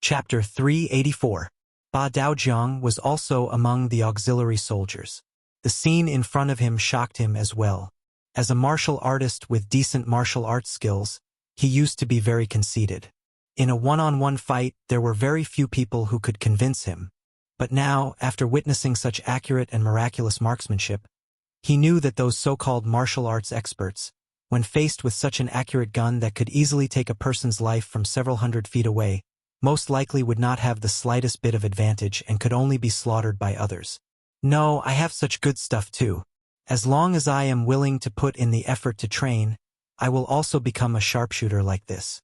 Chapter 384. Ba Daojiang was also among the auxiliary soldiers. The scene in front of him shocked him as well. As a martial artist with decent martial arts skills, he used to be very conceited. In a one-on-one fight, there were very few people who could convince him. But now, after witnessing such accurate and miraculous marksmanship, he knew that those so-called martial arts experts, when faced with such an accurate gun that could easily take a person's life from several hundred feet away, most likely would not have the slightest bit of advantage and could only be slaughtered by others. No, I have such good stuff too. As long as I am willing to put in the effort to train, I will also become a sharpshooter like this.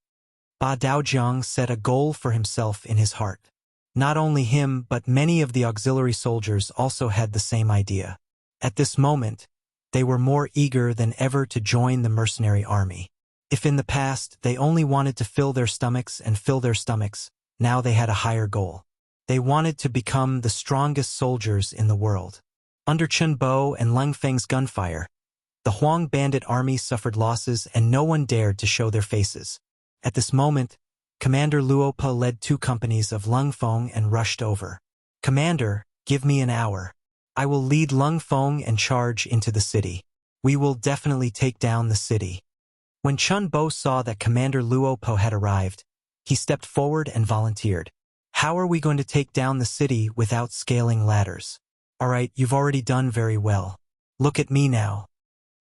Ba Daojiang set a goal for himself in his heart. Not only him but many of the auxiliary soldiers also had the same idea. At this moment, they were more eager than ever to join the mercenary army. If in the past they only wanted to fill their stomachs, now they had a higher goal. They wanted to become the strongest soldiers in the world. Under Chen Bo and Leng Feng's gunfire, the Huang bandit army suffered losses and no one dared to show their faces. At this moment, Commander Luo Pa led 2 companies of Leng Feng and rushed over. "Commander, give me an hour. I will lead Leng Feng and charge into the city. We will definitely take down the city." When Chen Bo saw that Commander Luo Pa had arrived, he stepped forward and volunteered. "How are we going to take down the city without scaling ladders?" "All right, you've already done very well. Look at me now."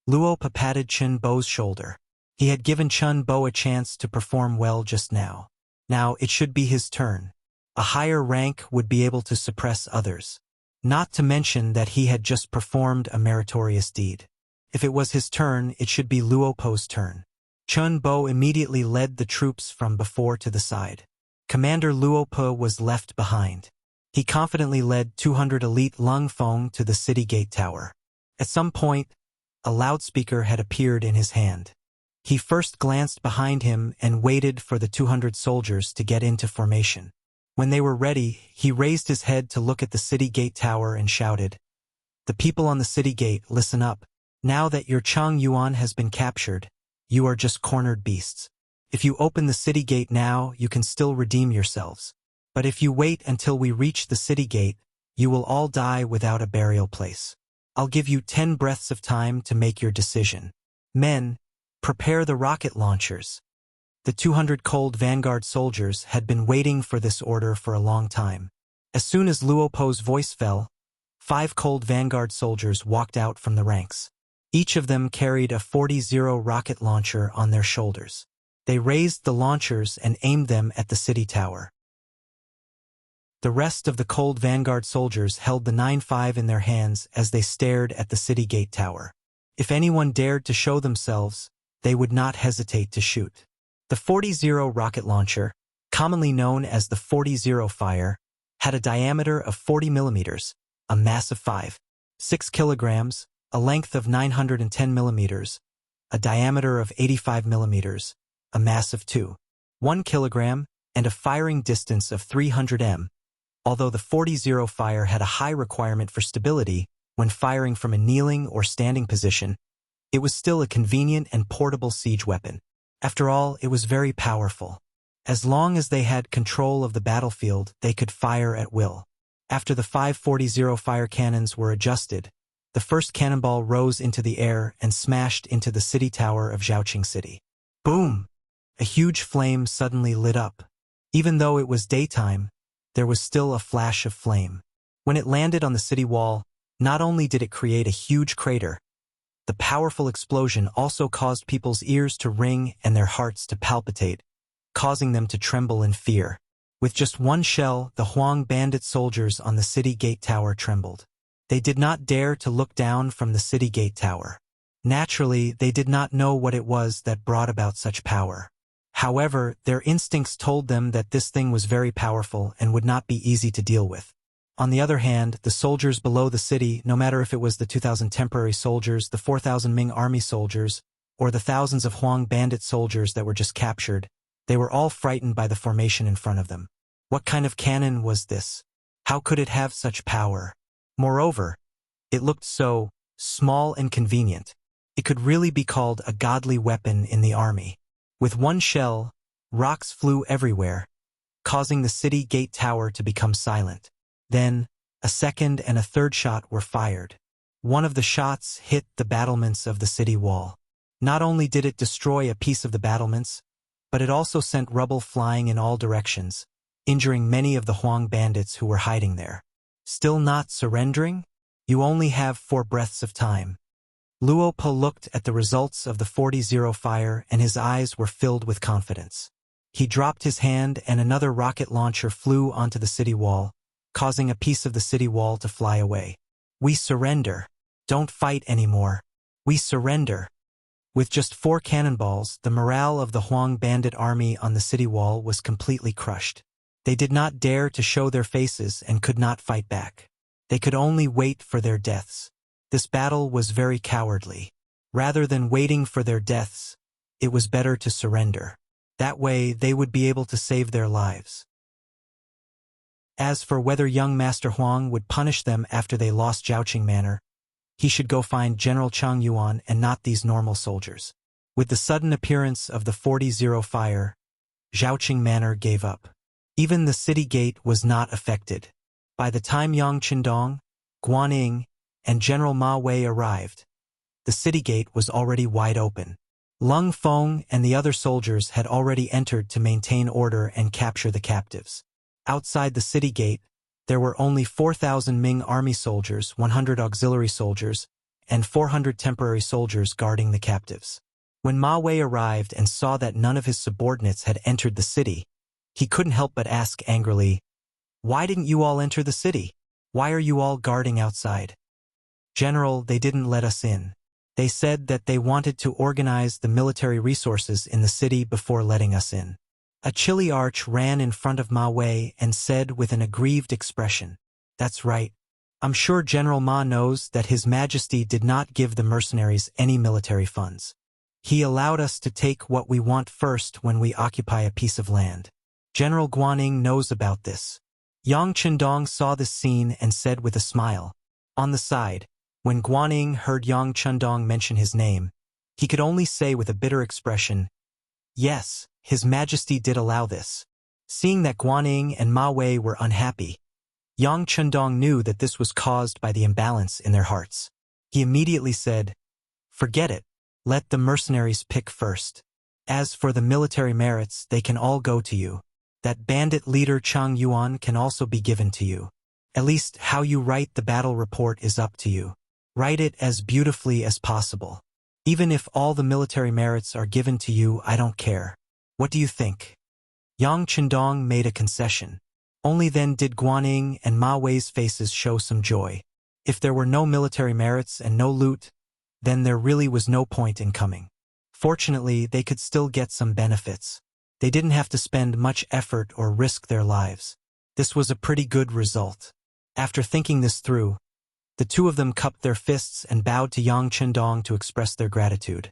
Luo Pa patted Chen Bo's shoulder. He had given Chen Bo a chance to perform well just now. Now it should be his turn. A higher rank would be able to suppress others. Not to mention that he had just performed a meritorious deed. If it was his turn, it should be Luo Pa's turn. Chen Bo immediately led the troops from before to the side. Commander Luo Pa was left behind. He confidently led 200 elite Leng Feng to the city gate tower. At some point, a loudspeaker had appeared in his hand. He first glanced behind him and waited for the 200 soldiers to get into formation. When they were ready, he raised his head to look at the city gate tower and shouted, "The people on the city gate, listen up. Now that your Chang Yuan has been captured, you are just cornered beasts. If you open the city gate now, you can still redeem yourselves. But if you wait until we reach the city gate, you will all die without a burial place. I'll give you 10 breaths of time to make your decision. Men, prepare the rocket launchers." The 200 cold vanguard soldiers had been waiting for this order for a long time. As soon as Luo Pa's voice fell, 5 cold vanguard soldiers walked out from the ranks. Each of them carried a 40-0 rocket launcher on their shoulders. They raised the launchers and aimed them at the city tower. The rest of the cold vanguard soldiers held the 9.5 in their hands as they stared at the city gate tower. If anyone dared to show themselves, they would not hesitate to shoot. The 40-0 rocket launcher, commonly known as the 40-0 fire, had a diameter of 40 millimeters, a mass of 5.6 kilograms, a length of 910 millimeters, a diameter of 85 millimeters, a mass of 2.1 kilogram, and a firing distance of 300 m. Although the 40-0 fire had a high requirement for stability when firing from a kneeling or standing position, it was still a convenient and portable siege weapon. After all, it was very powerful. As long as they had control of the battlefield, they could fire at will. After the 5.40 fire cannons were adjusted, the first cannonball rose into the air and smashed into the city tower of Zhaoqing City. Boom! A huge flame suddenly lit up. Even though it was daytime, there was still a flash of flame. When it landed on the city wall, not only did it create a huge crater, the powerful explosion also caused people's ears to ring and their hearts to palpitate, causing them to tremble in fear. With just one shell, the Huang bandit soldiers on the city gate tower trembled. They did not dare to look down from the city gate tower. Naturally, they did not know what it was that brought about such power. However, their instincts told them that this thing was very powerful and would not be easy to deal with. On the other hand, the soldiers below the city, no matter if it was the 2,000 temporary soldiers, the 4,000 Ming army soldiers, or the thousands of Huang bandit soldiers that were just captured, they were all frightened by the formation in front of them. What kind of cannon was this? How could it have such power? Moreover, it looked so small and convenient. It could really be called a godly weapon in the army. With one shell, rocks flew everywhere. causing the city gate tower to become silent. Then, a second and a third shot were fired. One of the shots hit the battlements of the city wall. Not only did it destroy a piece of the battlements, but it also sent rubble flying in all directions, injuring many of the Huang bandits who were hiding there. Still not surrendering? You only have 4 breaths of time. Luo Po looked at the results of the 40-0 fire and his eyes were filled with confidence. He dropped his hand and another rocket launcher flew onto the city wall, causing a piece of the city wall to fly away. We surrender. Don't fight anymore. We surrender. With just 4 cannonballs, the morale of the Huang bandit army on the city wall was completely crushed. They did not dare to show their faces and could not fight back. They could only wait for their deaths. This battle was very cowardly. Rather than waiting for their deaths, it was better to surrender. That way, they would be able to save their lives. As for whether young Master Huang would punish them after they lost Zhaoqing Manor, he should go find General Chang Yuan and not these normal soldiers. With the sudden appearance of the 40-0 fire, Zhaoqing Manor gave up. Even the city gate was not affected. By the time Yang Qindong, Guaning, and General Ma Wei arrived, the city gate was already wide open. Lung Feng and the other soldiers had already entered to maintain order and capture the captives. Outside the city gate, there were only 4,000 Ming army soldiers, 100 auxiliary soldiers, and 400 temporary soldiers guarding the captives. When Ma Wei arrived and saw that none of his subordinates had entered the city, he couldn't help but ask angrily, "Why didn't you all enter the city? Why are you all guarding outside?" "General, they didn't let us in. They said that they wanted to organize the military resources in the city before letting us in." A chilly arch ran in front of Ma Wei and said with an aggrieved expression, "That's right. I'm sure General Ma knows that His Majesty did not give the mercenaries any military funds. He allowed us to take what we want first when we occupy a piece of land. General Guaning knows about this." Yang Qindong saw this scene and said with a smile. On the side, when Guaning heard Yang Qindong mention his name, he could only say with a bitter expression, "Yes, His Majesty did allow this." Seeing that Guaning and Ma Wei were unhappy, Yang Qindong knew that this was caused by the imbalance in their hearts. He immediately said, "Forget it. Let the mercenaries pick first. As for the military merits, they can all go to you. That bandit leader Chang Yuan can also be given to you. At least how you write the battle report is up to you. Write it as beautifully as possible. Even if all the military merits are given to you, I don't care. What do you think?" Yang Qindong made a concession. Only then did Guaning and Ma Wei's faces show some joy. If there were no military merits and no loot, then there really was no point in coming. Fortunately, they could still get some benefits. They didn't have to spend much effort or risk their lives. This was a pretty good result. After thinking this through, the two of them cupped their fists and bowed to Yang Qindong to express their gratitude.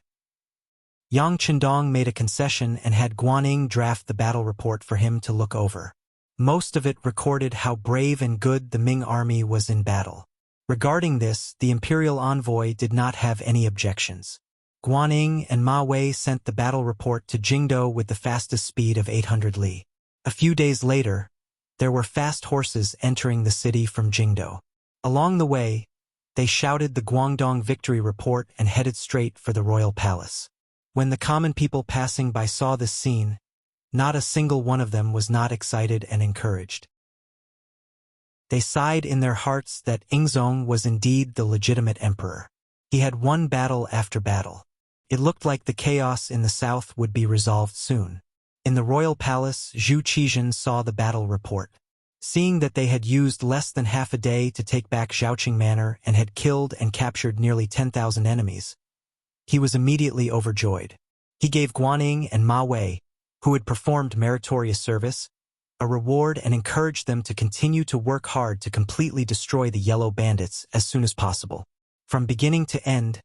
Yang Qindong made a concession and had Guaning draft the battle report for him to look over. Most of it recorded how brave and good the Ming army was in battle. Regarding this, the imperial envoy did not have any objections. Guaning and Ma Wei sent the battle report to Jingdo with the fastest speed of 800 li. A few days later, there were fast horses entering the city from Jingdo. Along the way, they shouted the Guangdong victory report and headed straight for the royal palace. When the common people passing by saw this scene, not a single one of them was not excited and encouraged. They sighed in their hearts that Yingzong was indeed the legitimate emperor. He had won battle after battle. It looked like the chaos in the south would be resolved soon. In the royal palace, Zhu Qizhen saw the battle report. Seeing that they had used less than half a day to take back Zhaoqing Manor and had killed and captured nearly 10,000 enemies, he was immediately overjoyed. He gave Guaning and Ma Wei, who had performed meritorious service, a reward and encouraged them to continue to work hard to completely destroy the yellow bandits as soon as possible. From beginning to end,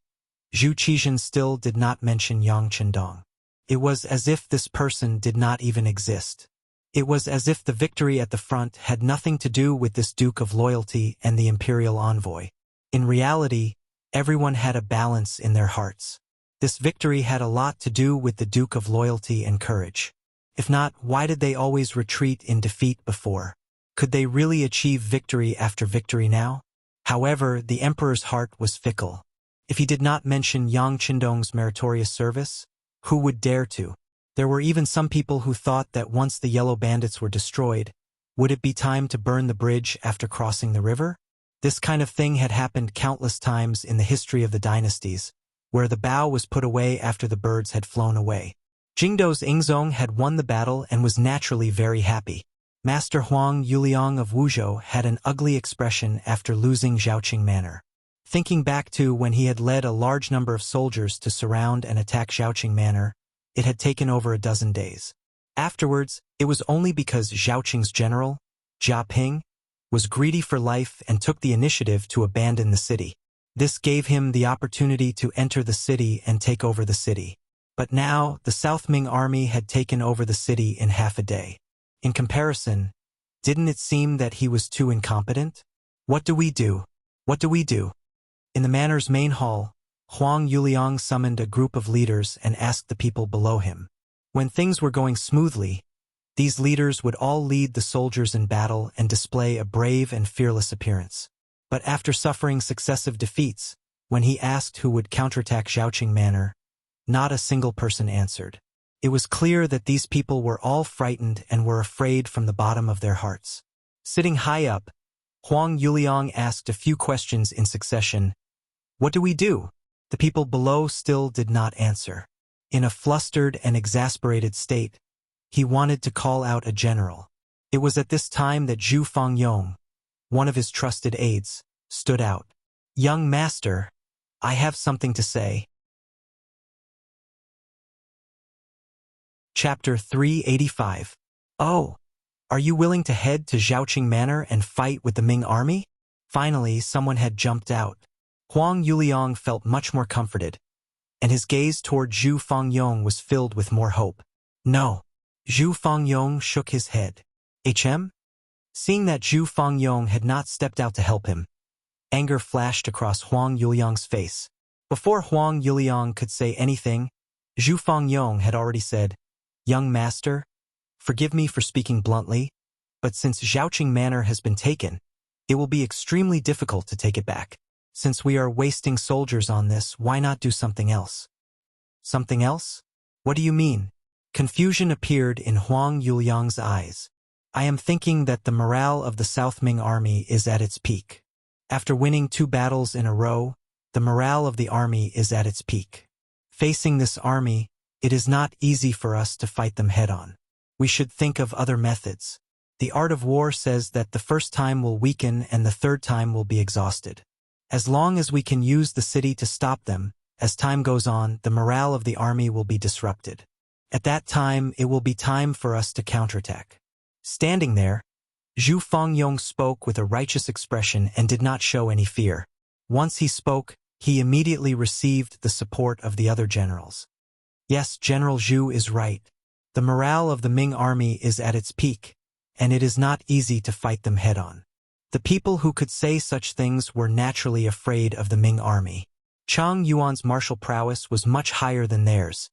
Zhu Qizhen still did not mention Yang Qindong. It was as if this person did not even exist. It was as if the victory at the front had nothing to do with this Duke of Loyalty and the imperial envoy. In reality, everyone had a balance in their hearts. This victory had a lot to do with the Duke of Loyalty and courage. If not, why did they always retreat in defeat before? Could they really achieve victory after victory now? However, the emperor's heart was fickle. If he did not mention Yang Qindong's meritorious service, who would dare to? There were even some people who thought that once the yellow bandits were destroyed, would it be time to burn the bridge after crossing the river? This kind of thing had happened countless times in the history of the dynasties, where the bow was put away after the birds had flown away. Jingdo's Ingzong had won the battle and was naturally very happy. Master Huang Yuliang of Wuzhou had an ugly expression after losing Zhaoqing Manor. Thinking back to when he had led a large number of soldiers to surround and attack Zhaoqing Manor, it had taken over a dozen days. Afterwards, it was only because Zhaoqing's general, Jia Ping, was greedy for life and took the initiative to abandon the city. This gave him the opportunity to enter the city and take over the city. But now, the South Ming army had taken over the city in half a day. In comparison, didn't it seem that he was too incompetent? What do we do? What do we do? In the manor's main hall, Huang Yuliang summoned a group of leaders and asked the people below him. When things were going smoothly, these leaders would all lead the soldiers in battle and display a brave and fearless appearance. But after suffering successive defeats, when he asked who would counterattack Zhaoqing Manor, not a single person answered. It was clear that these people were all frightened and were afraid from the bottom of their hearts. Sitting high up, Huang Yuliang asked a few questions in succession. What do we do? The people below still did not answer. In a flustered and exasperated state, he wanted to call out a general. It was at this time that Zhu Fangyong, one of his trusted aides, stood out. Young master, I have something to say. Chapter 385. Oh, are you willing to head to Zhaoqing Manor and fight with the Ming army? Finally, someone had jumped out. Huang Yuliang felt much more comforted, and his gaze toward Zhu Fangyong was filled with more hope. No. Zhu Fangyong shook his head. HM? Seeing that Zhu Fangyong had not stepped out to help him, anger flashed across Huang Yuliang's face. Before Huang Yuliang could say anything, Zhu Fangyong had already said, Young master, forgive me for speaking bluntly, but since Zhaoqing Manor has been taken, it will be extremely difficult to take it back. Since we are wasting soldiers on this, why not do something else? Something else? What do you mean? Confusion appeared in Huang Yuliang's eyes. I am thinking that the morale of the South Ming army is at its peak. After winning 2 battles in a row, the morale of the army is at its peak. Facing this army, it is not easy for us to fight them head-on. We should think of other methods. The art of war says that the first time will weaken and the third time will be exhausted. As long as we can use the city to stop them, as time goes on, the morale of the army will be disrupted. At that time, it will be time for us to counterattack. Standing there, Zhu Fangyong spoke with a righteous expression and did not show any fear. Once he spoke, he immediately received the support of the other generals. Yes, General Zhu is right. The morale of the Ming army is at its peak, and it is not easy to fight them head-on. The people who could say such things were naturally afraid of the Ming army. Chang Yuan's martial prowess was much higher than theirs,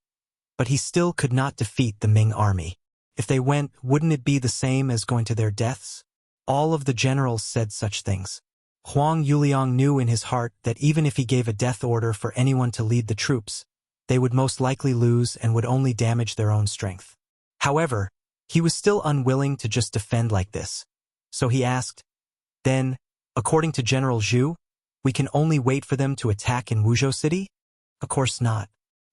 but he still could not defeat the Ming army. If they went, wouldn't it be the same as going to their deaths? All of the generals said such things. Huang Yuliang knew in his heart that even if he gave a death order for anyone to lead the troops, they would most likely lose and would only damage their own strength. However, he was still unwilling to just defend like this. So he asked, Then, according to General Zhu, we can only wait for them to attack in Wuzhou City? Of course not.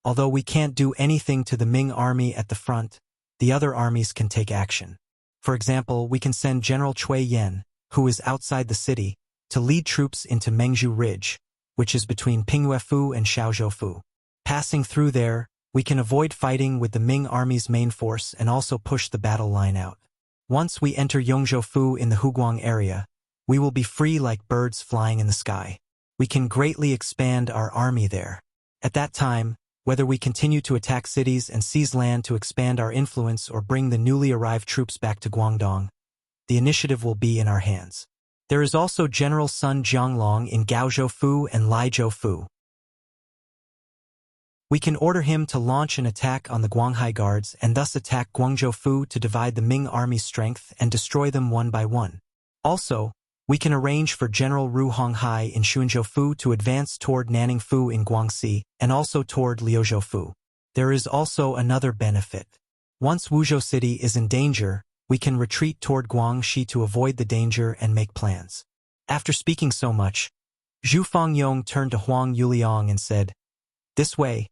Although we can't do anything to the Ming army at the front, the other armies can take action. For example, we can send General Cui Yan, who is outside the city, to lead troops into Mengzhu Ridge, which is between Pinghuefu and Shaozhoufu. Passing through there, we can avoid fighting with the Ming army's main force and also push the battle line out. Once we enter Yongzhoufu in the Huguang area, we will be free like birds flying in the sky. We can greatly expand our army there. At that time, whether we continue to attack cities and seize land to expand our influence or bring the newly arrived troops back to Guangdong, the initiative will be in our hands. There is also General Sun Jianglong in Gaozhoufu and Laizhoufu. We can order him to launch an attack on the Guanghai guards and thus attack Guangzhou Fu to divide the Ming army's strength and destroy them one by one. Also, we can arrange for General Ru Honghai in Xunzhou Fu to advance toward Nanning Fu in Guangxi and also toward Liuzhou Fu. There is also another benefit. Once Wuzhou City is in danger, we can retreat toward Guangxi to avoid the danger and make plans. After speaking so much, Zhu Fengyong turned to Huang Yuliang and said, "This way,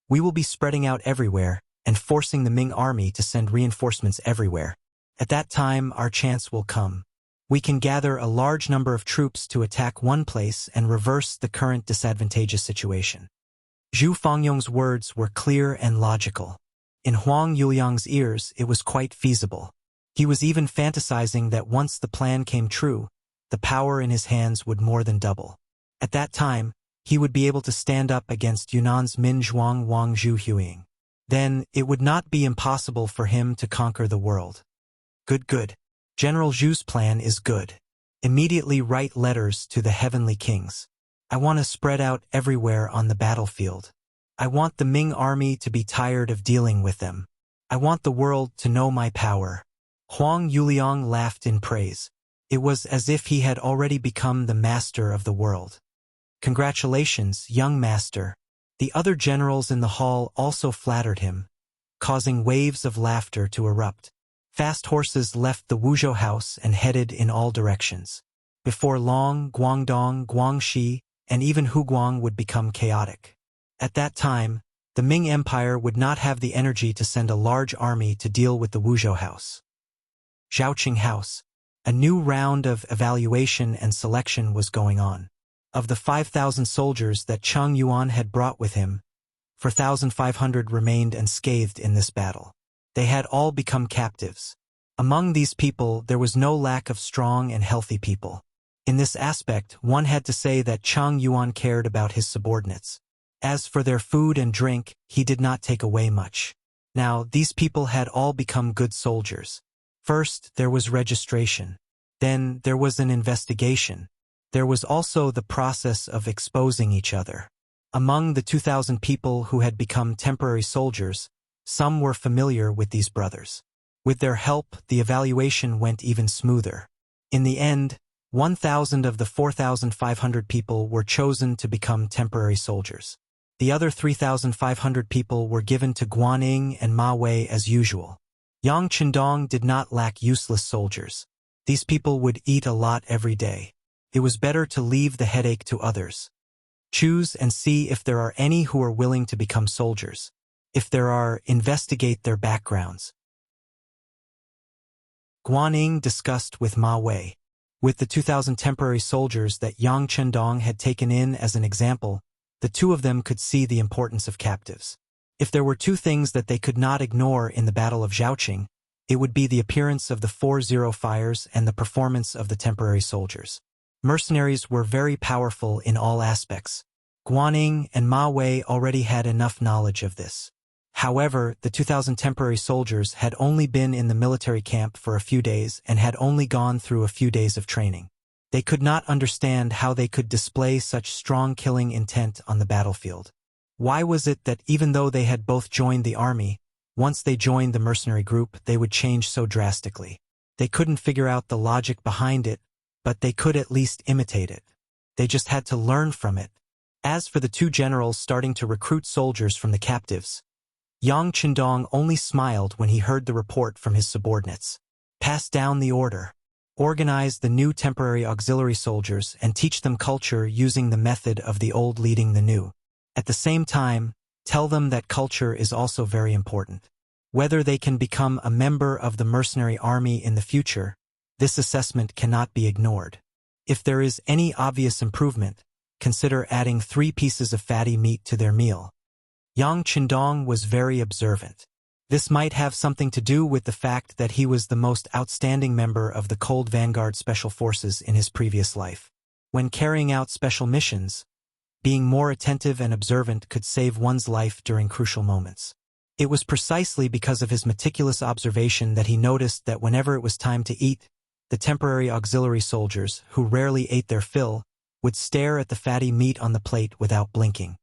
we will be spreading out everywhere and forcing the Ming army to send reinforcements everywhere. At that time, our chance will come. We can gather a large number of troops to attack one place and reverse the current disadvantageous situation." Zhu Fengyong's words were clear and logical. In Huang Yuliang's ears, it was quite feasible. He was even fantasizing that once the plan came true, the power in his hands would more than double. At that time, he would be able to stand up against Yunnan's Min Zhuang Wang Zhu Huiying. Then, it would not be impossible for him to conquer the world. Good. General Zhu's plan is good. Immediately write letters to the heavenly kings. I want to spread out everywhere on the battlefield. I want the Ming army to be tired of dealing with them. I want the world to know my power. Huang Yuliang laughed in praise. It was as if he had already become the master of the world. Congratulations, young master. The other generals in the hall also flattered him, causing waves of laughter to erupt. Fast horses left the Wuzhou house and headed in all directions. Before long, Guangdong, Guangxi, and even Huguang would become chaotic. At that time, the Ming Empire would not have the energy to send a large army to deal with the Wuzhou house. Zhaoqing House. A new round of evaluation and selection was going on. Of the 5,000 soldiers that Cheng Yuan had brought with him, 4,500 remained unscathed in this battle. They had all become captives. Among these people, there was no lack of strong and healthy people. In this aspect, one had to say that Cheng Yuan cared about his subordinates. As for their food and drink, he did not take away much. Now, these people had all become good soldiers. First, there was registration. Then, there was an investigation. There was also the process of exposing each other. Among the 2,000 people who had become temporary soldiers, some were familiar with these brothers. With their help, the evaluation went even smoother. In the end, 1,000 of the 4,500 people were chosen to become temporary soldiers. The other 3,500 people were given to Guanning and Ma Wei as usual. Yang Chendong did not lack useless soldiers. These people would eat a lot every day. It was better to leave the headache to others. Choose and see if there are any who are willing to become soldiers. If there are, investigate their backgrounds. Guanning discussed with Ma Wei. With the 2,000 temporary soldiers that Yang Chendong had taken in as an example, the two of them could see the importance of captives. If there were two things that they could not ignore in the Battle of Zhaoqing, it would be the appearance of the 4-0 fires and the performance of the temporary soldiers. Mercenaries were very powerful in all aspects. Guanning and Ma Wei already had enough knowledge of this. However, the 2,000 temporary soldiers had only been in the military camp for a few days and had only gone through a few days of training. They could not understand how they could display such strong killing intent on the battlefield. Why was it that even though they had both joined the army, once they joined the mercenary group, they would change so drastically? They couldn't figure out the logic behind it, but they could at least imitate it. They just had to learn from it. As for the two generals starting to recruit soldiers from the captives, Yang Chendong only smiled when he heard the report from his subordinates. Pass down the order. Organize the new temporary auxiliary soldiers and teach them culture using the method of the old leading the new. At the same time, tell them that culture is also very important. Whether they can become a member of the mercenary army in the future, this assessment cannot be ignored. If there is any obvious improvement, consider adding 3 pieces of fatty meat to their meal. Yang Chendong was very observant. This might have something to do with the fact that he was the most outstanding member of the Cold Vanguard Special Forces in his previous life. When carrying out special missions, being more attentive and observant could save one's life during crucial moments. It was precisely because of his meticulous observation that he noticed that whenever it was time to eat, the temporary auxiliary soldiers, who rarely ate their fill, would stare at the fatty meat on the plate without blinking.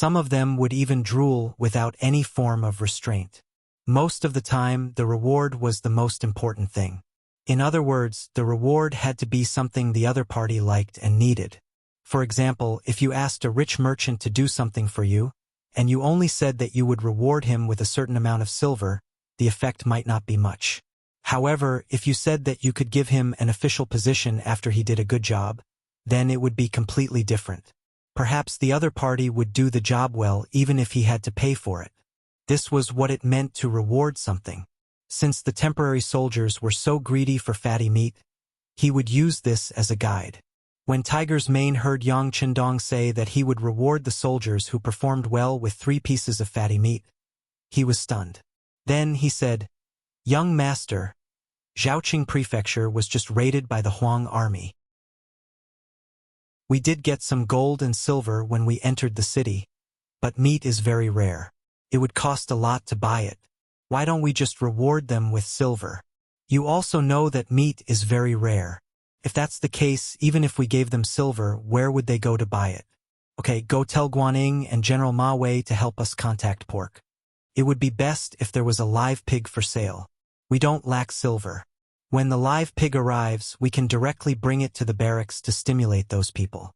Some of them would even drool without any form of restraint. Most of the time, the reward was the most important thing. In other words, the reward had to be something the other party liked and needed. For example, if you asked a rich merchant to do something for you, and you only said that you would reward him with a certain amount of silver, the effect might not be much. However, if you said that you could give him an official position after he did a good job, then it would be completely different. Perhaps the other party would do the job well even if he had to pay for it. This was what it meant to reward something. Since the temporary soldiers were so greedy for fatty meat, he would use this as a guide. When Tiger's Mane heard Yang Chendong say that he would reward the soldiers who performed well with 3 pieces of fatty meat, he was stunned. Then he said, "Young master, Zhaoqing Prefecture was just raided by the Huang army. We did get some gold and silver when we entered the city, but meat is very rare. It would cost a lot to buy it. Why don't we just reward them with silver? You also know that meat is very rare. If that's the case, even if we gave them silver, where would they go to buy it? Okay, go tell Guaning and General Ma Wei to help us contact pork. It would be best if there was a live pig for sale. We don't lack silver. When the live pig arrives, we can directly bring it to the barracks to stimulate those people."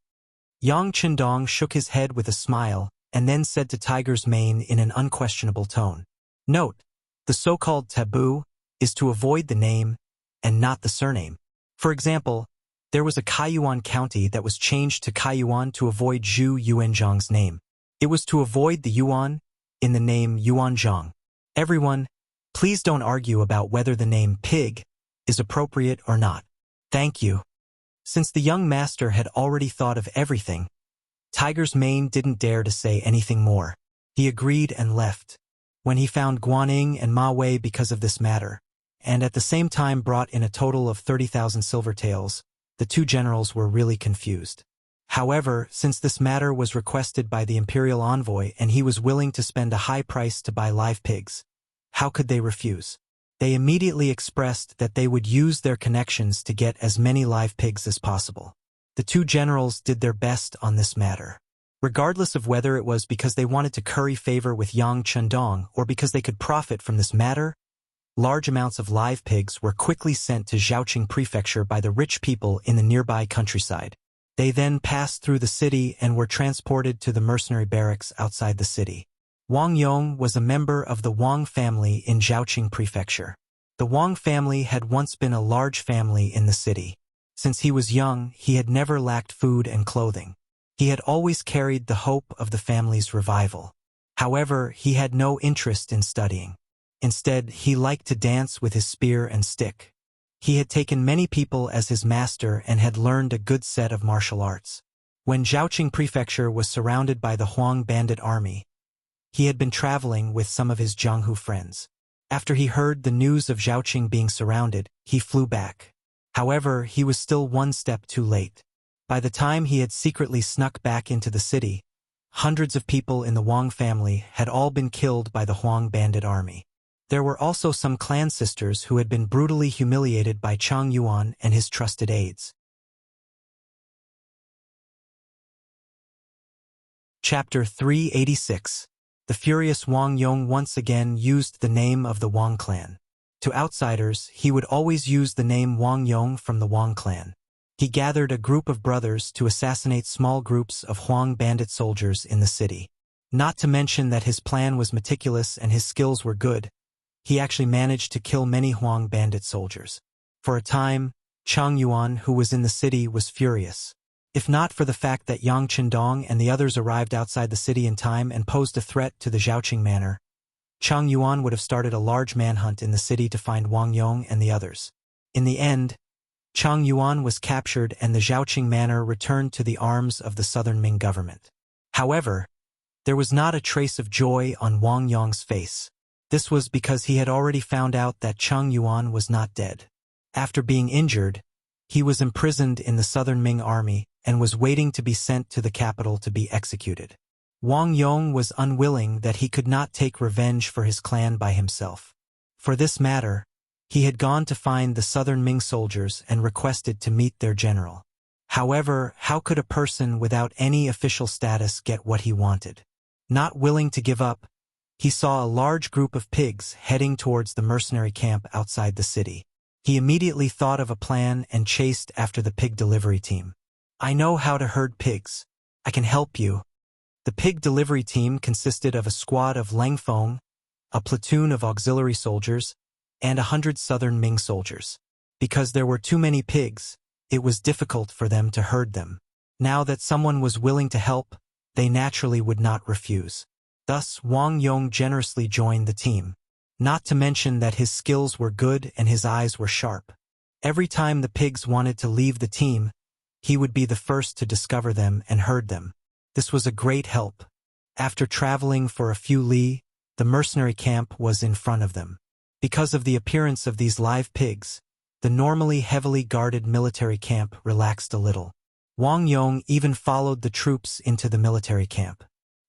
Yang Chendong shook his head with a smile and then said to Tiger's Mane in an unquestionable tone, "Note, the so-called taboo is to avoid the name and not the surname. For example, there was a Kaiyuan county that was changed to Kaiyuan to avoid Zhu Yuanzhang's name. It was to avoid the Yuan in the name Yuanzhang. Everyone, please don't argue about whether the name pig is appropriate or not. Thank you." Since the young master had already thought of everything, Tiger's Mane didn't dare to say anything more. He agreed and left. When he found Guaning and Ma Wei because of this matter, and at the same time brought in a total of 30,000 silver taels, the 2 generals were really confused. However, since this matter was requested by the imperial envoy and he was willing to spend a high price to buy live pigs, how could they refuse? They immediately expressed that they would use their connections to get as many live pigs as possible. The 2 generals did their best on this matter. Regardless of whether it was because they wanted to curry favor with Yang Chendong or because they could profit from this matter, large amounts of live pigs were quickly sent to Zhaoqing Prefecture by the rich people in the nearby countryside. They then passed through the city and were transported to the mercenary barracks outside the city. Wang Yong was a member of the Wang family in Zhaoqing Prefecture. The Wang family had once been a large family in the city. Since he was young, he had never lacked food and clothing. He had always carried the hope of the family's revival. However, he had no interest in studying. Instead, he liked to dance with his spear and stick. He had taken many people as his master and had learned a good set of martial arts. When Zhaoqing Prefecture was surrounded by the Huang bandit army, he had been traveling with some of his Jianghu friends. After he heard the news of Zhaoqing being surrounded, he flew back. However, he was still one step too late. By the time he had secretly snuck back into the city, hundreds of people in the Wang family had all been killed by the Huang bandit army. There were also some clan sisters who had been brutally humiliated by Chang Yuan and his trusted aides. Chapter 386. The furious Wang Yong once again used the name of the Wang clan. To outsiders, he would always use the name Wang Yong from the Wang clan. He gathered a group of brothers to assassinate small groups of Huang bandit soldiers in the city. Not to mention that his plan was meticulous and his skills were good, he actually managed to kill many Huang bandit soldiers. For a time, Chang Yuan, who was in the city, was furious. If not for the fact that Yang Chendong and the others arrived outside the city in time and posed a threat to the Zhaoqing manor, Chang Yuan would have started a large manhunt in the city to find Wang Yong and the others. In the end, Chang Yuan was captured and the Zhaoqing manor returned to the arms of the Southern Ming government. However, there was not a trace of joy on Wang Yong's face. This was because he had already found out that Chang Yuan was not dead. After being injured, he was imprisoned in the Southern Ming army and was waiting to be sent to the capital to be executed. Wang Yong was unwilling that he could not take revenge for his clan by himself. For this matter, he had gone to find the Southern Ming soldiers and requested to meet their general. However, how could a person without any official status get what he wanted? Not willing to give up, he saw a large group of pigs heading towards the mercenary camp outside the city. He immediately thought of a plan and chased after the pig delivery team. "I know how to herd pigs. I can help you." The pig delivery team consisted of a squad of Langfeng, a platoon of auxiliary soldiers, and 100 southern Ming soldiers. Because there were too many pigs, it was difficult for them to herd them. Now that someone was willing to help, they naturally would not refuse. Thus, Wang Yong generously joined the team. Not to mention that his skills were good and his eyes were sharp. Every time the pigs wanted to leave the team, he would be the first to discover them and herd them. This was a great help. After traveling for a few li, the mercenary camp was in front of them. Because of the appearance of these live pigs, the normally heavily guarded military camp relaxed a little. Wang Yong even followed the troops into the military camp.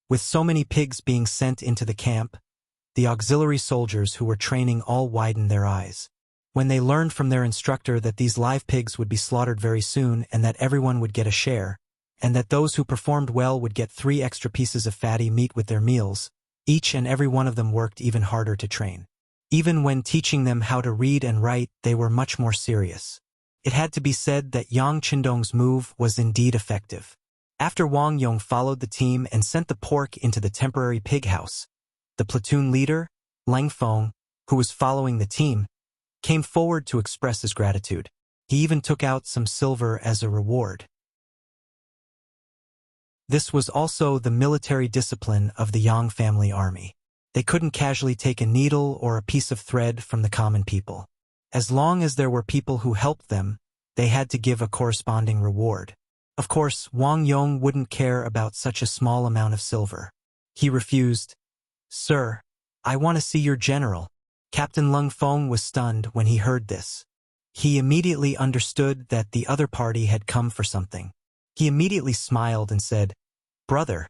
With so many pigs being sent into the camp, the auxiliary soldiers who were training all widened their eyes. When they learned from their instructor that these live pigs would be slaughtered very soon and that everyone would get a share, and that those who performed well would get 3 extra pieces of fatty meat with their meals, each and every one of them worked even harder to train. Even when teaching them how to read and write, they were much more serious. It had to be said that Yang Qindong's move was indeed effective. After Wang Yong followed the team and sent the pork into the temporary pig house, the platoon leader, Lang Feng, who was following the team, came forward to express his gratitude. He even took out some silver as a reward. This was also the military discipline of the Yang family army. They couldn't casually take a needle or a piece of thread from the common people. As long as there were people who helped them, they had to give a corresponding reward. Of course, Wang Yong wouldn't care about such a small amount of silver. He refused. "Sir, I want to see your general." Captain Lung Feng was stunned when he heard this. He immediately understood that the other party had come for something. He immediately smiled and said, "Brother,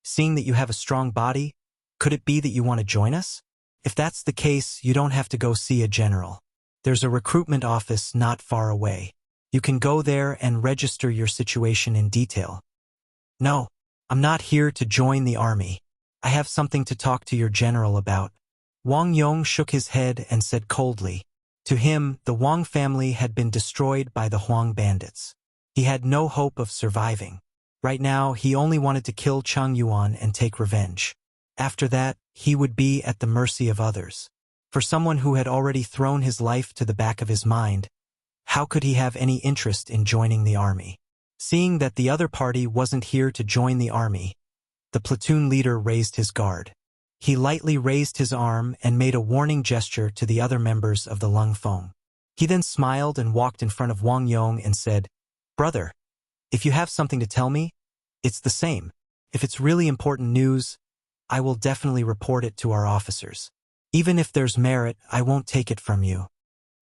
seeing that you have a strong body, could it be that you want to join us? If that's the case, you don't have to go see a general. There's a recruitment office not far away. You can go there and register your situation in detail." "No, I'm not here to join the army. I have something to talk to your general about." Wang Yong shook his head and said coldly. To him, the Wang family had been destroyed by the Huang bandits. He had no hope of surviving. Right now, he only wanted to kill Chang Yuan and take revenge. After that, he would be at the mercy of others. For someone who had already thrown his life to the back of his mind, how could he have any interest in joining the army? Seeing that the other party wasn't here to join the army, the platoon leader raised his guard. He lightly raised his arm and made a warning gesture to the other members of the Lung Feng. He then smiled and walked in front of Wang Yong and said, "Brother, if you have something to tell me, it's the same. If it's really important news, I will definitely report it to our officers. Even if there's merit, I won't take it from you."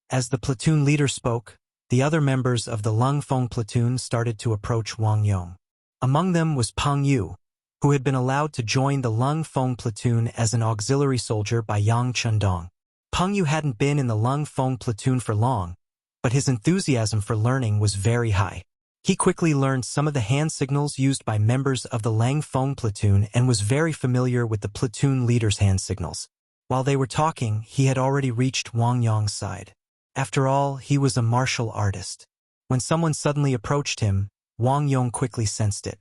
As the platoon leader spoke, the other members of the Lung Feng platoon started to approach Wang Yong. Among them was Peng Yu, who had been allowed to join the Lung Feng platoon as an auxiliary soldier by Yang Qindong. Peng Yu hadn't been in the Lung Feng platoon for long, but his enthusiasm for learning was very high. He quickly learned some of the hand signals used by members of the Lang Feng platoon and was very familiar with the platoon leader's hand signals. While they were talking, he had already reached Wang Yong's side. After all, he was a martial artist. When someone suddenly approached him, Wang Yong quickly sensed it.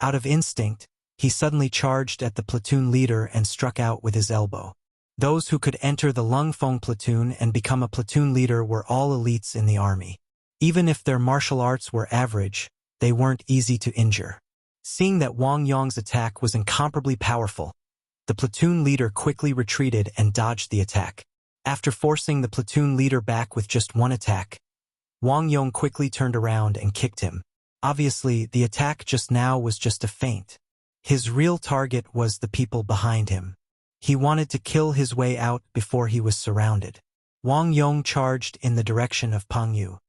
Out of instinct, he suddenly charged at the platoon leader and struck out with his elbow. Those who could enter the Lung Feng platoon and become a platoon leader were all elites in the army. Even if their martial arts were average, they weren't easy to injure. Seeing that Wang Yong's attack was incomparably powerful, the platoon leader quickly retreated and dodged the attack. After forcing the platoon leader back with just one attack, Wang Yong quickly turned around and kicked him. Obviously, the attack just now was just a feint. His real target was the people behind him. He wanted to kill his way out before he was surrounded. Wang Yong charged in the direction of Peng Yu.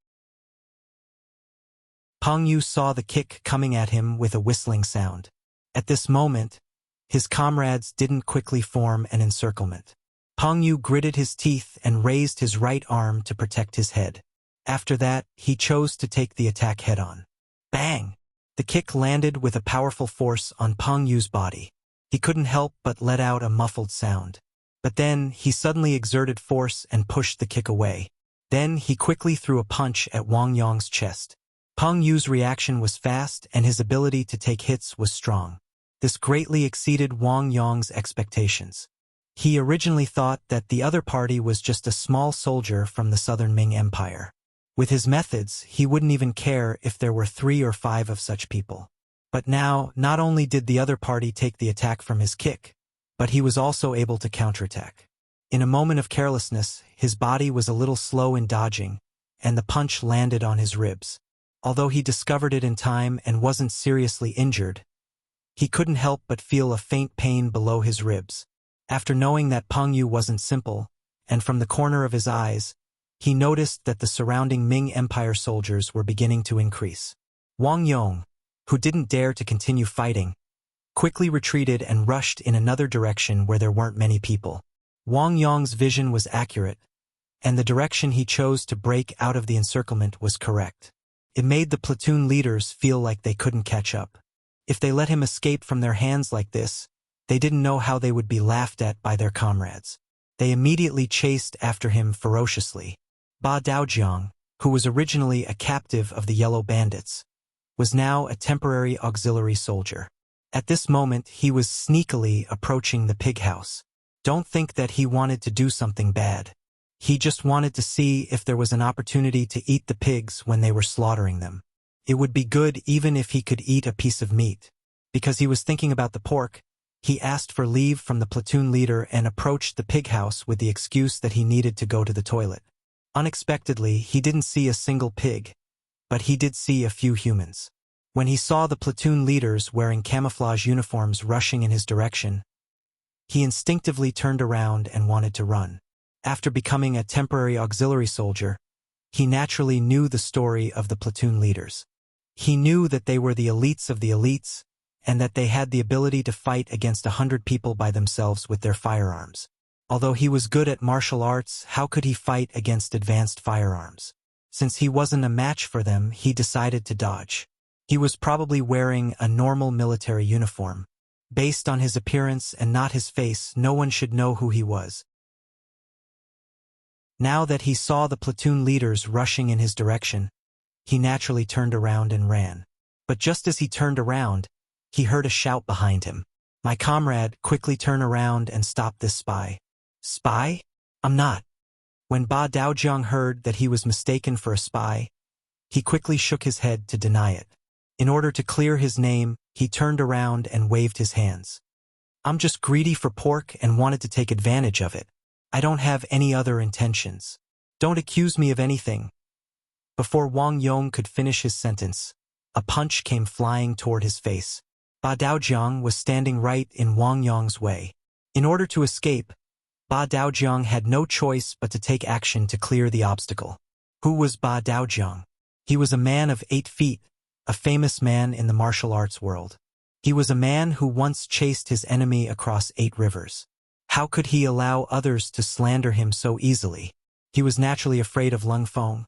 Peng Yu saw the kick coming at him with a whistling sound. At this moment, his comrades didn't quickly form an encirclement. Peng Yu gritted his teeth and raised his right arm to protect his head. After that, he chose to take the attack head-on. Bang! The kick landed with a powerful force on Peng Yu's body. He couldn't help but let out a muffled sound. But then, he suddenly exerted force and pushed the kick away. Then, he quickly threw a punch at Wang Yong's chest. Peng Yu's reaction was fast and his ability to take hits was strong. This greatly exceeded Wang Yong's expectations. He originally thought that the other party was just a small soldier from the southern Ming Empire. With his methods, he wouldn't even care if there were 3 or 5 of such people. But now, not only did the other party take the attack from his kick, but he was also able to counterattack. In a moment of carelessness, his body was a little slow in dodging, and the punch landed on his ribs. Although he discovered it in time and wasn't seriously injured, he couldn't help but feel a faint pain below his ribs. After knowing that Peng Yu wasn't simple, and from the corner of his eyes, he noticed that the surrounding Ming Empire soldiers were beginning to increase. Wang Yong, who didn't dare to continue fighting, quickly retreated and rushed in another direction where there weren't many people. Wang Yong's vision was accurate, and the direction he chose to break out of the encirclement was correct. It made the platoon leaders feel like they couldn't catch up. If they let him escape from their hands like this, they didn't know how they would be laughed at by their comrades. They immediately chased after him ferociously. Ba Daojiang, who was originally a captive of the Yellow Bandits, was now a temporary auxiliary soldier. At this moment, he was sneakily approaching the pig house. Don't think that he wanted to do something bad. He just wanted to see if there was an opportunity to eat the pigs when they were slaughtering them. It would be good even if he could eat a piece of meat. Because he was thinking about the pork, he asked for leave from the platoon leader and approached the pig house with the excuse that he needed to go to the toilet. Unexpectedly, he didn't see a single pig, but he did see a few humans. When he saw the platoon leaders wearing camouflage uniforms rushing in his direction, he instinctively turned around and wanted to run. After becoming a temporary auxiliary soldier, he naturally knew the story of the platoon leaders. He knew that they were the elites of the elites, and that they had the ability to fight against 100 people by themselves with their firearms. Although he was good at martial arts, how could he fight against advanced firearms? Since he wasn't a match for them, he decided to dodge. He was probably wearing a normal military uniform. Based on his appearance and not his face, no one should know who he was. Now that he saw the platoon leaders rushing in his direction, he naturally turned around and ran. But just as he turned around, he heard a shout behind him. "My comrade, quickly turn around and stop this spy." "Spy? I'm not." When Ba Daojiang heard that he was mistaken for a spy, he quickly shook his head to deny it. In order to clear his name, he turned around and waved his hands. "I'm just greedy for pork and wanted to take advantage of it. I don't have any other intentions. Don't accuse me of anything." Before Wang Yong could finish his sentence, a punch came flying toward his face. Ba Daojiang was standing right in Wang Yong's way. In order to escape, Ba Daojiang had no choice but to take action to clear the obstacle. Who was Ba Daojiang? He was a man of 8 feet, a famous man in the martial arts world. He was a man who once chased his enemy across 8 rivers. How could he allow others to slander him so easily? He was naturally afraid of Lung Feng,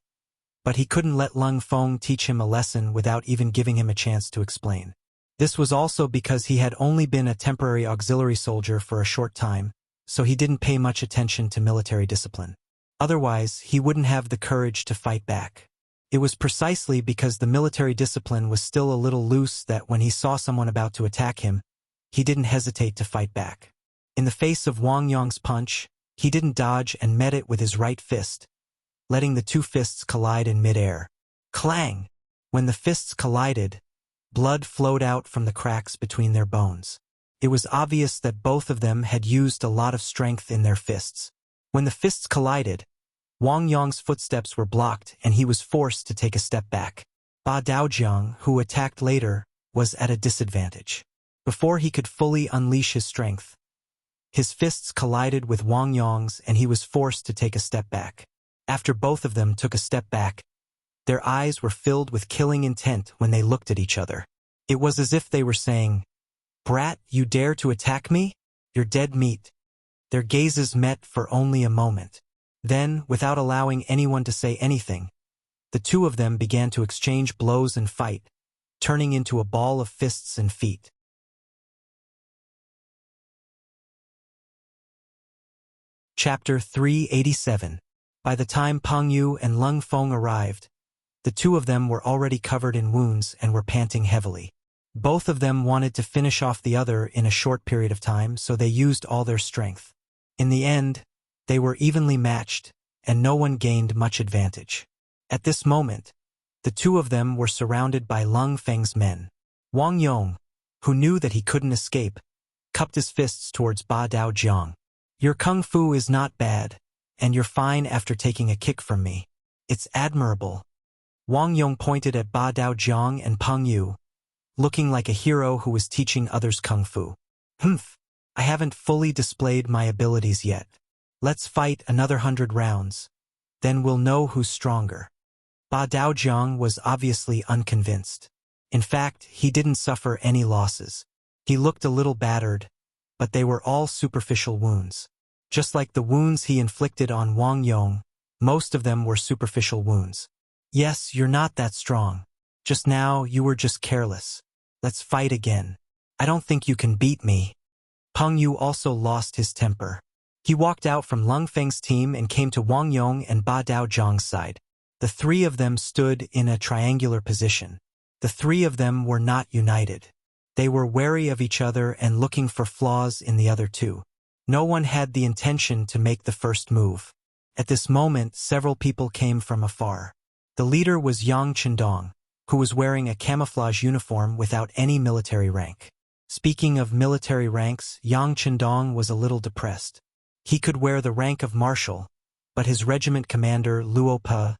but he couldn't let Lung Feng teach him a lesson without even giving him a chance to explain. This was also because he had only been a temporary auxiliary soldier for a short time, so he didn't pay much attention to military discipline. Otherwise, he wouldn't have the courage to fight back. It was precisely because the military discipline was still a little loose that when he saw someone about to attack him, he didn't hesitate to fight back. In the face of Wang Yong's punch, he didn't dodge and met it with his right fist, letting the 2 fists collide in midair. Clang! When the fists collided, blood flowed out from the cracks between their bones. It was obvious that both of them had used a lot of strength in their fists. When the fists collided, Wang Yong's footsteps were blocked and he was forced to take a step back. Ba Daojiang, who attacked later, was at a disadvantage. Before he could fully unleash his strength, his fists collided with Wang Yong's and he was forced to take a step back. After both of them took a step back, their eyes were filled with killing intent when they looked at each other. It was as if they were saying, "Brat, you dare to attack me? You're dead meat." Their gazes met for only a moment. Then, without allowing anyone to say anything, the 2 of them began to exchange blows and fight, turning into a ball of fists and feet. Chapter 387. By the time Peng Yu and Leng Feng arrived, the two of them were already covered in wounds and were panting heavily. Both of them wanted to finish off the other in a short period of time, so they used all their strength. In the end, they were evenly matched, and no one gained much advantage. At this moment, the two of them were surrounded by Leng Feng's men. Wang Yong, who knew that he couldn't escape, cupped his fists towards Ba Daojiang. Your kung fu is not bad, and you're fine after taking a kick from me. It's admirable. Wang Yong pointed at Ba Daojiang and Peng Yu, looking like a hero who was teaching others kung fu. Humph, I haven't fully displayed my abilities yet. Let's fight another 100 rounds. Then we'll know who's stronger. Ba Daojiang was obviously unconvinced. In fact, he didn't suffer any losses. He looked a little battered, but they were all superficial wounds. Just like the wounds he inflicted on Wang Yong, most of them were superficial wounds. Yes, you're not that strong. Just now, you were just careless. Let's fight again. I don't think you can beat me. Peng Yu also lost his temper. He walked out from Leng Feng's team and came to Wang Yong and Ba Daojiang's side. The three of them stood in a triangular position. The three of them were not united. They were wary of each other and looking for flaws in the other two. No one had the intention to make the first move. At this moment, several people came from afar. The leader was Yang Chendong, who was wearing a camouflage uniform without any military rank. Speaking of military ranks, Yang Chendong was a little depressed. He could wear the rank of marshal, but his regiment commander, Luo Pe,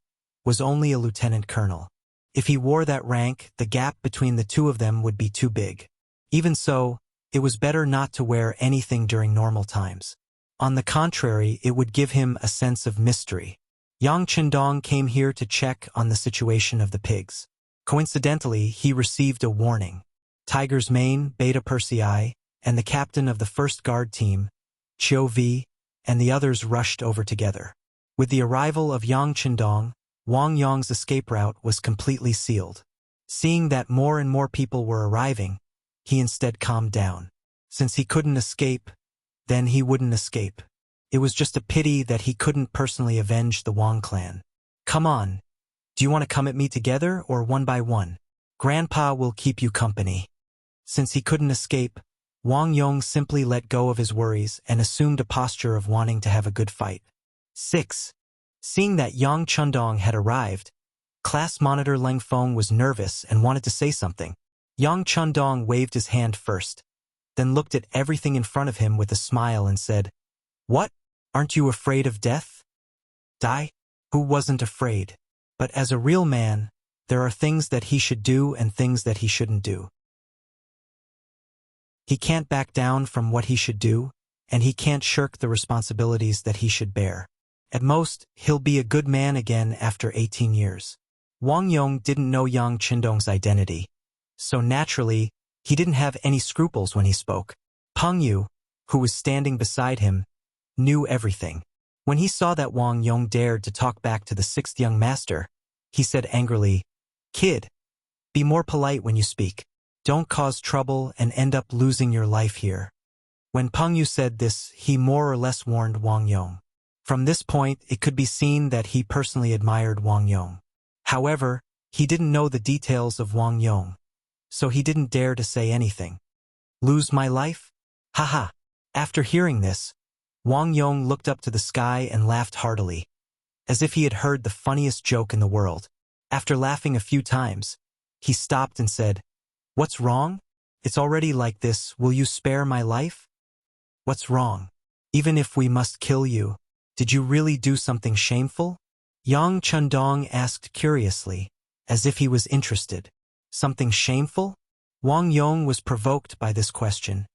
was only a lieutenant colonel. If he wore that rank, the gap between the two of them would be too big. Even so, it was better not to wear anything during normal times. On the contrary, it would give him a sense of mystery. Yang Chendong came here to check on the situation of the pigs. Coincidentally, he received a warning. Tiger's Mane, Beta Persei, and the captain of the first guard team, Chiu Vi, and the others rushed over together. With the arrival of Yang Chendong, Wang Yong's escape route was completely sealed. Seeing that more and more people were arriving, he instead calmed down. Since he couldn't escape, then he wouldn't escape. It was just a pity that he couldn't personally avenge the Wang clan. Come on. Do you want to come at me together or one by one? Grandpa will keep you company. Since he couldn't escape, Wang Yong simply let go of his worries and assumed a posture of wanting to have a good fight. 6. Seeing that Yang Chendong had arrived, class monitor Leng Feng was nervous and wanted to say something. Yang Chendong waved his hand first, then looked at everything in front of him with a smile and said, "What? Aren't you afraid of death?" Die? Who wasn't afraid? But as a real man, there are things that he should do and things that he shouldn't do. He can't back down from what he should do, and he can't shirk the responsibilities that he should bear. At most, he'll be a good man again after 18 years. Wang Yong didn't know Yang Chendong's identity, so naturally, he didn't have any scruples when he spoke. Peng Yu, who was standing beside him, knew everything. When he saw that Wang Yong dared to talk back to the sixth young master, he said angrily, "Kid, be more polite when you speak. Don't cause trouble and end up losing your life here." When Peng Yu said this, he more or less warned Wang Yong. From this point, it could be seen that he personally admired Wang Yong. However, he didn't know the details of Wang Yong, so he didn't dare to say anything. Lose my life? Haha. After hearing this, Wang Yong looked up to the sky and laughed heartily, as if he had heard the funniest joke in the world. After laughing a few times, he stopped and said, "What's wrong? It's already like this. Will you spare my life?" "What's wrong? Even if we must kill you, did you really do something shameful?" Yang Chendong asked curiously, as if he was interested. Something shameful? Wang Yong was provoked by this question,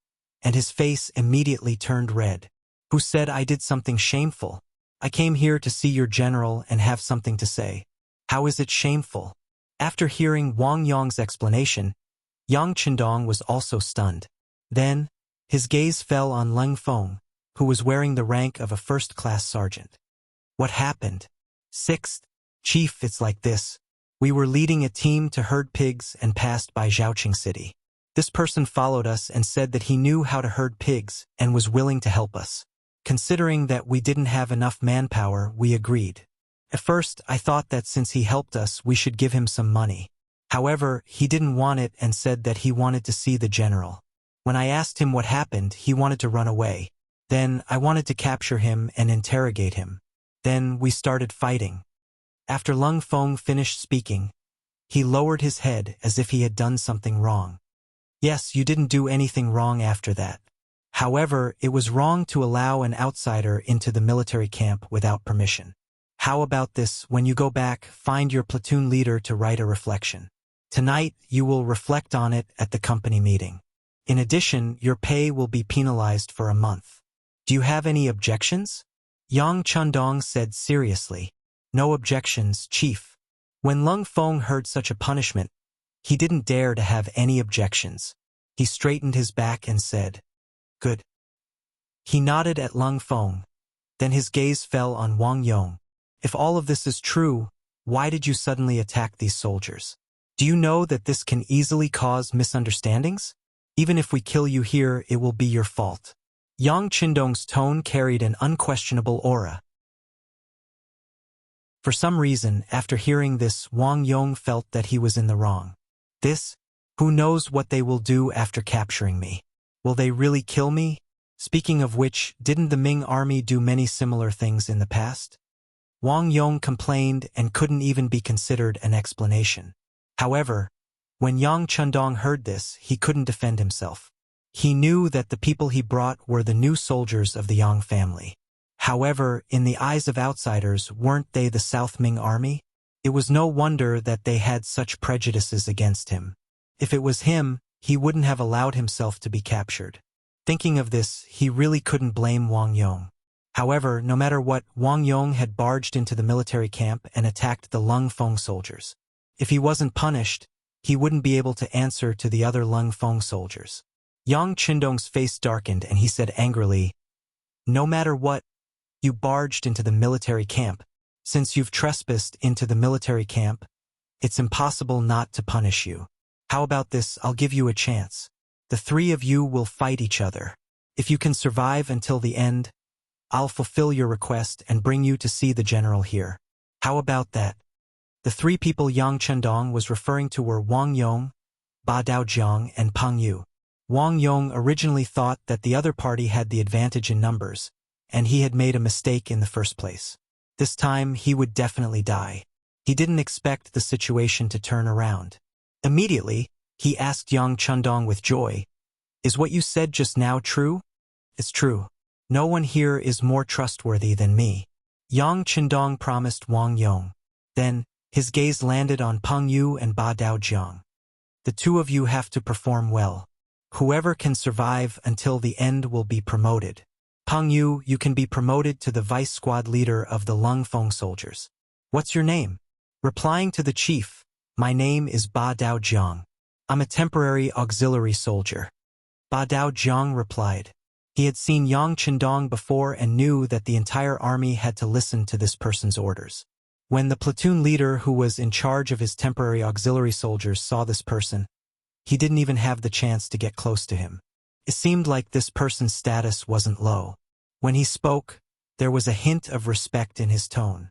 and his face immediately turned red. "Who said I did something shameful? I came here to see your general and have something to say. How is it shameful?" After hearing Wang Yong's explanation, Yang Chendong was also stunned. Then, his gaze fell on Leng Feng, who was wearing the rank of a first-class sergeant. "What happened?" "Sixth, Chief, it's like this. We were leading a team to herd pigs and passed by Zhaoqing City. This person followed us and said that he knew how to herd pigs and was willing to help us. Considering that we didn't have enough manpower, we agreed. At first, I thought that since he helped us, we should give him some money. However, he didn't want it and said that he wanted to see the general. When I asked him what happened, he wanted to run away. Then, I wanted to capture him and interrogate him. Then, we started fighting. After Lung Feng finished speaking, he lowered his head as if he had done something wrong. Yes, you didn't do anything wrong after that. However, it was wrong to allow an outsider into the military camp without permission. How about this, when you go back, find your platoon leader to write a reflection. Tonight, you will reflect on it at the company meeting. In addition, your pay will be penalized for a month. Do you have any objections? Yang Chundong said seriously. No objections, Chief. When Lung Feng heard such a punishment, he didn't dare to have any objections. He straightened his back and said, "Good." He nodded at Lung Feng. Then his gaze fell on Wang Yong. If all of this is true, why did you suddenly attack these soldiers? Do you know that this can easily cause misunderstandings? Even if we kill you here, it will be your fault. Yang Chindong's tone carried an unquestionable aura. For some reason, after hearing this, Wang Yong felt that he was in the wrong. Who knows what they will do after capturing me? Will they really kill me? Speaking of which, didn't the Ming army do many similar things in the past? Wang Yong complained and couldn't even be considered an explanation. However, when Yang Chundong heard this, he couldn't defend himself. He knew that the people he brought were the new soldiers of the Yang family. However, in the eyes of outsiders, weren't they the South Ming army? It was no wonder that they had such prejudices against him. If it was him, he wouldn't have allowed himself to be captured. Thinking of this, he really couldn't blame Wang Yong. However, no matter what, Wang Yong had barged into the military camp and attacked the Lung Feng soldiers. If he wasn't punished, he wouldn't be able to answer to the other Lung Feng soldiers. Yang Chindong's face darkened and he said angrily, "No matter what, you barged into the military camp. Since you've trespassed into the military camp, it's impossible not to punish you. How about this, I'll give you a chance. The three of you will fight each other. If you can survive until the end, I'll fulfill your request and bring you to see the general here. How about that?" The three people Yang Chundong was referring to were Wang Yong, Ba Daojiang, and Peng Yu. Wang Yong originally thought that the other party had the advantage in numbers, and he had made a mistake in the first place. This time, he would definitely die. He didn't expect the situation to turn around. Immediately, he asked Yang Chundong with joy, "Is what you said just now true?" "It's true. No one here is more trustworthy than me," Yang Chundong promised Wang Yong. Then, his gaze landed on Peng Yu and Ba Daojiang. "The two of you have to perform well. Whoever can survive until the end will be promoted. Peng Yu, you can be promoted to the vice squad leader of the Lung Feng soldiers. What's your name?" Replying to the chief, "My name is Ba Daojiang. I'm a temporary auxiliary soldier." Ba Daojiang replied. He had seen Yang Chindong before and knew that the entire army had to listen to this person's orders. When the platoon leader who was in charge of his temporary auxiliary soldiers saw this person, he didn't even have the chance to get close to him. It seemed like this person's status wasn't low. When he spoke, there was a hint of respect in his tone.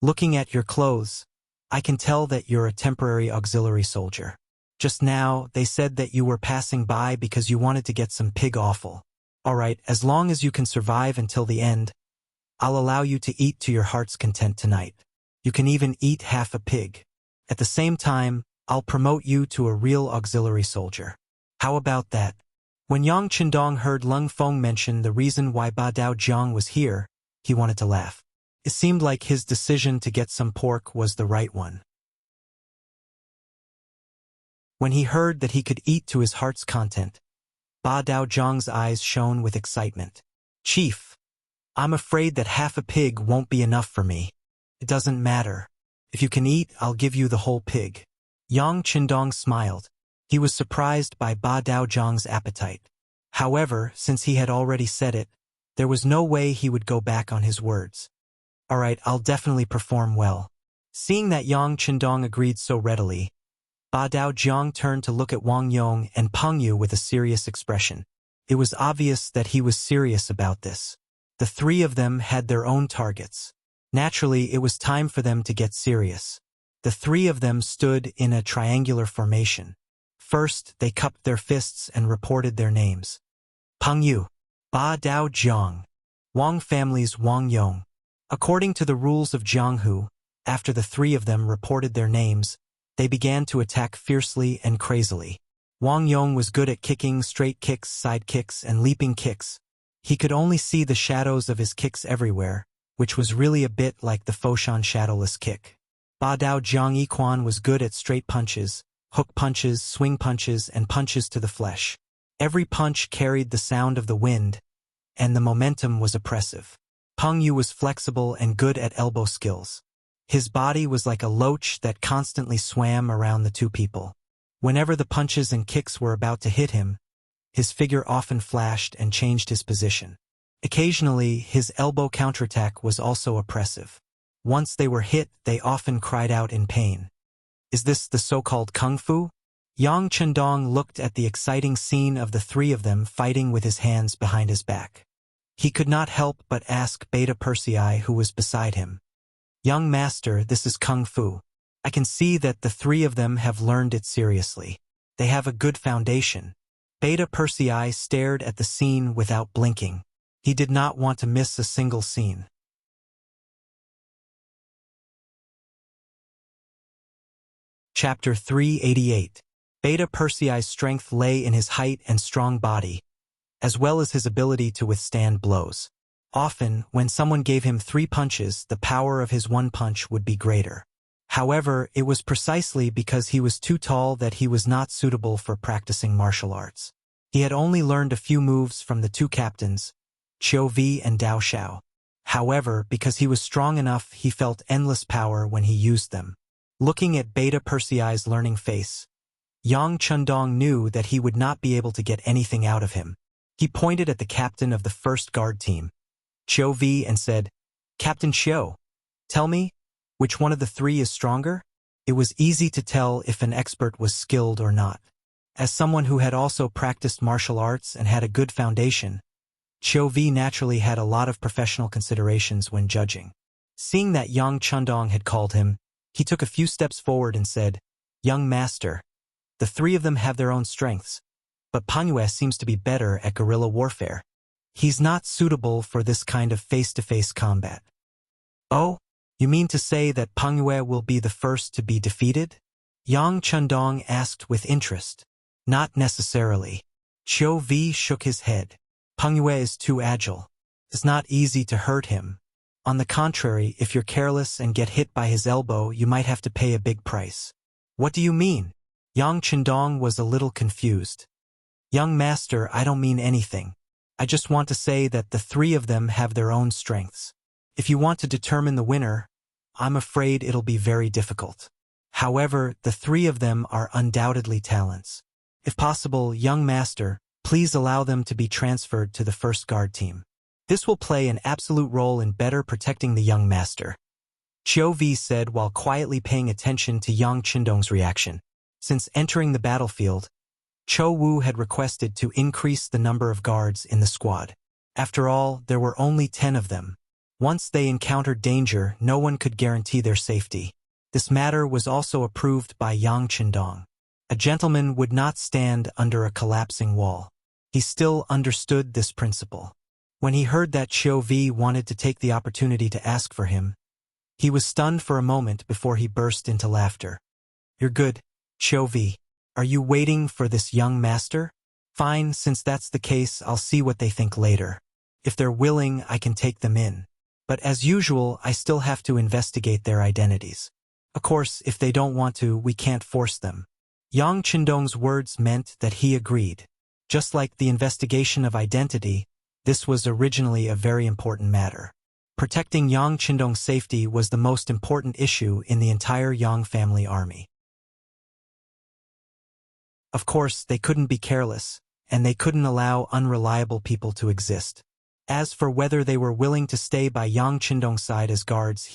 "Looking at your clothes, I can tell that you're a temporary auxiliary soldier. Just now, they said that you were passing by because you wanted to get some pig offal. Alright, as long as you can survive until the end, I'll allow you to eat to your heart's content tonight. You can even eat half a pig. At the same time, I'll promote you to a real auxiliary soldier. How about that?" When Yang Chindong heard Lung Feng mention the reason why Ba Daojiang was here, he wanted to laugh. It seemed like his decision to get some pork was the right one. When he heard that he could eat to his heart's content, Ba Daojiang's eyes shone with excitement. "Chief, I'm afraid that half a pig won't be enough for me." "It doesn't matter. If you can eat, I'll give you the whole pig." Yang Chindong smiled. He was surprised by Ba Daojiang's appetite. However, since he had already said it, there was no way he would go back on his words. "Alright, I'll definitely perform well." Seeing that Yang Chindong agreed so readily, Ba Daojiang turned to look at Wang Yong and Peng Yu with a serious expression. It was obvious that he was serious about this. The three of them had their own targets. Naturally, it was time for them to get serious. The three of them stood in a triangular formation. First, they cupped their fists and reported their names. Peng Yu, Ba Dao Jiang, Wang family's Wang Yong. According to the rules of Jianghu, after the three of them reported their names, they began to attack fiercely and crazily. Wang Yong was good at kicking, straight kicks, side kicks, and leaping kicks. He could only see the shadows of his kicks everywhere, which was really a bit like the Foshan shadowless kick. Ba Dao Jiang Yiquan was good at straight punches, hook punches, swing punches, and punches to the flesh. Every punch carried the sound of the wind, and the momentum was oppressive. Peng Yu was flexible and good at elbow skills. His body was like a loach that constantly swam around the two people. Whenever the punches and kicks were about to hit him, his figure often flashed and changed his position. Occasionally, his elbow counterattack was also oppressive. Once they were hit, they often cried out in pain. Is this the so-called kung fu? Yang Chendong looked at the exciting scene of the three of them fighting with his hands behind his back. He could not help but ask Beta Persei, who was beside him. Young master, this is kung fu. I can see that the three of them have learned it seriously. They have a good foundation. Beta Persei stared at the scene without blinking. He did not want to miss a single scene. Chapter 388. Beta Persei's strength lay in his height and strong body, as well as his ability to withstand blows. Often, when someone gave him 3 punches, the power of his one punch would be greater. However, it was precisely because he was too tall that he was not suitable for practicing martial arts. He had only learned a few moves from the two captains, Qiu Vi and Dao Xiao. However, because he was strong enough, he felt endless power when he used them. Looking at Beta Persei's learning face, Yang Chendong knew that he would not be able to get anything out of him. He pointed at the captain of the first guard team, Qiu Vi, and said, "Captain Qiu, tell me, which one of the 3 is stronger?" It was easy to tell if an expert was skilled or not. As someone who had also practiced martial arts and had a good foundation, Qiu Vi naturally had a lot of professional considerations when judging. Seeing that Yang Chendong had called him, he took a few steps forward and said, "Young master, the 3 of them have their own strengths, but Peng Yue seems to be better at guerrilla warfare. He's not suitable for this kind of face-to-face combat." "Oh, you mean to say that Peng Yue will be the first to be defeated?" Yang Chendong asked with interest. "Not necessarily." Qiu Vi shook his head. "Peng Yue is too agile. It's not easy to hurt him. On the contrary, if you're careless and get hit by his elbow, you might have to pay a big price." "What do you mean?" Yang Chendong was a little confused. "Young master, I don't mean anything. I just want to say that the 3 of them have their own strengths. If you want to determine the winner, I'm afraid it'll be very difficult. However, the 3 of them are undoubtedly talents. If possible, young master, please allow them to be transferred to the first guard team. This will play an absolute role in better protecting the young master," Qiu Vi said while quietly paying attention to Yang Chendong's reaction. Since entering the battlefield, Chou Wu had requested to increase the number of guards in the squad. After all, there were only 10 of them. Once they encountered danger, no one could guarantee their safety. This matter was also approved by Yang Chendong. A gentleman would not stand under a collapsing wall. He still understood this principle. When he heard that Qiu Vi wanted to take the opportunity to ask for him, he was stunned for a moment before he burst into laughter. "You're good, Qiu Vi. Are you waiting for this young master? Fine, since that's the case, I'll see what they think later. If they're willing, I can take them in. But as usual, I still have to investigate their identities. Of course, if they don't want to, we can't force them." Yang Chendong's words meant that he agreed. Just like the investigation of identity, this was originally a very important matter. Protecting Yang Chendong's safety was the most important issue in the entire Yang family army. Of course, they couldn't be careless, and they couldn't allow unreliable people to exist. As for whether they were willing to stay by Yang Chendong's side as guards,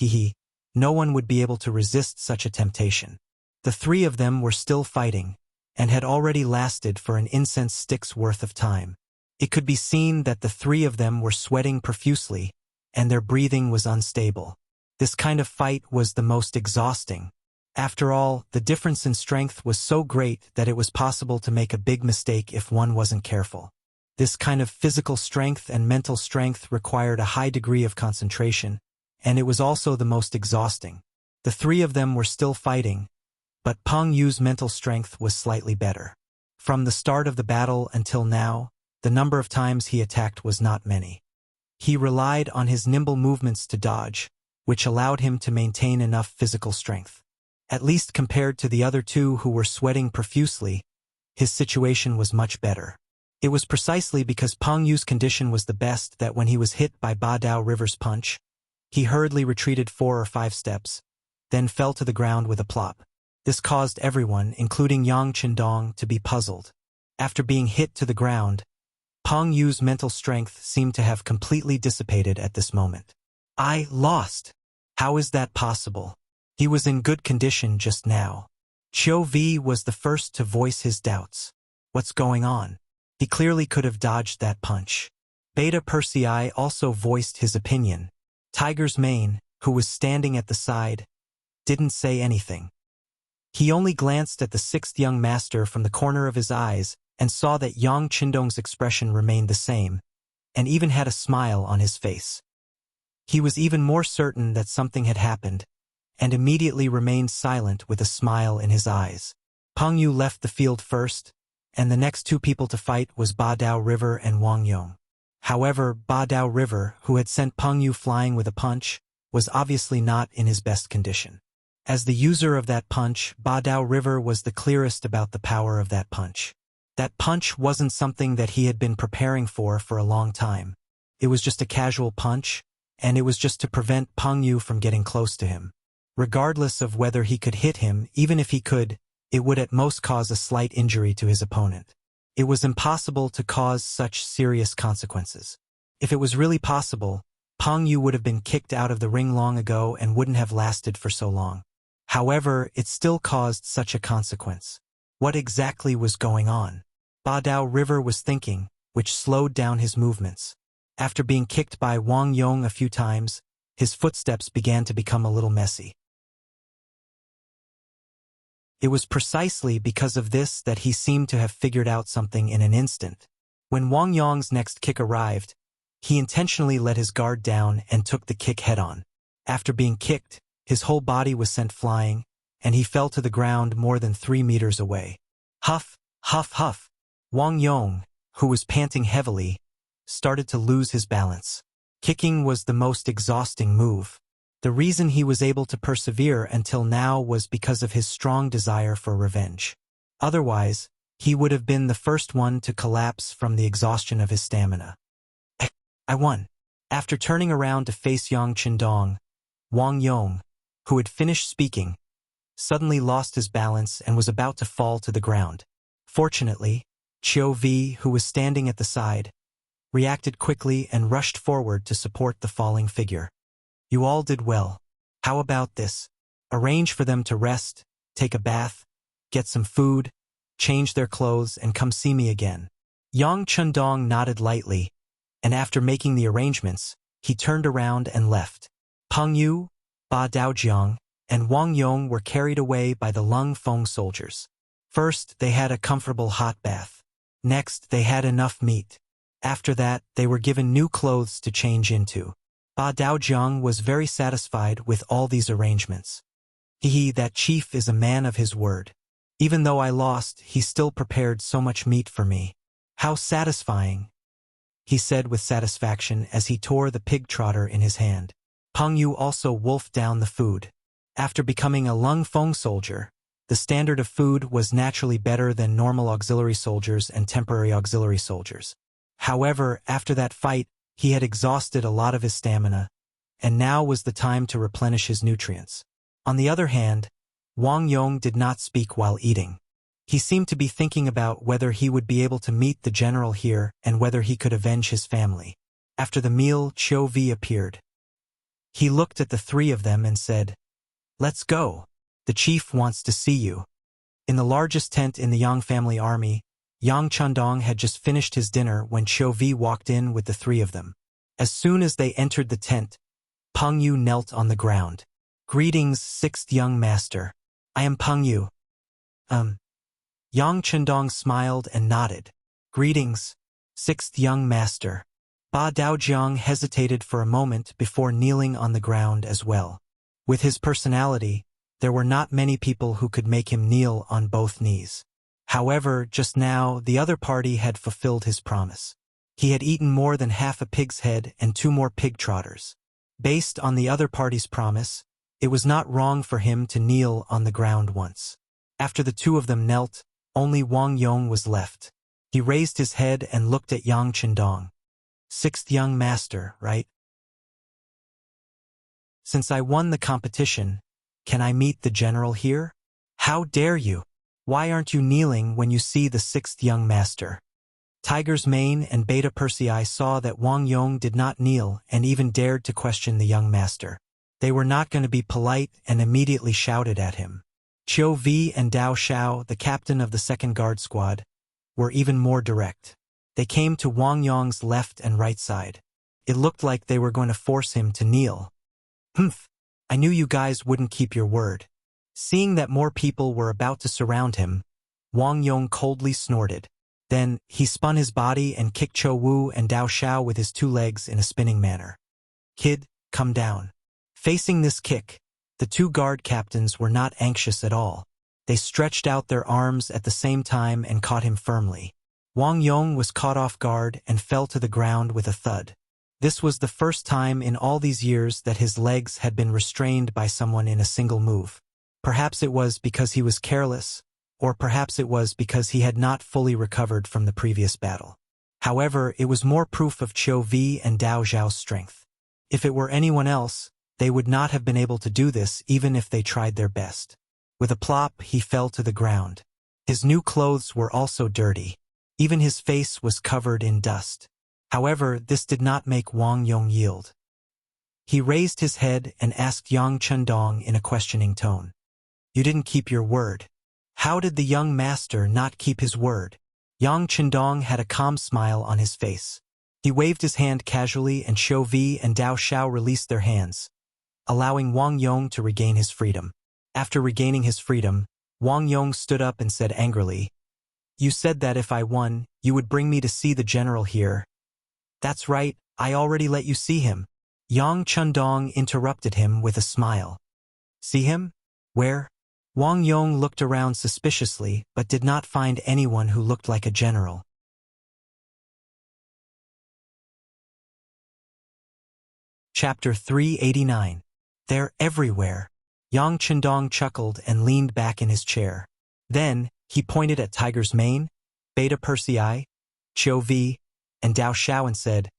no one would be able to resist such a temptation. The 3 of them were still fighting, and had already lasted for an incense stick's worth of time. It could be seen that the three of them were sweating profusely, and their breathing was unstable. This kind of fight was the most exhausting. After all, the difference in strength was so great that it was possible to make a big mistake if one wasn't careful. This kind of physical strength and mental strength required a high degree of concentration, and it was also the most exhausting. The three of them were still fighting, but Peng Yu's mental strength was slightly better. From the start of the battle until now, the number of times he attacked was not many. He relied on his nimble movements to dodge, which allowed him to maintain enough physical strength. At least compared to the other two who were sweating profusely, his situation was much better. It was precisely because Peng Yu's condition was the best that when he was hit by Ba Dao River's punch, he hurriedly retreated 4 or 5 steps, then fell to the ground with a plop. This caused everyone, including Yang Qindong, to be puzzled. After being hit to the ground, Peng Yu's mental strength seemed to have completely dissipated at this moment. I lost. How is that possible? He was in good condition just now. Qiu Vi was the first to voice his doubts. What's going on? He clearly could have dodged that punch. Beta Persei also voiced his opinion. Tiger's Mane, who was standing at the side, didn't say anything. He only glanced at the 6th young master from the corner of his eyes and saw that Yang Qindong's expression remained the same, and even had a smile on his face. He was even more certain that something had happened, and immediately remained silent with a smile in his eyes. Peng Yu left the field first, and the next 2 people to fight was Ba Dao River and Wang Yong. However, Ba Dao River, who had sent Peng Yu flying with a punch, was obviously not in his best condition. As the user of that punch, Ba Dao River was the clearest about the power of that punch. That punch wasn't something that he had been preparing for a long time. It was just a casual punch, and it was just to prevent Peng Yu from getting close to him. Regardless of whether he could hit him, even if he could, it would at most cause a slight injury to his opponent. It was impossible to cause such serious consequences. If it was really possible, Peng Yu would have been kicked out of the ring long ago and wouldn't have lasted for so long. However, it still caused such a consequence. What exactly was going on? Ba Dao River was thinking, which slowed down his movements. After being kicked by Wang Yong a few times, his footsteps began to become a little messy. It was precisely because of this that he seemed to have figured out something in an instant. When Wang Yong's next kick arrived, he intentionally let his guard down and took the kick head-on. After being kicked, his whole body was sent flying, and he fell to the ground more than 3 meters away. Huff, huff, huff. Wang Yong, who was panting heavily, started to lose his balance. Kicking was the most exhausting move. The reason he was able to persevere until now was because of his strong desire for revenge. Otherwise, he would have been the first one to collapse from the exhaustion of his stamina. I won. After turning around to face Yang Qindong, Wang Yong, who had finished speaking, suddenly lost his balance and was about to fall to the ground. Fortunately, Qiu Vi, who was standing at the side, reacted quickly and rushed forward to support the falling figure. You all did well. How about this? Arrange for them to rest, take a bath, get some food, change their clothes, and come see me again. Yang Qindong nodded lightly, and after making the arrangements, he turned around and left. Peng Yu, Ba Daojiang, and Wang Yong were carried away by the Lung Feng soldiers. First, they had a comfortable hot bath. Next, they had enough meat. After that, they were given new clothes to change into. Ba Daojiang was very satisfied with all these arrangements. That chief is a man of his word. Even though I lost, he still prepared so much meat for me. How satisfying, he said with satisfaction as he tore the pig trotter in his hand. Peng Yu also wolfed down the food. After becoming a Lung Feng soldier, the standard of food was naturally better than normal auxiliary soldiers and temporary auxiliary soldiers. However, after that fight, he had exhausted a lot of his stamina, and now was the time to replenish his nutrients. On the other hand, Wang Yong did not speak while eating. He seemed to be thinking about whether he would be able to meet the general here and whether he could avenge his family. After the meal, Qiu Vi appeared. He looked at the 3 of them and said, "Let's go. The chief wants to see you." In the largest tent in the Yang family army, Yang Chundong had just finished his dinner when Qiu Vi walked in with the three of them. As soon as they entered the tent, Peng Yu knelt on the ground. "Greetings, sixth young master. I am Peng Yu." Yang Chundong smiled and nodded. "Greetings, sixth young master." Ba Daojiang hesitated for a moment before kneeling on the ground as well. With his personality, there were not many people who could make him kneel on both knees. However, just now, the other party had fulfilled his promise. He had eaten more than half a pig's head and 2 more pig trotters. Based on the other party's promise, it was not wrong for him to kneel on the ground once. After the 2 of them knelt, only Wang Yong was left. He raised his head and looked at Yang Chundong. "Sixth young master, right? Since I won the competition, can I meet the general here?" "How dare you? Why aren't you kneeling when you see the sixth young master?" Tiger's Mane and Beta Persei saw that Wang Yong did not kneel and even dared to question the young master. They were not going to be polite and immediately shouted at him. Qiu Vi and Dao Xiao, the captain of the second guard squad, were even more direct. They came to Wang Yong's left and right side. It looked like they were going to force him to kneel. "Humph! I knew you guys wouldn't keep your word." Seeing that more people were about to surround him, Wang Yong coldly snorted. Then, he spun his body and kicked Chou Wu and Dao Xiao with his 2 legs in a spinning manner. "Kid, come down." Facing this kick, the 2 guard captains were not anxious at all. They stretched out their arms at the same time and caught him firmly. Wang Yong was caught off guard and fell to the ground with a thud. This was the first time in all these years that his legs had been restrained by someone in a single move. Perhaps it was because he was careless, or perhaps it was because he had not fully recovered from the previous battle. However, it was more proof of Qiu Vi and Dao Zhao's strength. If it were anyone else, they would not have been able to do this even if they tried their best. With a plop, he fell to the ground. His new clothes were also dirty. Even his face was covered in dust. However, this did not make Wang Yong yield. He raised his head and asked Yang Chundong in a questioning tone. "You didn't keep your word. How did the young master not keep his word?" Yang Chundong had a calm smile on his face. He waved his hand casually and Qiu Vi and Dao Xiao released their hands, allowing Wang Yong to regain his freedom. After regaining his freedom, Wang Yong stood up and said angrily, "You said that if I won, you would bring me to see the general here." "That's right, I already let you see him." Yang Chundong interrupted him with a smile. "See him? Where?" Wang Yong looked around suspiciously but did not find anyone who looked like a general. Chapter 389. "They're everywhere." Yang Chundong chuckled and leaned back in his chair. Then, he pointed at Tiger's Mane, Beta Persei, Qiu Vi, and Dao Xiao and said,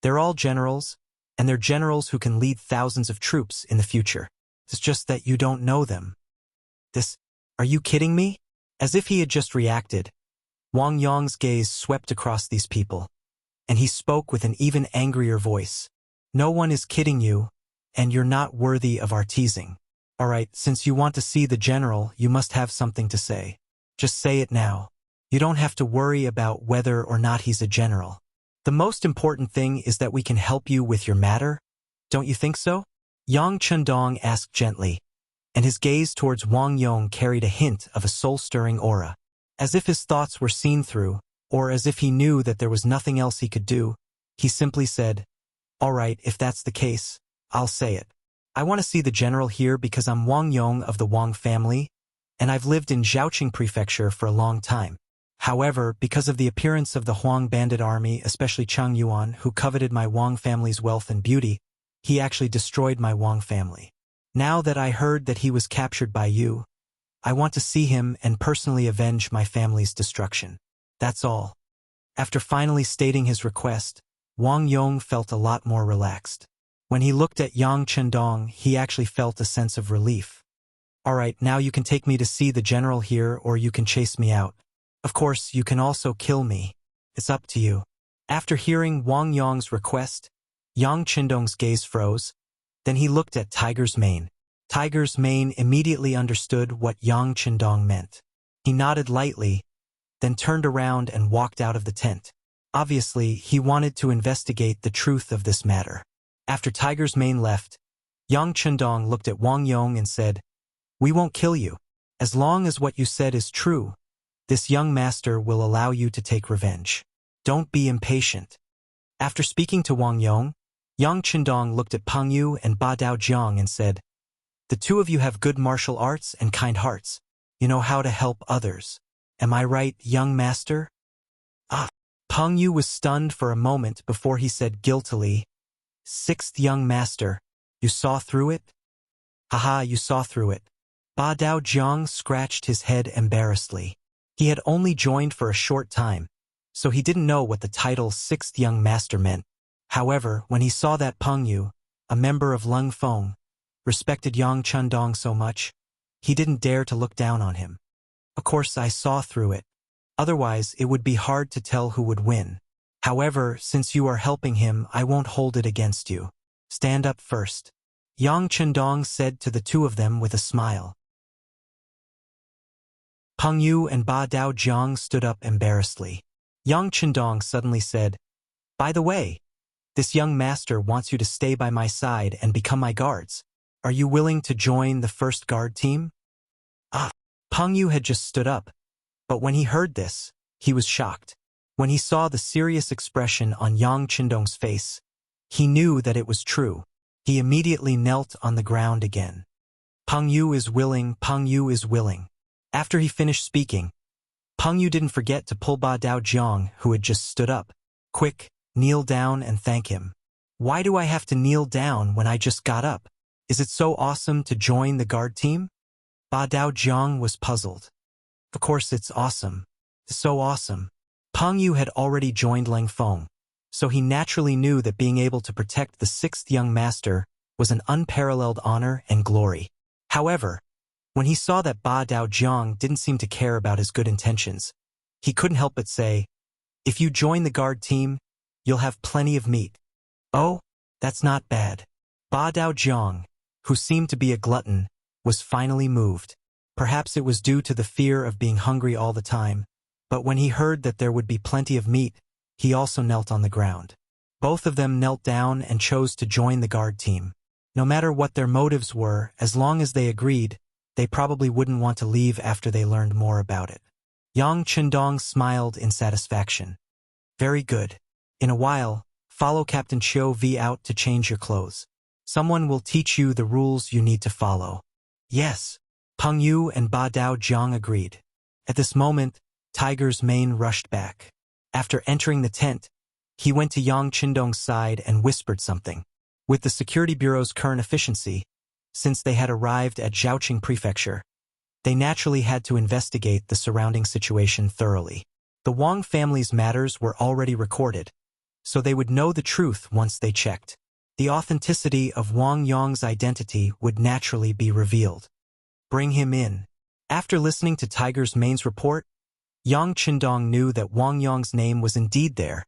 "They're all generals, and they're generals who can lead thousands of troops in the future. It's just that you don't know them." Are you kidding me?" As if he had just reacted, Wang Yong's gaze swept across these people, and he spoke with an even angrier voice. "No one is kidding you, and you're not worthy of our teasing. Alright, since you want to see the general, you must have something to say. Just say it now. You don't have to worry about whether or not he's a general. The most important thing is that we can help you with your matter. Don't you think so?" Yang Chundong asked gently, and his gaze towards Wang Yong carried a hint of a soul-stirring aura. As if his thoughts were seen through, or as if he knew that there was nothing else he could do, he simply said, "Alright, if that's the case, I'll say it. I want to see the general here because I'm Wang Yong of the Wang family, and I've lived in Zhaoqing Prefecture for a long time. However, because of the appearance of the Huang bandit army, especially Cheng Yuan, who coveted my Wang family's wealth and beauty, he actually destroyed my Wang family. Now that I heard that he was captured by you, I want to see him and personally avenge my family's destruction. That's all." After finally stating his request, Wang Yong felt a lot more relaxed. When he looked at Yang Chundong, he actually felt a sense of relief. "Alright, now you can take me to see the general here or you can chase me out. Of course, you can also kill me. It's up to you." After hearing Wang Yong's request, Yang Chundong's gaze froze. Then he looked at Tiger's Mane. Tiger's Mane immediately understood what Yang Chundong meant. He nodded lightly, then turned around and walked out of the tent. Obviously, he wanted to investigate the truth of this matter. After Tiger's Mane left, Yang Chendong looked at Wang Yong and said, "We won't kill you. As long as what you said is true, this young master will allow you to take revenge. Don't be impatient." After speaking to Wang Yong, Yang Chendong looked at Peng Yu and Ba Daojiang and said, "The two of you have good martial arts and kind hearts. You know how to help others. Am I right, young master?" Peng Yu was stunned for a moment before he said guiltily, "Sixth young master, you saw through it?" "Haha, you saw through it." Ba Daojiang scratched his head embarrassedly. He had only joined for a short time, so he didn't know what the title Sixth Young Master meant. However, when he saw that Peng Yu, a member of Lung Feng, respected Yang Chendong so much, he didn't dare to look down on him. "Of course I saw through it. Otherwise, it would be hard to tell who would win. However, since you are helping him, I won't hold it against you. Stand up first," Yang Chendong said to the two of them with a smile. Peng Yu and Ba Daojiang stood up embarrassedly. Yang Chendong suddenly said, "By the way, this young master wants you to stay by my side and become my guards. Are you willing to join the first guard team?" Peng Yu had just stood up, but when he heard this, he was shocked. When he saw the serious expression on Yang Chendong's face, he knew that it was true. He immediately knelt on the ground again. "Peng Yu is willing, Peng Yu is willing." After he finished speaking, Peng Yu didn't forget to pull Ba Daojiang, who had just stood up. "Quick, kneel down and thank him." "Why do I have to kneel down when I just got up? Is it so awesome to join the guard team?" Ba Daojiang was puzzled. "Of course it's awesome. So awesome." Peng Yu had already joined Lang Feng, so he naturally knew that being able to protect the sixth young master was an unparalleled honor and glory. However, when he saw that Ba Daojiang didn't seem to care about his good intentions, he couldn't help but say, "If you join the guard team, you'll have plenty of meat." "Oh, that's not bad." Ba Daojiang, who seemed to be a glutton, was finally moved. Perhaps it was due to the fear of being hungry all the time, but when he heard that there would be plenty of meat, he also knelt on the ground. Both of them knelt down and chose to join the guard team. No matter what their motives were, as long as they agreed, they probably wouldn't want to leave after they learned more about it. Yang Chendong smiled in satisfaction. "Very good. In a while, follow Captain Chiu V out to change your clothes. Someone will teach you the rules you need to follow." "Yes." Peng Yu and Ba Daojiang agreed. At this moment, Tiger's Mane rushed back. After entering the tent, he went to Yang Chendong's side and whispered something. With the Security Bureau's current efficiency, since they had arrived at Zhaoqing Prefecture, they naturally had to investigate the surrounding situation thoroughly. The Wang family's matters were already recorded, so they would know the truth once they checked. The authenticity of Wang Yong's identity would naturally be revealed. "Bring him in." After listening to Tiger's Mane's report, Yang Chendong knew that Wang Yong's name was indeed there,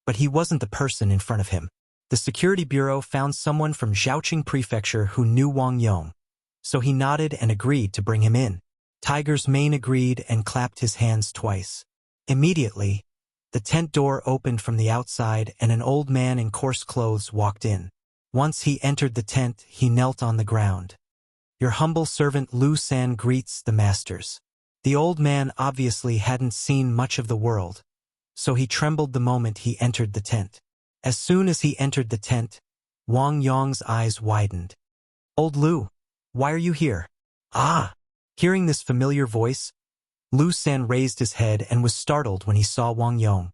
but he wasn't the person in front of him. The Security Bureau found someone from Zhaoqing Prefecture who knew Wang Yong, so he nodded and agreed to bring him in. Tiger's Mane agreed and clapped his hands twice. Immediately, the tent door opened from the outside and an old man in coarse clothes walked in. Once he entered the tent, he knelt on the ground. "Your humble servant Lu San greets the masters." The old man obviously hadn't seen much of the world, so he trembled the moment he entered the tent. As soon as he entered the tent, Wang Yong's eyes widened. "Old Lu, why are you here?" "Ah!" Hearing this familiar voice, Lu San raised his head and was startled when he saw Wang Yong.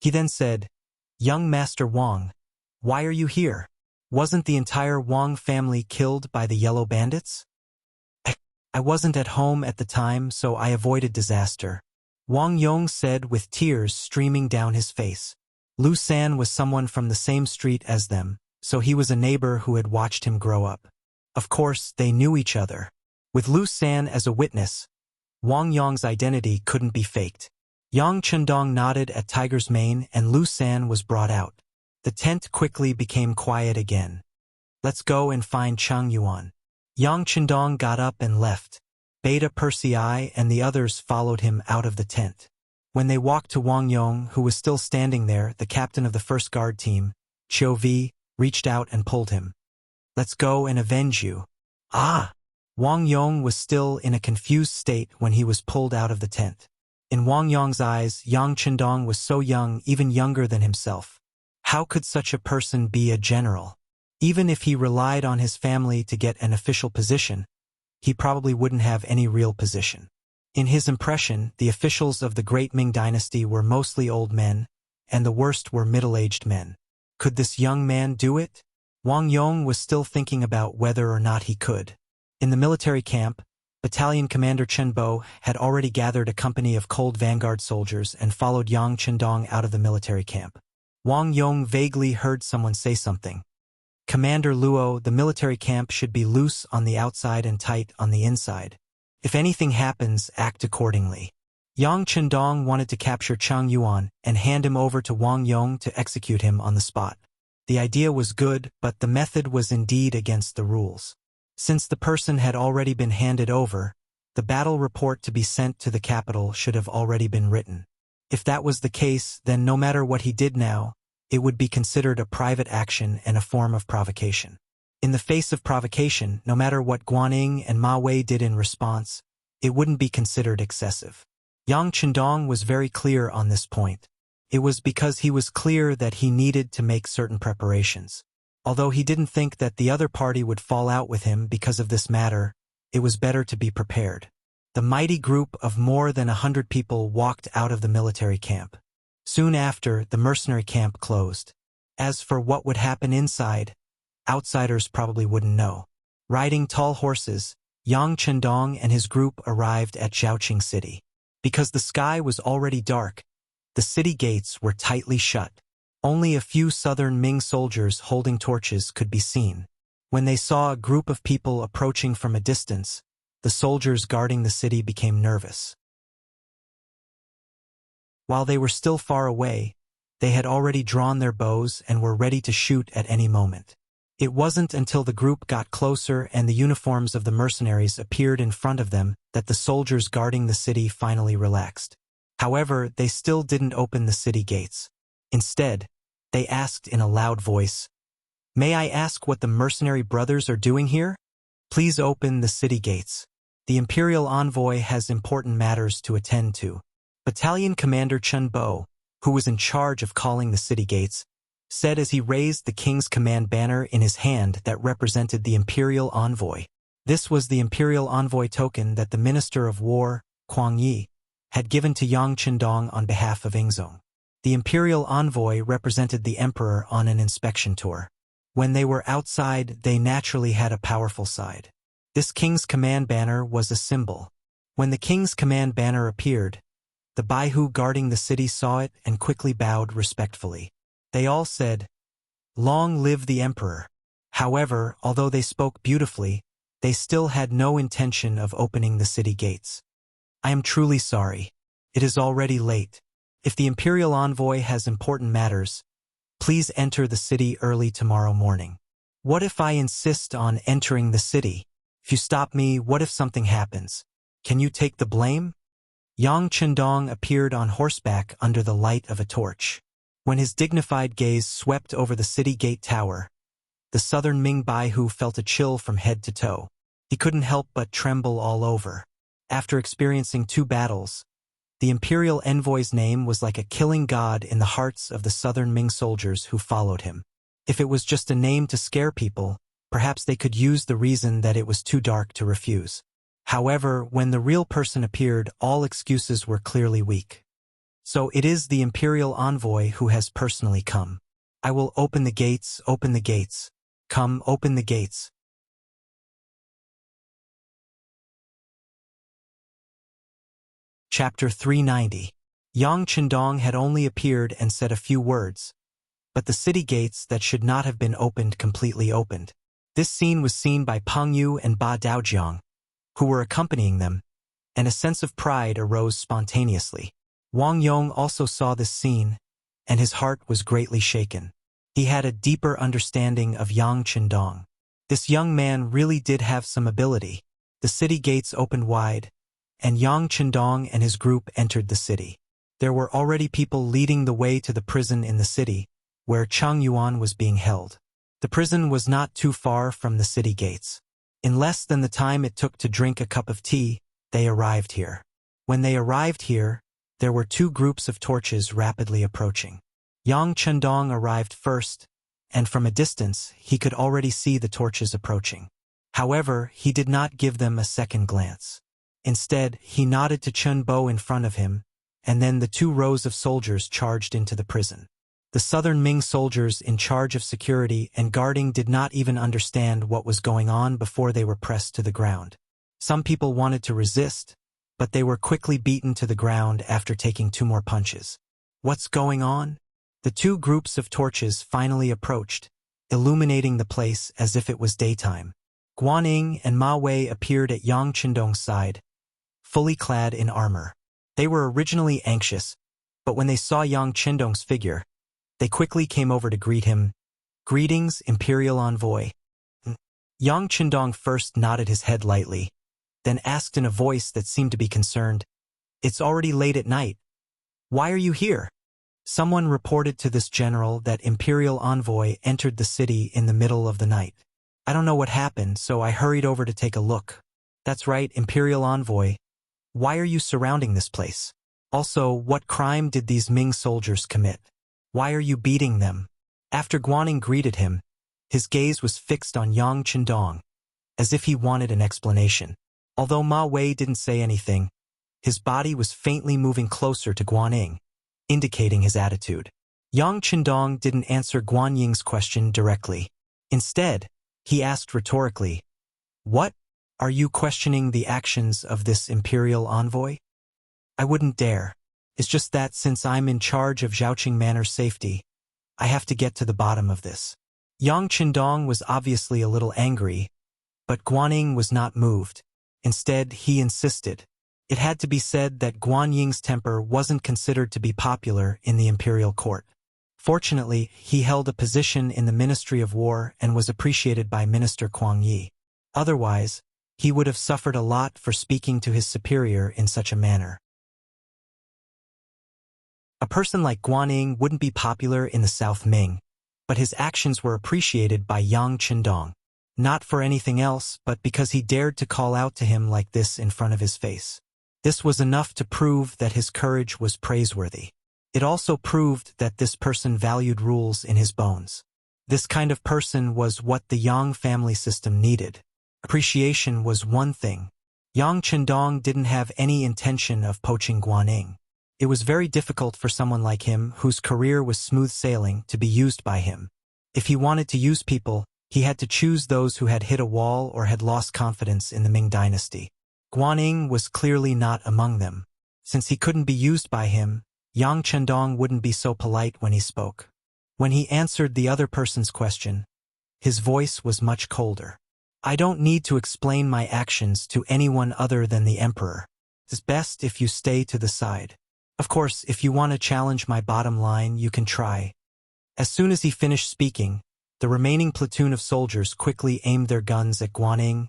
He then said, "Young Master Wang, why are you here? Wasn't the entire Wang family killed by the yellow bandits?" "I wasn't at home at the time, so I avoided disaster," Wang Yong said with tears streaming down his face. Lu San was someone from the same street as them, so he was a neighbor who had watched him grow up. Of course, they knew each other. With Lu San as a witness, Wang Yong's identity couldn't be faked. Yang Chendong nodded at Tiger's Mane and Lu San was brought out. The tent quickly became quiet again. "Let's go and find Chang Yuan." Yang Chendong got up and left. Beta Persei and the others followed him out of the tent. When they walked to Wang Yong, who was still standing there, the captain of the first guard team, Qiu Vi, reached out and pulled him. "Let's go and avenge you." "Ah!" Wang Yong was still in a confused state when he was pulled out of the tent. In Wang Yong's eyes, Yang Chendong was so young, even younger than himself. How could such a person be a general? Even if he relied on his family to get an official position, he probably wouldn't have any real position. In his impression, the officials of the Great Ming Dynasty were mostly old men, and the worst were middle-aged men. Could this young man do it? Wang Yong was still thinking about whether or not he could. In the military camp, Battalion Commander Chen Bo had already gathered a company of cold vanguard soldiers and followed Yang Chendong out of the military camp. Wang Yong vaguely heard someone say something. "Commander Luo, the military camp should be loose on the outside and tight on the inside. If anything happens, act accordingly." Yang Chendong wanted to capture Chang Yuan and hand him over to Wang Yong to execute him on the spot. The idea was good, but the method was indeed against the rules. Since the person had already been handed over, the battle report to be sent to the capital should have already been written. If that was the case, then no matter what he did now, it would be considered a private action and a form of provocation. In the face of provocation, no matter what Guaning and Ma Wei did in response, it wouldn't be considered excessive. Yang Chendong was very clear on this point. It was because he was clear that he needed to make certain preparations. Although he didn't think that the other party would fall out with him because of this matter, it was better to be prepared. The mighty group of more than 100 people walked out of the military camp. Soon after, the mercenary camp closed. As for what would happen inside, outsiders probably wouldn't know. Riding tall horses, Yang Chendong and his group arrived at Zhaoqing City. Because the sky was already dark, the city gates were tightly shut. Only a few southern Ming soldiers holding torches could be seen. When they saw a group of people approaching from a distance, the soldiers guarding the city became nervous. While they were still far away, they had already drawn their bows and were ready to shoot at any moment. It wasn't until the group got closer and the uniforms of the mercenaries appeared in front of them that the soldiers guarding the city finally relaxed. However, they still didn't open the city gates. Instead, they asked in a loud voice, "May I ask what the mercenary brothers are doing here? Please open the city gates. The imperial envoy has important matters to attend to." Battalion Commander Chen Bo, who was in charge of calling the city gates, said as he raised the king's command banner in his hand that represented the imperial envoy. This was the imperial envoy token that the Minister of War, Kuang Yi, had given to Yang Chendong on behalf of Ingzong. The imperial envoy represented the emperor on an inspection tour. When they were outside, they naturally had a powerful side. This king's command banner was a symbol. When the king's command banner appeared, the Baihu guarding the city saw it and quickly bowed respectfully. They all said, "Long live the emperor." However, although they spoke beautifully, they still had no intention of opening the city gates. "I am truly sorry. It is already late. If the imperial envoy has important matters, please enter the city early tomorrow morning." "What if I insist on entering the city? If you stop me, what if something happens? Can you take the blame?" Yang Chendong appeared on horseback under the light of a torch. When his dignified gaze swept over the city gate tower, the southern Ming Baihu felt a chill from head to toe. He couldn't help but tremble all over. After experiencing 2 battles, the imperial envoy's name was like a killing god in the hearts of the southern Ming soldiers who followed him. If it was just a name to scare people, perhaps they could use the reason that it was too dark to refuse. However, when the real person appeared, all excuses were clearly weak. "So it is the imperial envoy who has personally come. I will open the gates, open the gates. Come, open the gates." Chapter 390. Yang Chendong had only appeared and said a few words, but the city gates that should not have been opened completely opened. This scene was seen by Peng Yu and Ba Daojiang, who were accompanying them, and a sense of pride arose spontaneously. Wang Yong also saw this scene, and his heart was greatly shaken. He had a deeper understanding of Yang Chendong. This young man really did have some ability. The city gates opened wide, and Yang Chendong and his group entered the city. There were already people leading the way to the prison in the city, where Cheng Yuan was being held. The prison was not too far from the city gates. In less than the time it took to drink a cup of tea, they arrived here. When they arrived here, there were two groups of torches rapidly approaching. Yang Chendong arrived first, and from a distance, he could already see the torches approaching. However, he did not give them a second glance. Instead, he nodded to Chun Bo in front of him, and then the two rows of soldiers charged into the prison. The southern Ming soldiers in charge of security and guarding did not even understand what was going on before they were pressed to the ground. Some people wanted to resist, but they were quickly beaten to the ground after taking two more punches. What's going on? The two groups of torches finally approached, illuminating the place as if it was daytime. Guaning and Ma Wei appeared at Yang Chendong's side, fully clad in armor. They were originally anxious, but when they saw Yang Chendong's figure, they quickly came over to greet him. "Greetings, Imperial Envoy." Yang Chendong first nodded his head lightly, then asked in a voice that seemed to be concerned, "It's already late at night. Why are you here?" Someone reported to this general that Imperial Envoy entered the city in the middle of the night. "I don't know what happened, so I hurried over to take a look." "That's right, Imperial Envoy. Why are you surrounding this place? Also, what crime did these Ming soldiers commit? Why are you beating them?" After Guaning greeted him, his gaze was fixed on Yang Chendong, as if he wanted an explanation. Although Ma Wei didn't say anything, his body was faintly moving closer to Guaning, indicating his attitude. Yang Chendong didn't answer Guan Ying's question directly. Instead, he asked rhetorically, "What? Are you questioning the actions of this Imperial Envoy?" "I wouldn't dare. It's just that since I'm in charge of Zhaoqing Manor's safety, I have to get to the bottom of this." Yang Chendong was obviously a little angry, but Guaning was not moved. Instead, he insisted. It had to be said that Guan Ying's temper wasn't considered to be popular in the imperial court. Fortunately, he held a position in the Ministry of War and was appreciated by Minister Kuang Yi. Otherwise, he would have suffered a lot for speaking to his superior in such a manner. A person like Guaning wouldn't be popular in the South Ming, but his actions were appreciated by Yang Chendong. Not for anything else, but because he dared to call out to him like this in front of his face. This was enough to prove that his courage was praiseworthy. It also proved that this person valued rules in his bones. This kind of person was what the Yang family system needed. Appreciation was one thing. Yang Chendong didn't have any intention of poaching Guaning. It was very difficult for someone like him, whose career was smooth sailing, to be used by him. If he wanted to use people, he had to choose those who had hit a wall or had lost confidence in the Ming dynasty. Guaning was clearly not among them. Since he couldn't be used by him, Yang Chendong wouldn't be so polite when he spoke. When he answered the other person's question, his voice was much colder. "I don't need to explain my actions to anyone other than the emperor. It's best if you stay to the side. Of course, if you want to challenge my bottom line, you can try." As soon as he finished speaking, the remaining platoon of soldiers quickly aimed their guns at Guaning,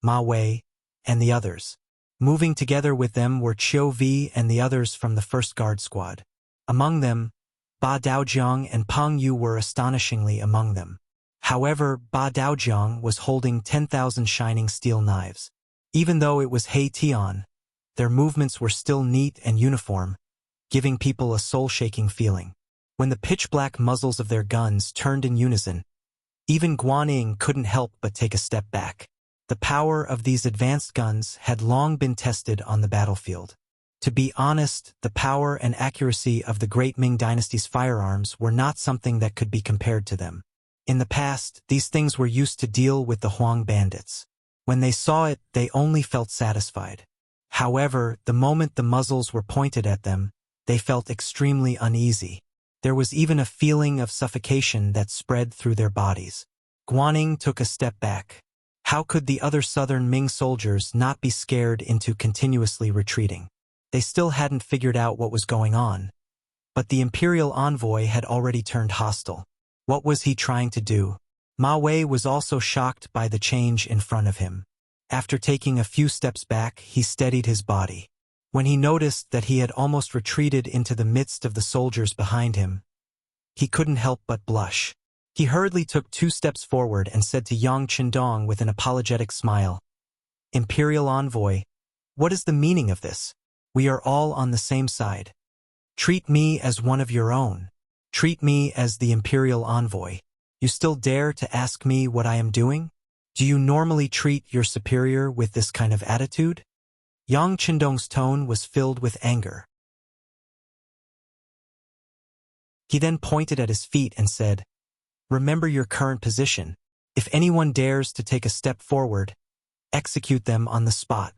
Ma Wei, and the others. Moving together with them were Qiu Vi and the others from the first guard squad. Among them, Ba Daojiang and Peng Yu were astonishingly among them. However, Ba Daojiang was holding 10,000 shining steel knives. Even though it was He Tian, their movements were still neat and uniform, giving people a soul-shaking feeling. When the pitch-black muzzles of their guns turned in unison, even Guaning couldn't help but take a step back. The power of these advanced guns had long been tested on the battlefield. To be honest, the power and accuracy of the Great Ming Dynasty's firearms were not something that could be compared to them. In the past, these things were used to deal with the Huang bandits. When they saw it, they only felt satisfied. However, the moment the muzzles were pointed at them, they felt extremely uneasy. There was even a feeling of suffocation that spread through their bodies. Guaning took a step back. How could the other southern Ming soldiers not be scared into continuously retreating? They still hadn't figured out what was going on. But the imperial envoy had already turned hostile. What was he trying to do? Ma Wei was also shocked by the change in front of him. After taking a few steps back, he steadied his body. When he noticed that he had almost retreated into the midst of the soldiers behind him, he couldn't help but blush. He hurriedly took 2 steps forward and said to Yang Qindong with an apologetic smile, "Imperial Envoy, what is the meaning of this? We are all on the same side. Treat me as one of your own. Treat me as the Imperial Envoy. You still dare to ask me what I am doing? Do you normally treat your superior with this kind of attitude?" Yang Qindong's tone was filled with anger. He then pointed at his feet and said, "Remember your current position. If anyone dares to take a step forward, execute them on the spot."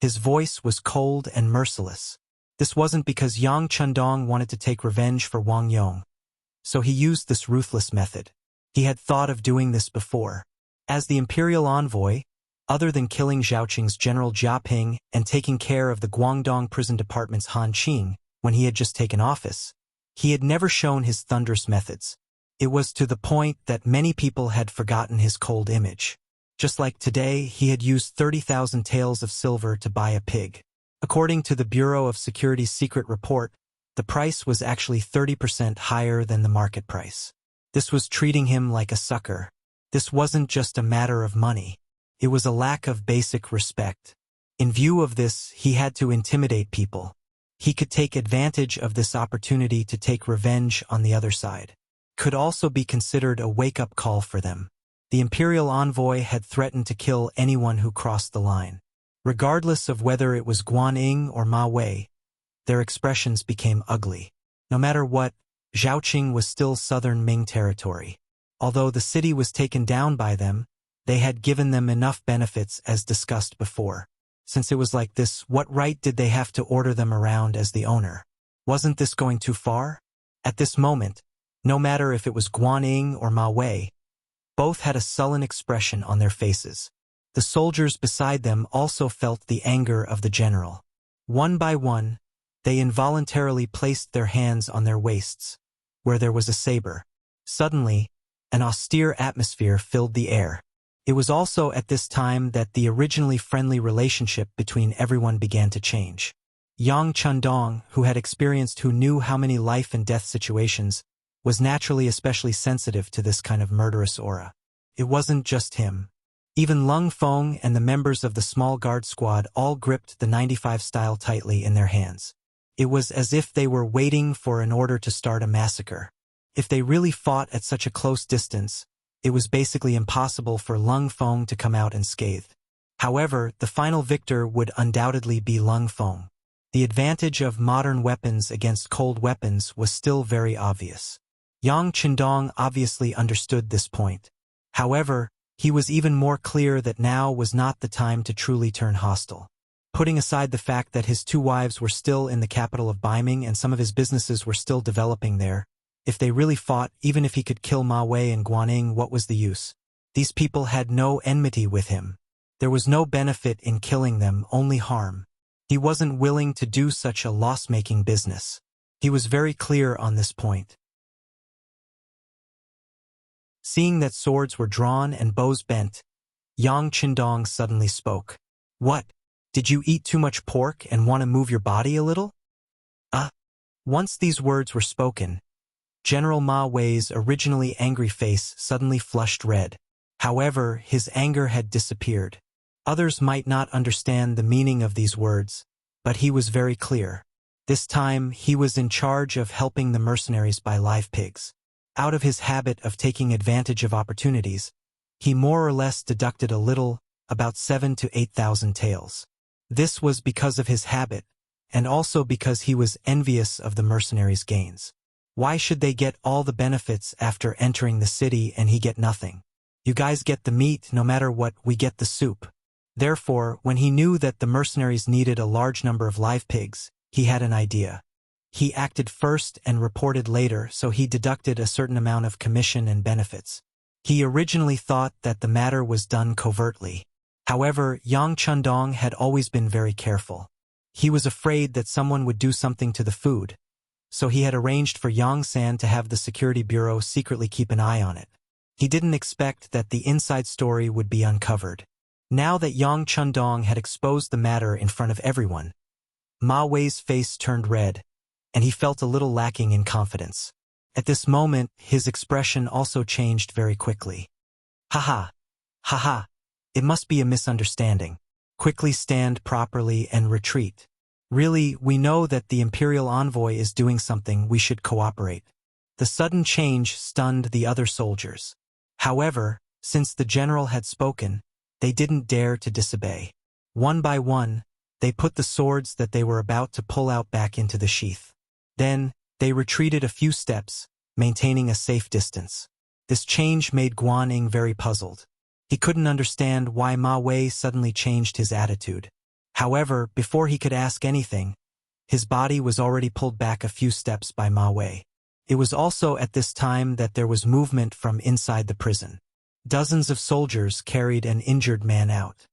His voice was cold and merciless. This wasn't because Yang Qindong wanted to take revenge for Wang Yong, so he used this ruthless method. He had thought of doing this before. As the Imperial Envoy, other than killing Zhaoqing's General Jia Ping and taking care of the Guangdong Prison Department's Han Qing when he had just taken office, he had never shown his thunderous methods. It was to the point that many people had forgotten his cold image. Just like today, he had used 30,000 taels of silver to buy a pig. According to the Bureau of Security's secret report, the price was actually 30% higher than the market price. This was treating him like a sucker. This wasn't just a matter of money. It was a lack of basic respect. In view of this, he had to intimidate people. He could take advantage of this opportunity to take revenge on the other side. Could also be considered a wake-up call for them. The Imperial Envoy had threatened to kill anyone who crossed the line. Regardless of whether it was Guan Ying or Ma Wei, their expressions became ugly. No matter what, Zhaoqing was still southern Ming territory. Although the city was taken down by them, they had given them enough benefits as discussed before. Since it was like this, what right did they have to order them around as the owner? Wasn't this going too far? At this moment, no matter if it was Guan Ying or Ma Wei, both had a sullen expression on their faces. The soldiers beside them also felt the anger of the general. One by one, they involuntarily placed their hands on their waists, where there was a saber. Suddenly, an austere atmosphere filled the air. It was also at this time that the originally friendly relationship between everyone began to change. Yang Qindong, who knew how many life and death situations, was naturally especially sensitive to this kind of murderous aura. It wasn't just him. Even Lung Feng and the members of the small guard squad all gripped the 95 style tightly in their hands. It was as if they were waiting for an order to start a massacre. If they really fought at such a close distance, it was basically impossible for Lung Feng to come out unscathed. However, the final victor would undoubtedly be Lung Feng. The advantage of modern weapons against cold weapons was still very obvious. Yang Qindong obviously understood this point. However, he was even more clear that now was not the time to truly turn hostile. Putting aside the fact that his 2 wives were still in the capital of Beiming and some of his businesses were still developing there, if they really fought, even if he could kill Ma Wei and Guan Ying, what was the use? These people had no enmity with him. There was no benefit in killing them, only harm. He wasn't willing to do such a loss-making business. He was very clear on this point. Seeing that swords were drawn and bows bent, Yang Qindong suddenly spoke. "What? Did you eat too much pork and want to move your body a little?" Once these words were spoken, General Ma Wei's originally angry face suddenly flushed red. However, his anger had disappeared. Others might not understand the meaning of these words, but he was very clear. This time, he was in charge of helping the mercenaries buy live pigs. Out of his habit of taking advantage of opportunities, he more or less deducted a little, about 7,000 to 8,000 taels. This was because of his habit, and also because he was envious of the mercenaries' gains. Why should they get all the benefits after entering the city and he get nothing? You guys get the meat, no matter what, we get the soup. Therefore, when he knew that the mercenaries needed a large number of live pigs, he had an idea. He acted first and reported later, so he deducted a certain amount of commission and benefits. He originally thought that the matter was done covertly. However, Yang Qindong had always been very careful. He was afraid that someone would do something to the food, so he had arranged for Yang San to have the Security Bureau secretly keep an eye on it. He didn't expect that the inside story would be uncovered. Now that Yang Chundong had exposed the matter in front of everyone, Ma Wei's face turned red, and he felt a little lacking in confidence. At this moment, his expression also changed very quickly. Haha, haha, it must be a misunderstanding. Quickly stand properly and retreat. Really, we know that the Imperial Envoy is doing something, we should cooperate. The sudden change stunned the other soldiers. However, since the general had spoken, they didn't dare to disobey. One by one, they put the swords that they were about to pull out back into the sheath. Then, they retreated a few steps, maintaining a safe distance. This change made Guan very puzzled. He couldn't understand why Ma Wei suddenly changed his attitude. However, before he could ask anything, his body was already pulled back a few steps by Ma Wei. It was also at this time that there was movement from inside the prison. Dozens of soldiers carried an injured man out.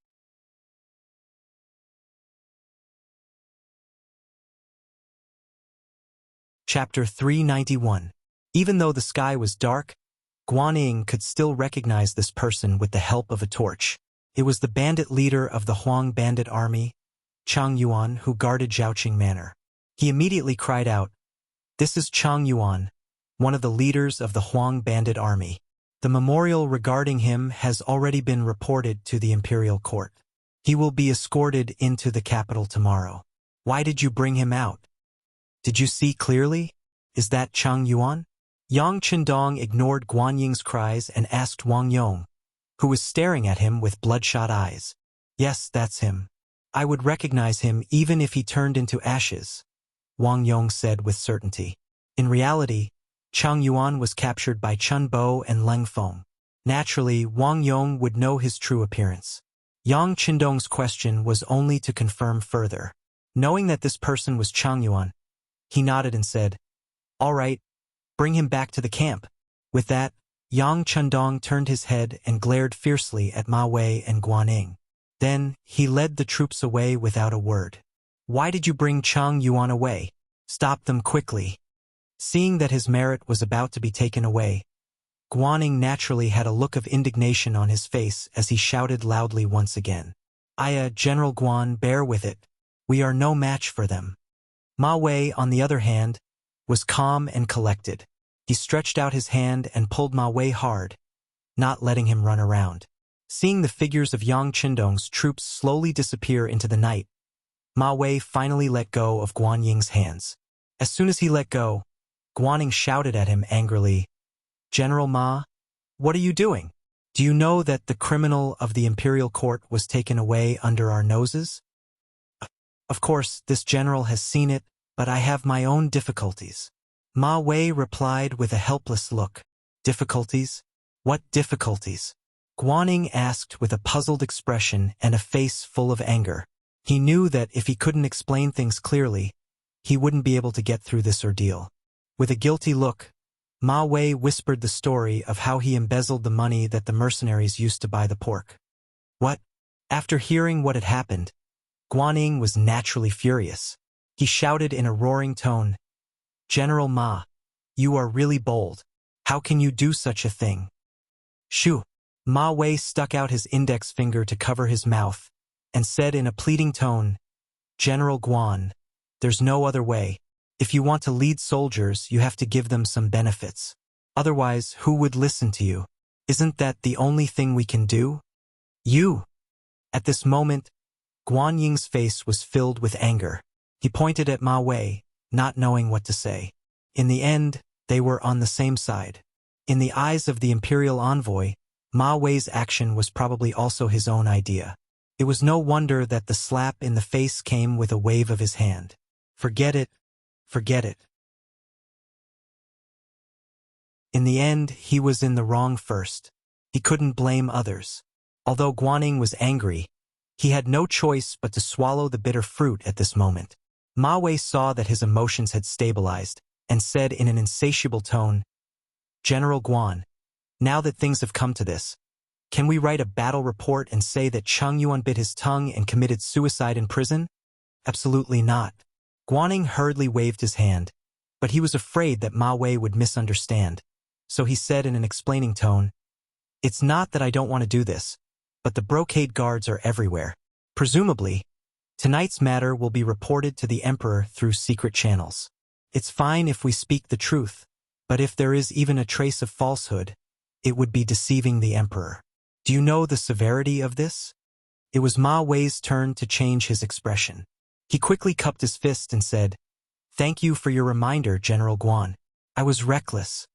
Chapter 391. Even though the sky was dark, Guan could still recognize this person with the help of a torch. It was the bandit leader of the Huang bandit army, Chang Yuan, who guarded Zhaoqing Manor. He immediately cried out, "This is Chang Yuan, one of the leaders of the Huang bandit army. The memorial regarding him has already been reported to the imperial court. He will be escorted into the capital tomorrow. Why did you bring him out? Did you see clearly? Is that Chang Yuan?" Yang Chindong ignored Guan Ying's cries and asked Wang Yong, who was staring at him with bloodshot eyes. "Yes, that's him. I would recognize him even if he turned into ashes," Wang Yong said with certainty. In reality, Chang Yuan was captured by Chun Bo and Leng Feng. Naturally, Wang Yong would know his true appearance. Yang Chindong's question was only to confirm further. Knowing that this person was Chang Yuan, he nodded and said, "All right, bring him back to the camp." With that, Yang Chundong turned his head and glared fiercely at Ma Wei and Guan Ying. Then, he led the troops away without a word. "Why did you bring Chang Yuan away? Stop them quickly." Seeing that his merit was about to be taken away, Guan Ying naturally had a look of indignation on his face as he shouted loudly once again, General Guan, bear with it. We are no match for them." Ma Wei, on the other hand, was calm and collected. He stretched out his hand and pulled Ma Wei hard, not letting him run around. Seeing the figures of Yang Chindong's troops slowly disappear into the night, Ma Wei finally let go of Guan Ying's hands. As soon as he let go, Guan Ying shouted at him angrily, "General Ma, what are you doing? Do you know that the criminal of the imperial court was taken away under our noses?" "Of course, this general has seen it, but I have my own difficulties." Ma Wei replied with a helpless look. "Difficulties? What difficulties?" Guan Ying asked with a puzzled expression and a face full of anger. He knew that if he couldn't explain things clearly, he wouldn't be able to get through this ordeal. With a guilty look, Ma Wei whispered the story of how he embezzled the money that the mercenaries used to buy the pork. What? After hearing what had happened, Guan Ying was naturally furious. He shouted in a roaring tone, "General Ma, you are really bold. How can you do such a thing?" "Shoo!" Ma Wei stuck out his index finger to cover his mouth and said in a pleading tone, "General Guan, there's no other way. If you want to lead soldiers, you have to give them some benefits. Otherwise, who would listen to you? Isn't that the only thing we can do?" "You!" At this moment, Guan Ying's face was filled with anger. He pointed at Ma Wei, not knowing what to say. In the end, they were on the same side. In the eyes of the imperial envoy, Ma Wei's action was probably also his own idea. It was no wonder that the slap in the face came with a wave of his hand. Forget it. Forget it. In the end, he was in the wrong first. He couldn't blame others. Although Guan Ying was angry, he had no choice but to swallow the bitter fruit at this moment. Ma Wei saw that his emotions had stabilized and said in an insatiable tone, "General Guan, now that things have come to this, can we write a battle report and say that Chang Yuan bit his tongue and committed suicide in prison? Absolutely not." Guan Ying hurriedly waved his hand, but he was afraid that Ma Wei would misunderstand, so he said in an explaining tone, "It's not that I don't want to do this, but the brocade guards are everywhere. Presumably, tonight's matter will be reported to the emperor through secret channels. It's fine if we speak the truth, but if there is even a trace of falsehood, it would be deceiving the emperor. Do you know the severity of this? It was Ma Wei's turn to change his expression. He quickly cupped his fist and said, "Thank you for your reminder, General Guan. I was reckless."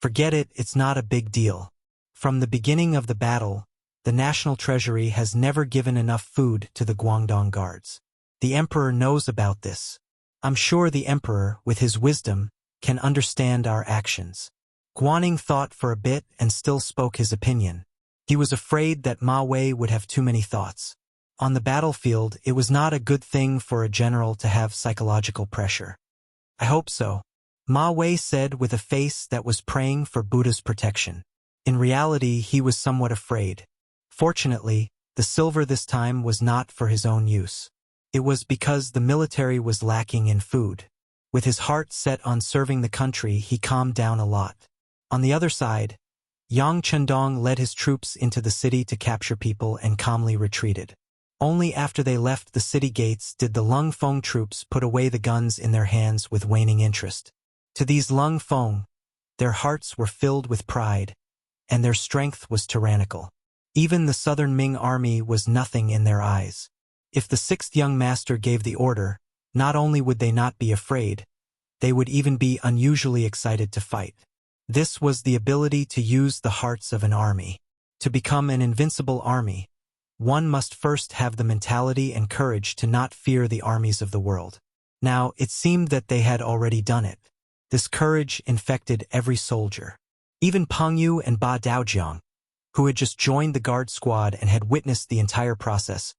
"Forget it, it's not a big deal. From the beginning of the battle, the National Treasury has never given enough food to the Guangdong guards. The emperor knows about this. I'm sure the emperor, with his wisdom, can understand our actions." Guaning thought for a bit and still spoke his opinion. He was afraid that Ma Wei would have too many thoughts. On the battlefield, it was not a good thing for a general to have psychological pressure. "I hope so," Ma Wei said with a face that was praying for Buddha's protection. In reality, he was somewhat afraid. Fortunately, the silver this time was not for his own use. It was because the military was lacking in food. With his heart set on serving the country, he calmed down a lot. On the other side, Yang Chendong led his troops into the city to capture people and calmly retreated. Only after they left the city gates did the Lung Feng troops put away the guns in their hands with waning interest. To these Lung Feng, their hearts were filled with pride, and their strength was tyrannical. Even the Southern Ming army was nothing in their eyes. If the sixth young master gave the order, not only would they not be afraid, they would even be unusually excited to fight. This was the ability to use the hearts of an army. To become an invincible army, one must first have the mentality and courage to not fear the armies of the world. Now, it seemed that they had already done it. This courage infected every soldier. Even Peng Yu and Ba Daojiang, who had just joined the guard squad and had witnessed the entire process,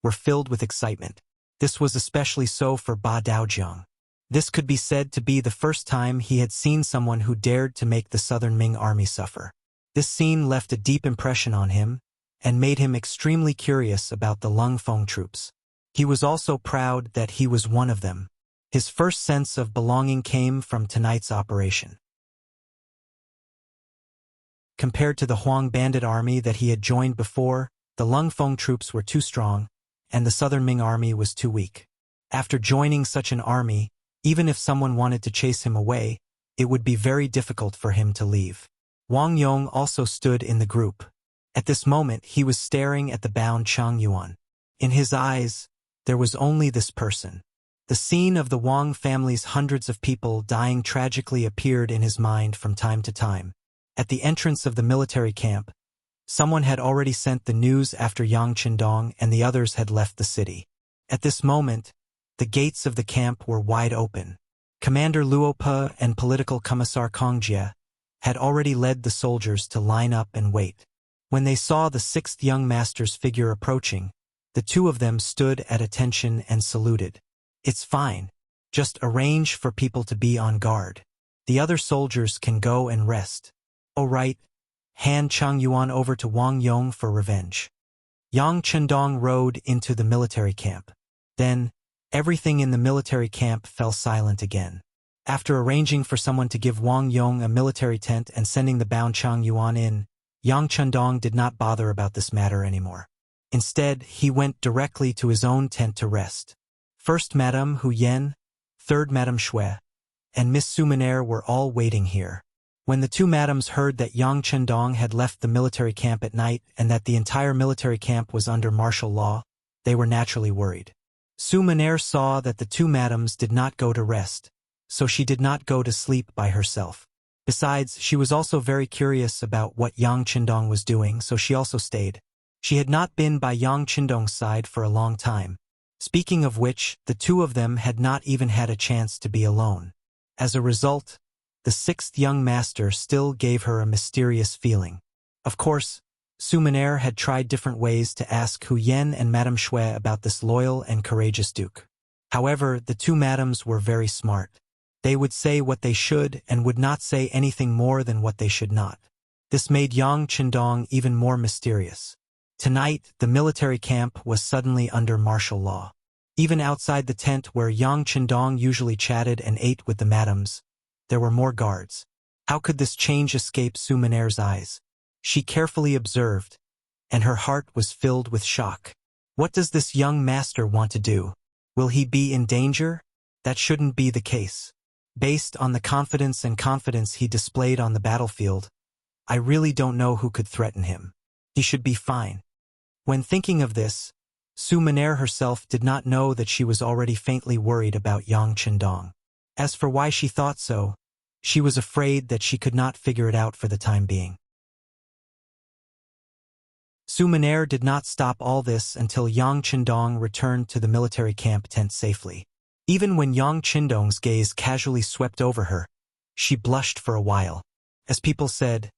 were filled with excitement. This was especially so for Ba Daojiang. This could be said to be the first time he had seen someone who dared to make the Southern Ming army suffer. This scene left a deep impression on him and made him extremely curious about the Lung Feng troops. He was also proud that he was one of them. His first sense of belonging came from tonight's operation. Compared to the Huang bandit army that he had joined before, the Lung Feng troops were too strong, and the Southern Ming army was too weak. After joining such an army, even if someone wanted to chase him away, it would be very difficult for him to leave. Wang Yong also stood in the group. At this moment, he was staring at the bound Chang Yuan. In his eyes, there was only this person. The scene of the Wang family's hundreds of people dying tragically appeared in his mind from time to time. At the entrance of the military camp, someone had already sent the news after Yang Chendong and the others had left the city. At this moment, the gates of the camp were wide open. Commander Luope and political commissar Kong Jie had already led the soldiers to line up and wait. When they saw the sixth young master's figure approaching, the two of them stood at attention and saluted. "It's fine. Just arrange for people to be on guard. The other soldiers can go and rest." "Oh right. Hand Chang Yuan over to Wang Yong for revenge." Yang Chendong rode into the military camp. Then, everything in the military camp fell silent again. After arranging for someone to give Wang Yong a military tent and sending the bound Chang Yuan in, Yang Chendong did not bother about this matter anymore. Instead, he went directly to his own tent to rest. First Madame Hu Yen, third Madame Shui, and Miss Suminaire were all waiting here. When the two madams heard that Yang Chendong had left the military camp at night and that the entire military camp was under martial law, they were naturally worried. Suminaire saw that the two madams did not go to rest, so she did not go to sleep by herself. Besides, she was also very curious about what Yang Chendong was doing, so she also stayed. She had not been by Yang Chendong's side for a long time. Speaking of which, the two of them had not even had a chance to be alone. As a result, the sixth young master still gave her a mysterious feeling. Of course, Suminaire had tried different ways to ask Hu Yen and Madame Shui about this loyal and courageous duke. However, the two madams were very smart. They would say what they should and would not say anything more than what they should not. This made Yang Chendong even more mysterious. Tonight, the military camp was suddenly under martial law. Even outside the tent where Yang Chendong usually chatted and ate with the madams, there were more guards. How could this change escape Suminaire's eyes? She carefully observed, and her heart was filled with shock. What does this young master want to do? Will he be in danger? That shouldn't be the case. Based on the confidence he displayed on the battlefield, I really don't know who could threaten him. He should be fine. When thinking of this, Su Maner herself did not know that she was already faintly worried about Yang Qindong. As for why she thought so, she was afraid that she could not figure it out for the time being. Su Maner did not stop all this until Yang Qindong returned to the military camp tent safely. Even when Yang Qindong's gaze casually swept over her, she blushed for a while. As people said,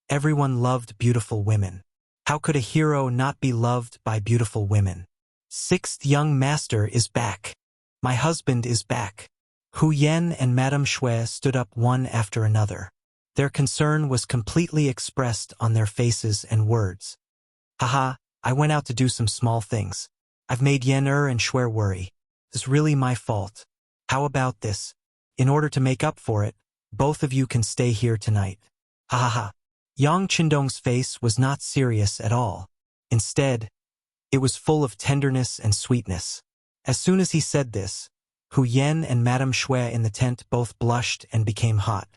everyone loved beautiful women. How could a hero not be loved by beautiful women? Sixth young master is back. My husband is back. Hu Yan and Madame Shui stood up one after another. Their concern was completely expressed on their faces and words. Haha, I went out to do some small things. I've made Yan and Shui worry. It's really my fault. How about this? In order to make up for it, both of you can stay here tonight. Ha ha ha. Yang Qindong's face was not serious at all. Instead, it was full of tenderness and sweetness. As soon as he said this, Hu Yan and Madame Shui in the tent both blushed and became hot.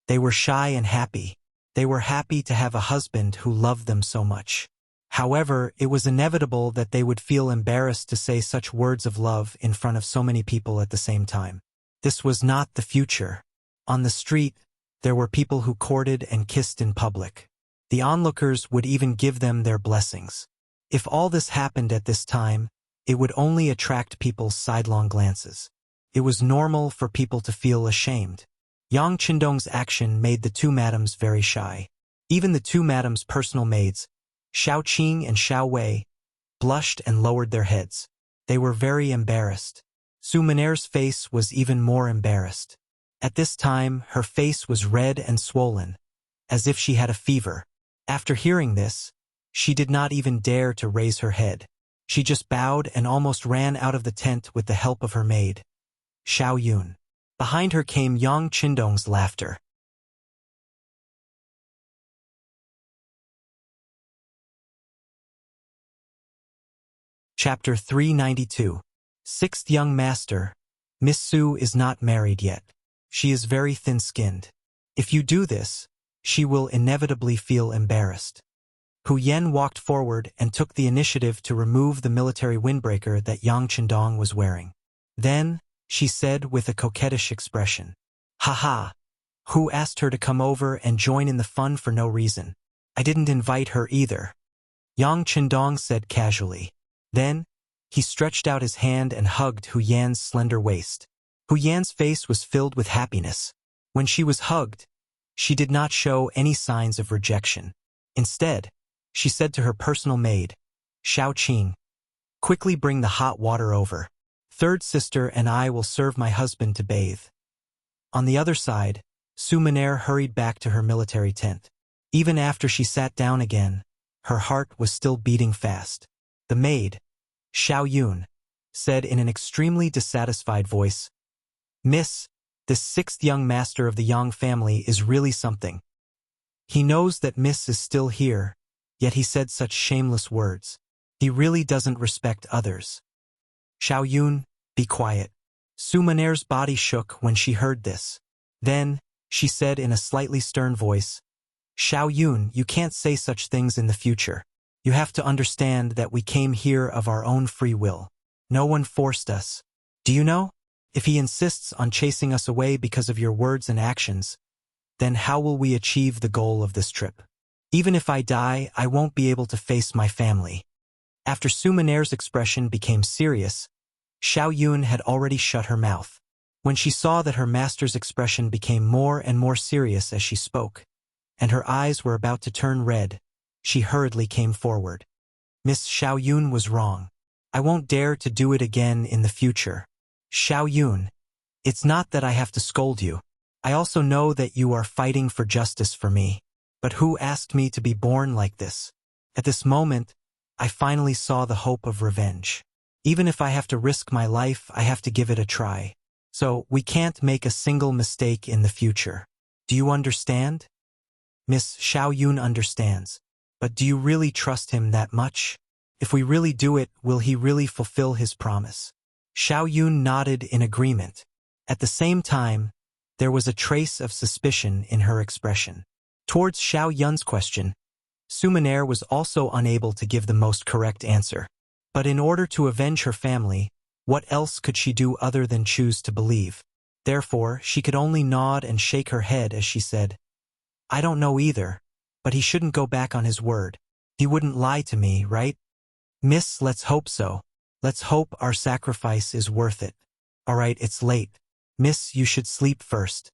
They were shy and happy. They were happy to have a husband who loved them so much. However, it was inevitable that they would feel embarrassed to say such words of love in front of so many people at the same time. This was not the future. On the street, there were people who courted and kissed in public. The onlookers would even give them their blessings. If all this happened at this time, it would only attract people's sidelong glances. It was normal for people to feel ashamed. Yang Qindong's action made the two madams very shy. Even the two madams' personal maids, Xiao Qing and Xiao Wei, blushed and lowered their heads. They were very embarrassed. Su Maner's face was even more embarrassed. At this time, her face was red and swollen, as if she had a fever. After hearing this, she did not even dare to raise her head. She just bowed and almost ran out of the tent with the help of her maid, Xiao Yun. Behind her came Yang Qindong's laughter. Chapter 392. Sixth young master. Miss Su is not married yet. She is very thin-skinned. If you do this, she will inevitably feel embarrassed. Hu Yan walked forward and took the initiative to remove the military windbreaker that Yang Qindong was wearing. Then, she said with a coquettish expression, "Haha, who asked her to come over and join in the fun for no reason? I didn't invite her either," Yang Qindong said casually. Then, he stretched out his hand and hugged Hu Yan's slender waist. Hu Yan's face was filled with happiness. When she was hugged, she did not show any signs of rejection. Instead, she said to her personal maid, Xiao Qing, "Quickly bring the hot water over. Third sister and I will serve my husband to bathe." On the other side, Su Maner hurried back to her military tent. Even after she sat down again, her heart was still beating fast. The maid, Xiao Yun, said in an extremely dissatisfied voice, "Miss, this sixth young master of the Yang family is really something. He knows that Miss is still here, yet he said such shameless words. He really doesn't respect others." "Xiao Yun, be quiet." Su Maner's body shook when she heard this. Then, she said in a slightly stern voice, "Xiao Yun, you can't say such things in the future. You have to understand that we came here of our own free will. No one forced us. Do you know? If he insists on chasing us away because of your words and actions, then how will we achieve the goal of this trip? Even if I die, I won't be able to face my family." After Su Maner's expression became serious, Xiao Yun had already shut her mouth. When she saw that her master's expression became more and more serious as she spoke, and her eyes were about to turn red, she hurriedly came forward. "Miss Xiao Yun was wrong. I won't dare to do it again in the future. Xiao Yun, it's not that I have to scold you. I also know that you are fighting for justice for me. But who asked me to be born like this? At this moment, I finally saw the hope of revenge. Even if I have to risk my life, I have to give it a try. So we can't make a single mistake in the future. Do you understand?" Miss Xiao Yun understands, But do you really trust him that much? If we really do it, will he really fulfill his promise? Xiao Yun nodded in agreement. At the same time, there was a trace of suspicion in her expression. Towards Xiao Yun's question, Sumaner was also unable to give the most correct answer. But in order to avenge her family, what else could she do other than choose to believe? Therefore, she could only nod and shake her head as she said, I don't know either, but he shouldn't go back on his word. He wouldn't lie to me, right? Miss, let's hope so. Let's hope our sacrifice is worth it. All right, it's late. Miss, you should sleep first.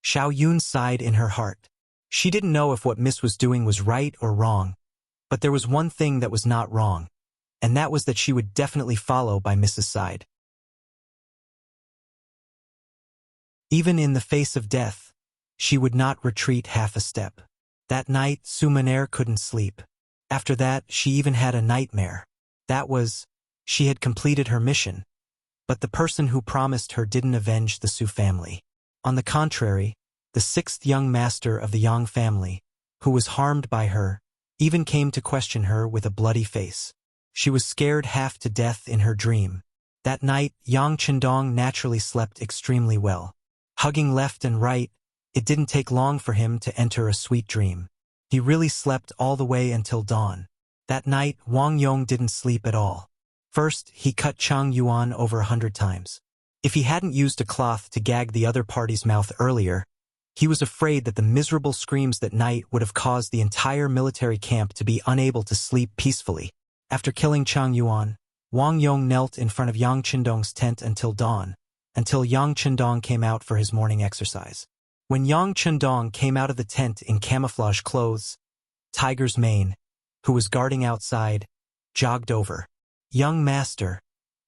Xiao Yun sighed in her heart. She didn't know if what Miss was doing was right or wrong, but there was one thing that was not wrong, and that was that she would definitely follow by Miss's side. Even in the face of death, she would not retreat half a step. That night, Sumaner couldn't sleep. After that, she even had a nightmare. That was, she had completed her mission, but the person who promised her didn't avenge the Su family. On the contrary, the sixth young master of the Yang family, who was harmed by her, even came to question her with a bloody face. She was scared half to death in her dream. That night, Yang Chendong naturally slept extremely well. Hugging left and right, it didn't take long for him to enter a sweet dream. He really slept all the way until dawn. That night, Wang Yong didn't sleep at all. First, he cut Chang Yuan over 100 times. If he hadn't used a cloth to gag the other party's mouth earlier, he was afraid that the miserable screams that night would have caused the entire military camp to be unable to sleep peacefully. After killing Chang Yuan, Wang Yong knelt in front of Yang Chendong's tent until dawn, until Yang Chendong came out for his morning exercise. When Yang Chendong came out of the tent in camouflage clothes, Tiger's mane, who was guarding outside, jogged over. Young master,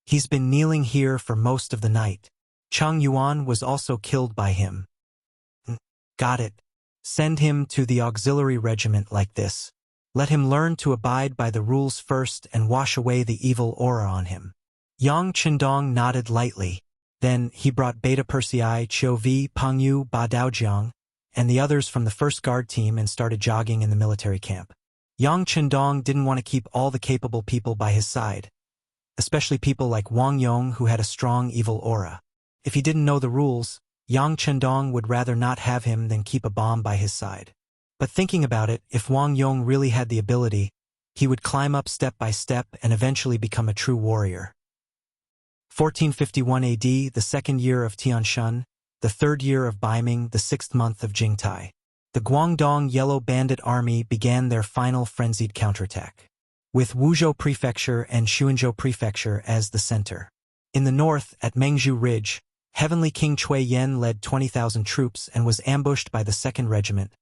he's been kneeling here for most of the night. Chang Yuan was also killed by him. Got it. Send him to the auxiliary regiment like this. Let him learn to abide by the rules first and wash away the evil aura on him. Yang Chendong nodded lightly. Then he brought Beta Persei, Chiu Vi, Peng Yu, Ba Daojiang, and the others from the first guard team and started jogging in the military camp. Yang Chendong didn't want to keep all the capable people by his side, especially people like Wang Yong who had a strong evil aura. If he didn't know the rules, Yang Chendong would rather not have him than keep a bomb by his side. But thinking about it, if Wang Yong really had the ability, he would climb up step by step and eventually become a true warrior. 1451 AD, the second year of Tianshan, the third year of Baiming, the 6th month of Jingtai. The Guangdong Yellow Bandit Army began their final frenzied counterattack, with Wuzhou Prefecture and Xuanzhou Prefecture as the center. In the north, at Mengzhu Ridge, Heavenly King Cui Yen led 20,000 troops and was ambushed by the 2nd Regiment,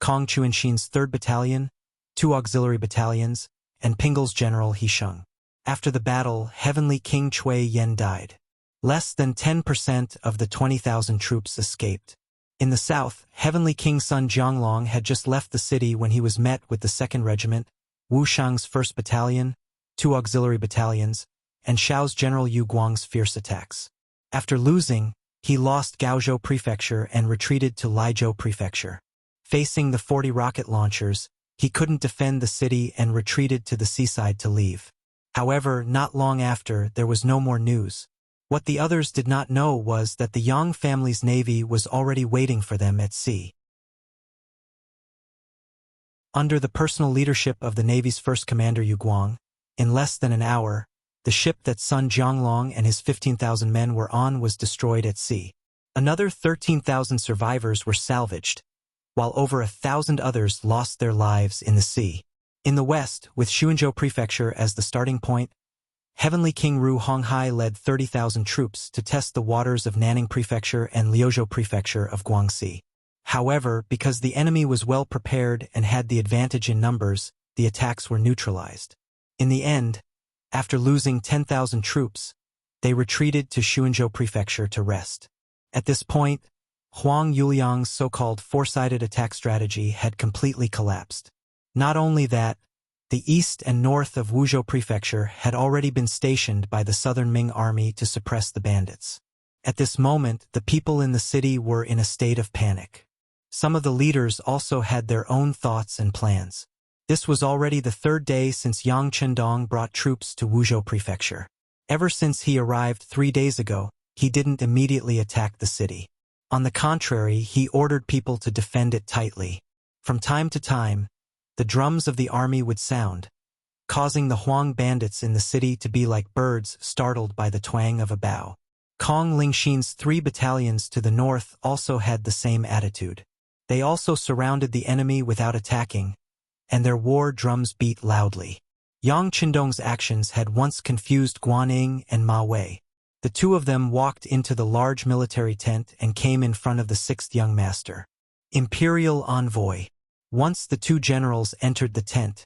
Kong Chuanxin's 3rd Battalion, 2 auxiliary battalions, and Pingle's General He Sheng. After the battle, Heavenly King Cui Yen died. Less than 10% of the 20,000 troops escaped. In the south, Heavenly King Sun Jianglong had just left the city when he was met with the 2nd Regiment, Wu Shang's 1st Battalion, 2 auxiliary battalions, and Xiao's General Yu Guang's fierce attacks. After losing, he lost Gaozhou Prefecture and retreated to Laizhou Prefecture. Facing the 40 rocket launchers, he couldn't defend the city and retreated to the seaside to leave. However, not long after, there was no more news. What the others did not know was that the Yang family's navy was already waiting for them at sea. Under the personal leadership of the navy's first commander Yu Guang, in less than an hour, the ship that Sun Jianglong and his 15,000 men were on was destroyed at sea. Another 13,000 survivors were salvaged, while over 1,000 others lost their lives in the sea. In the west, with Xuanzhou Prefecture as the starting point, Heavenly King Ru Honghai led 30,000 troops to test the waters of Nanning Prefecture and Liuzhou Prefecture of Guangxi. However, because the enemy was well prepared and had the advantage in numbers, the attacks were neutralized. In the end, after losing 10,000 troops, they retreated to Xuanzhou Prefecture to rest. At this point, Huang Yuliang's so-called four-sided attack strategy had completely collapsed. Not only that, the east and north of Wuzhou Prefecture had already been stationed by the southern Ming army to suppress the bandits. At this moment, the people in the city were in a state of panic. Some of the leaders also had their own thoughts and plans. This was already the third day since Yang Chendong brought troops to Wuzhou Prefecture. Ever since he arrived 3 days ago, he didn't immediately attack the city. On the contrary, he ordered people to defend it tightly. From time to time, the drums of the army would sound, causing the Huang bandits in the city to be like birds startled by the twang of a bow. Kong Lingxin's 3 battalions to the north also had the same attitude. They also surrounded the enemy without attacking, and their war drums beat loudly. Yang Chendong's actions had once confused Guanyin and Ma Wei. The two of them walked into the large military tent and came in front of the 6th young master. Imperial Envoy. Once the 2 generals entered the tent,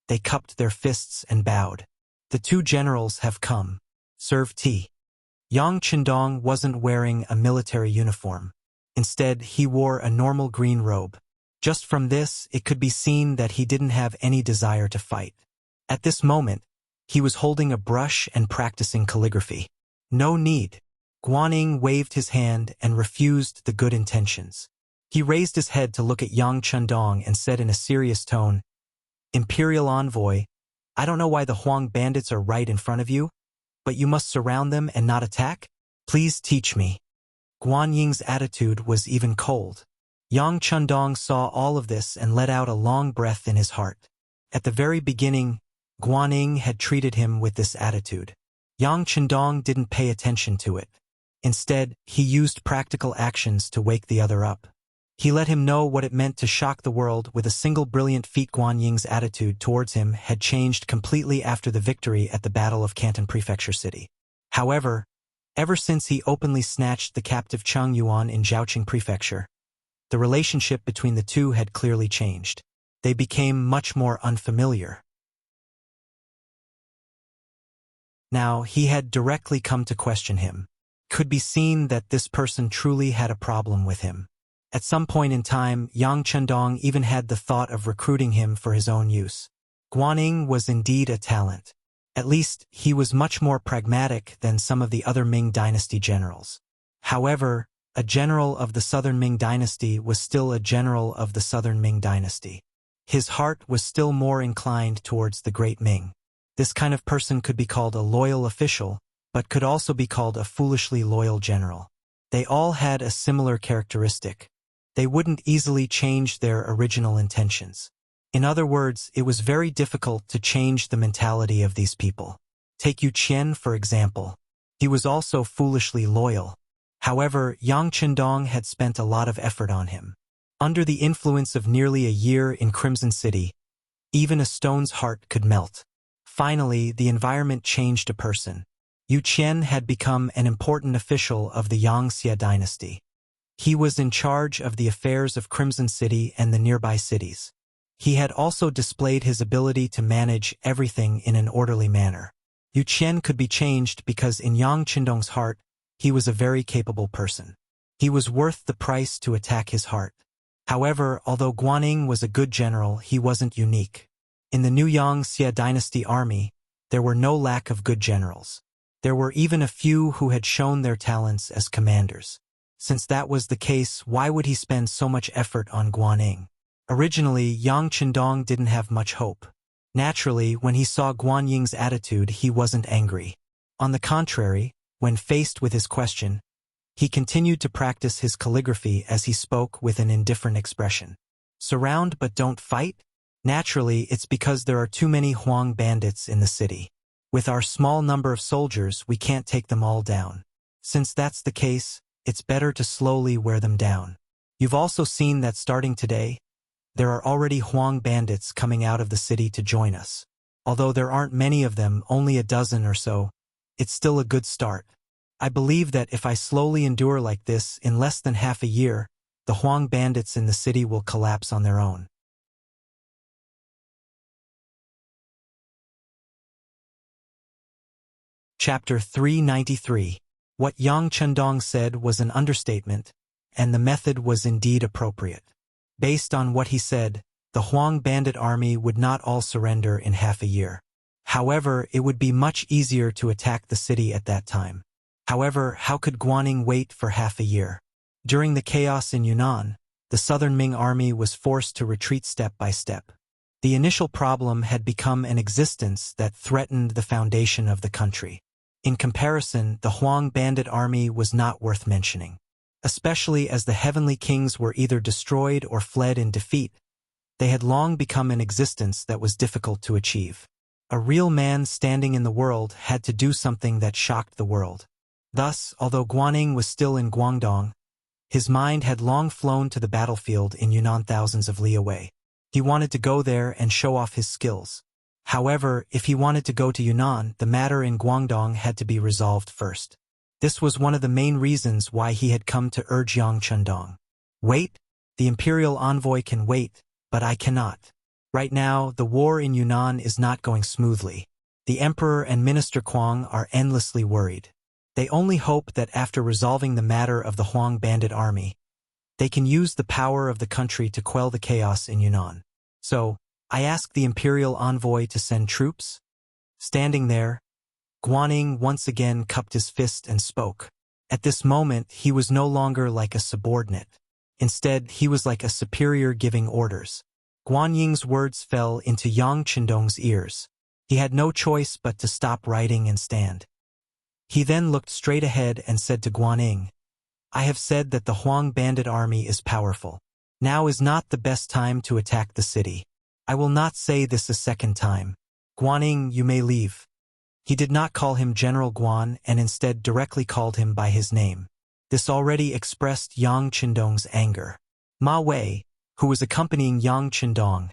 they cupped their fists and bowed. The 2 generals have come. Serve tea. Yang Chendong wasn't wearing a military uniform. Instead, he wore a normal green robe. Just from this, it could be seen that he didn't have any desire to fight. At this moment, he was holding a brush and practicing calligraphy. No need. Guanyin waved his hand and refused the good intentions. He raised his head to look at Yang Chendong and said in a serious tone, "Imperial Envoy, I don't know why the Huang bandits are right in front of you, but you must surround them and not attack? Please teach me." Guanying's attitude was even cold. Yang Chendong saw all of this and let out a long breath in his heart. At the very beginning, Guanyin had treated him with this attitude. Yang Chendong didn't pay attention to it. Instead, he used practical actions to wake the other up. He let him know what it meant to shock the world with a single brilliant feat. Guanying's attitude towards him had changed completely after the victory at the Battle of Canton Prefecture City. However, ever since he openly snatched the captive Cheng Yuan in Zhaoqing Prefecture, the relationship between the two had clearly changed. They became much more unfamiliar. Now, he had directly come to question him. Could be seen that this person truly had a problem with him. At some point in time, Yang Chendong even had the thought of recruiting him for his own use. Guanyin was indeed a talent. At least, he was much more pragmatic than some of the other Ming Dynasty generals. However, a general of the Southern Ming Dynasty was still a general of the Southern Ming Dynasty. His heart was still more inclined towards the Great Ming. This kind of person could be called a loyal official, but could also be called a foolishly loyal general. They all had a similar characteristic. They wouldn't easily change their original intentions. In other words, it was very difficult to change the mentality of these people. Take Yu Qian, for example. He was also foolishly loyal. However, Yang Chendong had spent a lot of effort on him. Under the influence of nearly a year in Crimson City, even a stone's heart could melt. Finally, the environment changed a person. Yu Qian had become an important official of the Yangxia dynasty. He was in charge of the affairs of Crimson City and the nearby cities. He had also displayed his ability to manage everything in an orderly manner. Yu Qian could be changed because in Yang Chendong's heart, he was a very capable person. He was worth the price to attack his heart. However, although Guanyin was a good general, he wasn't unique. In the new Yangxia dynasty army, there were no lack of good generals. There were even a few who had shown their talents as commanders. Since that was the case, why would he spend so much effort on Guanyin? Originally, Yang Chendong didn't have much hope. Naturally, when he saw Guanying's attitude, he wasn't angry. On the contrary, when faced with his question, he continued to practice his calligraphy as he spoke with an indifferent expression. Surround but don't fight? Naturally, it's because there are too many Huang bandits in the city. With our small number of soldiers, we can't take them all down. Since that's the case, it's better to slowly wear them down. You've also seen that starting today, there are already Huang bandits coming out of the city to join us. Although there aren't many of them, only a dozen or so, it's still a good start. I believe that if I slowly endure like this, in less than half a year, the Huang bandits in the city will collapse on their own. Chapter 393. What Yang Chendong said was an understatement, and the method was indeed appropriate. Based on what he said, the Huang bandit army would not all surrender in half a year. However, it would be much easier to attack the city at that time. However, how could Guanyin wait for half a year? During the chaos in Yunnan, the Southern Ming army was forced to retreat step by step. The initial problem had become an existence that threatened the foundation of the country. In comparison, the Huang bandit army was not worth mentioning. Especially as the heavenly kings were either destroyed or fled in defeat, they had long become an existence that was difficult to achieve. A real man standing in the world had to do something that shocked the world. Thus, although Guanyin was still in Guangdong, his mind had long flown to the battlefield in Yunnan thousands of li away. He wanted to go there and show off his skills. However, if he wanted to go to Yunnan, the matter in Guangdong had to be resolved first. This was one of the main reasons why he had come to urge Yang Chendong. Wait, the imperial envoy can wait, but I cannot. Right now, the war in Yunnan is not going smoothly. The emperor and Minister Kuang are endlessly worried. They only hope that after resolving the matter of the Huang bandit army, they can use the power of the country to quell the chaos in Yunnan. So, I asked the imperial envoy to send troops. Standing there, Guanyin once again cupped his fist and spoke. At this moment, he was no longer like a subordinate. Instead, he was like a superior giving orders. Guanying's words fell into Yang Chendong's ears. He had no choice but to stop writing and stand. He then looked straight ahead and said to Guanyin, I have said that the Huang bandit army is powerful. Now is not the best time to attack the city. I will not say this a second time. Guanyin, you may leave. He did not call him General Guan and instead directly called him by his name. This already expressed Yang Chendong's anger. Ma Wei, who was accompanying Yang Chendong,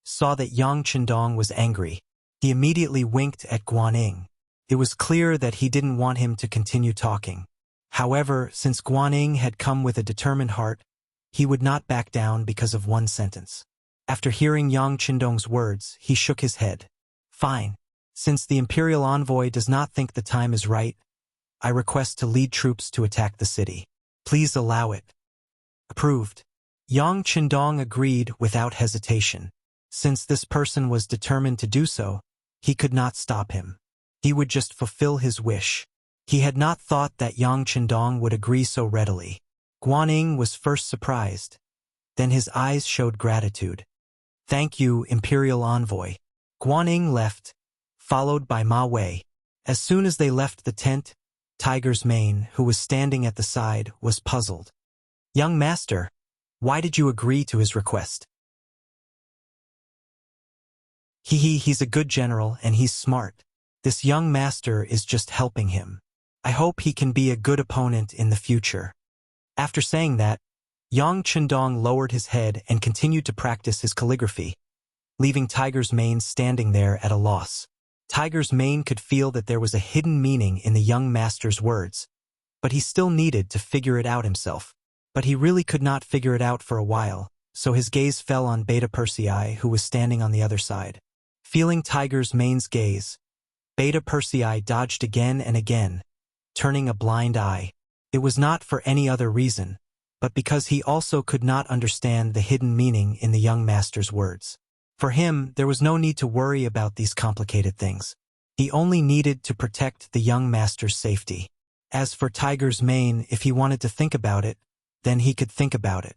saw that Yang Chendong was angry. He immediately winked at Guanyin. It was clear that he didn't want him to continue talking. However, since Guanyin had come with a determined heart, he would not back down because of one sentence. After hearing Yang Chendong's words, he shook his head. Fine. Since the imperial envoy does not think the time is right, I request to lead troops to attack the city. Please allow it. Approved. Yang Chendong agreed without hesitation. Since this person was determined to do so, he could not stop him. He would just fulfill his wish. He had not thought that Yang Chendong would agree so readily. Guanyin was first surprised. Then his eyes showed gratitude. Thank you, imperial envoy. Guanyin left, followed by Ma Wei. As soon as they left the tent, Tiger's Mane, who was standing at the side, was puzzled. Young master, why did you agree to his request? He's a good general and he's smart. This young master is just helping him. I hope he can be a good opponent in the future. After saying that, Yang Chendong lowered his head and continued to practice his calligraphy, leaving Tiger's Mane standing there at a loss. Tiger's Mane could feel that there was a hidden meaning in the young master's words, but he still needed to figure it out himself. But he really could not figure it out for a while, so his gaze fell on Beta Persei, who was standing on the other side. Feeling Tiger's Mane's gaze, Beta Persei dodged again and again, turning a blind eye. It was not for any other reason, but because he also could not understand the hidden meaning in the young master's words. For him, there was no need to worry about these complicated things. He only needed to protect the young master's safety. As for Tiger's Mane, if he wanted to think about it, then he could think about it.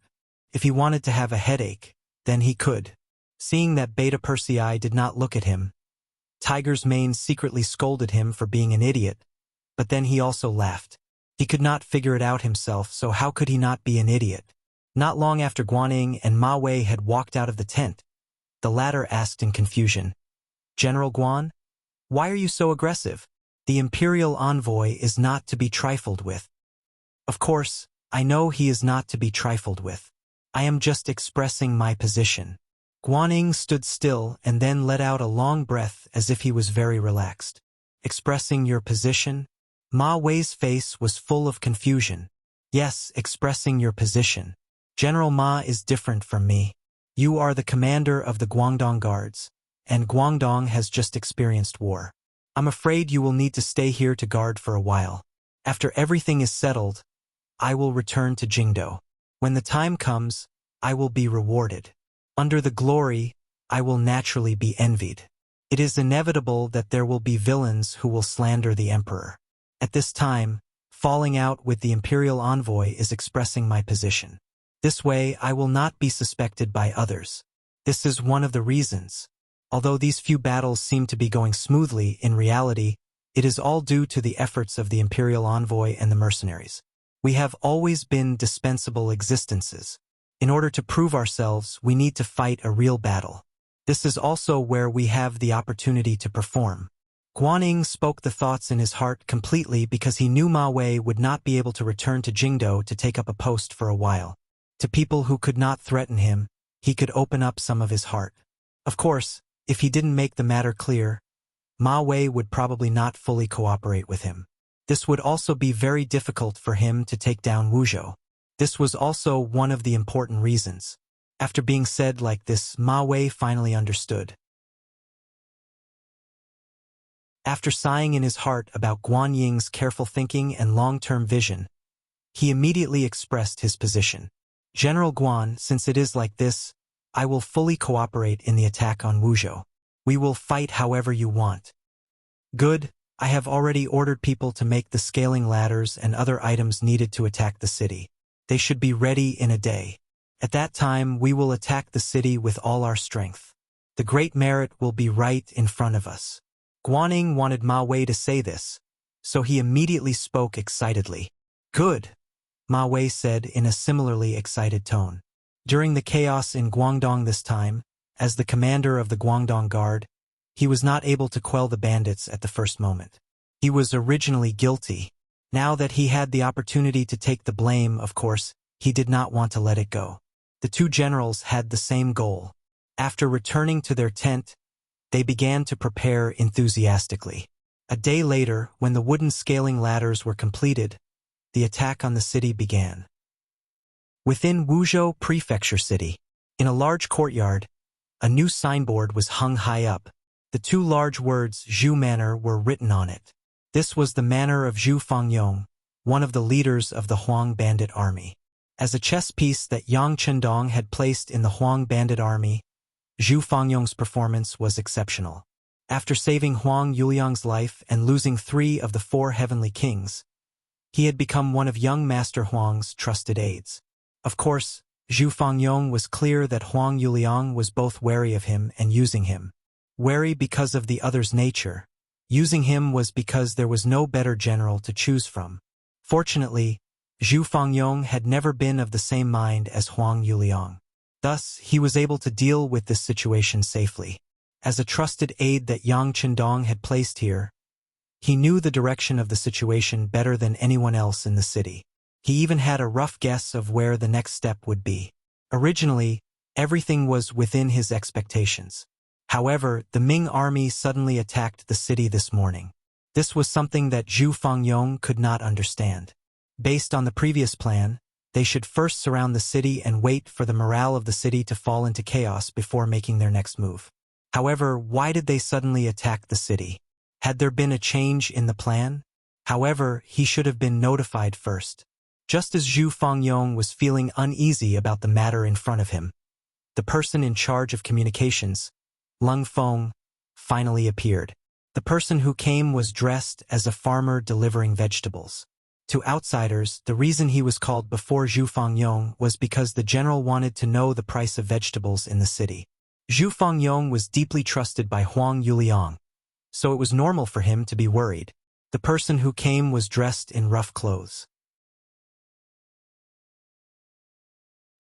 If he wanted to have a headache, then he could. Seeing that Beta Persei did not look at him, Tiger's Mane secretly scolded him for being an idiot, but then he also laughed. He could not figure it out himself, so how could he not be an idiot? Not long after Guanyin and Ma Wei had walked out of the tent, the latter asked in confusion, General Guan, why are you so aggressive? The imperial envoy is not to be trifled with. Of course, I know he is not to be trifled with. I am just expressing my position. Guanyin stood still and then let out a long breath as if he was very relaxed. Expressing your position? Ma Wei's face was full of confusion. Yes, expressing your position. General Ma is different from me. You are the commander of the Guangdong Guards, and Guangdong has just experienced war. I'm afraid you will need to stay here to guard for a while. After everything is settled, I will return to Jingdo. When the time comes, I will be rewarded. Under the glory, I will naturally be envied. It is inevitable that there will be villains who will slander the emperor. At this time, falling out with the imperial envoy is expressing my position. This way, I will not be suspected by others. This is one of the reasons. Although these few battles seem to be going smoothly, in reality, it is all due to the efforts of the imperial envoy and the mercenaries. We have always been dispensable existences. In order to prove ourselves, we need to fight a real battle. This is also where we have the opportunity to perform. Guanyin spoke the thoughts in his heart completely because he knew Ma Wei would not be able to return to Jingdo to take up a post for a while. To people who could not threaten him, he could open up some of his heart. Of course, if he didn't make the matter clear, Ma Wei would probably not fully cooperate with him. This would also be very difficult for him to take down Wuzhou. This was also one of the important reasons. After being said like this, Ma Wei finally understood. After sighing in his heart about Guanying's careful thinking and long-term vision, he immediately expressed his position. General Guan, since it is like this, I will fully cooperate in the attack on Wuzhou. We will fight however you want. Good, I have already ordered people to make the scaling ladders and other items needed to attack the city. They should be ready in a day. At that time, we will attack the city with all our strength. The great merit will be right in front of us. Guanyin wanted Ma Wei to say this, so he immediately spoke excitedly. Good, Ma Wei said in a similarly excited tone. During the chaos in Guangdong this time, as the commander of the Guangdong Guard, he was not able to quell the bandits at the first moment. He was originally guilty. Now that he had the opportunity to take the blame, of course, he did not want to let it go. The two generals had the same goal. After returning to their tent, they began to prepare enthusiastically. A day later, when the wooden scaling ladders were completed, the attack on the city began. Within Wuzhou Prefecture City, in a large courtyard, a new signboard was hung high up. The two large words Zhu Manor were written on it. This was the manor of Zhu Fangyong, one of the leaders of the Huang bandit army. As a chess piece that Yang Chendong had placed in the Huang bandit army, Zhu Fangyong's performance was exceptional. After saving Huang Yuliang's life and losing 3 of the 4 heavenly kings, he had become one of young Master Huang's trusted aides. Of course, Zhu Fangyong was clear that Huang Yuliang was both wary of him and using him. Wary because of the other's nature. Using him was because there was no better general to choose from. Fortunately, Zhu Fangyong had never been of the same mind as Huang Yuliang. Thus, he was able to deal with this situation safely. As a trusted aide that Yang Chendong had placed here, he knew the direction of the situation better than anyone else in the city. He even had a rough guess of where the next step would be. Originally, everything was within his expectations. However, the Ming army suddenly attacked the city this morning. This was something that Zhu Fangyong could not understand. Based on the previous plan, they should first surround the city and wait for the morale of the city to fall into chaos before making their next move. However, why did they suddenly attack the city? Had there been a change in the plan? However, he should have been notified first. Just as Zhu Fangyong was feeling uneasy about the matter in front of him, the person in charge of communications, Lung Feng, finally appeared. The person who came was dressed as a farmer delivering vegetables. To outsiders, the reason he was called before Zhu Fangyong was because the general wanted to know the price of vegetables in the city. Zhu Fangyong was deeply trusted by Huang Yuliang, so it was normal for him to be worried. The person who came was dressed in rough clothes.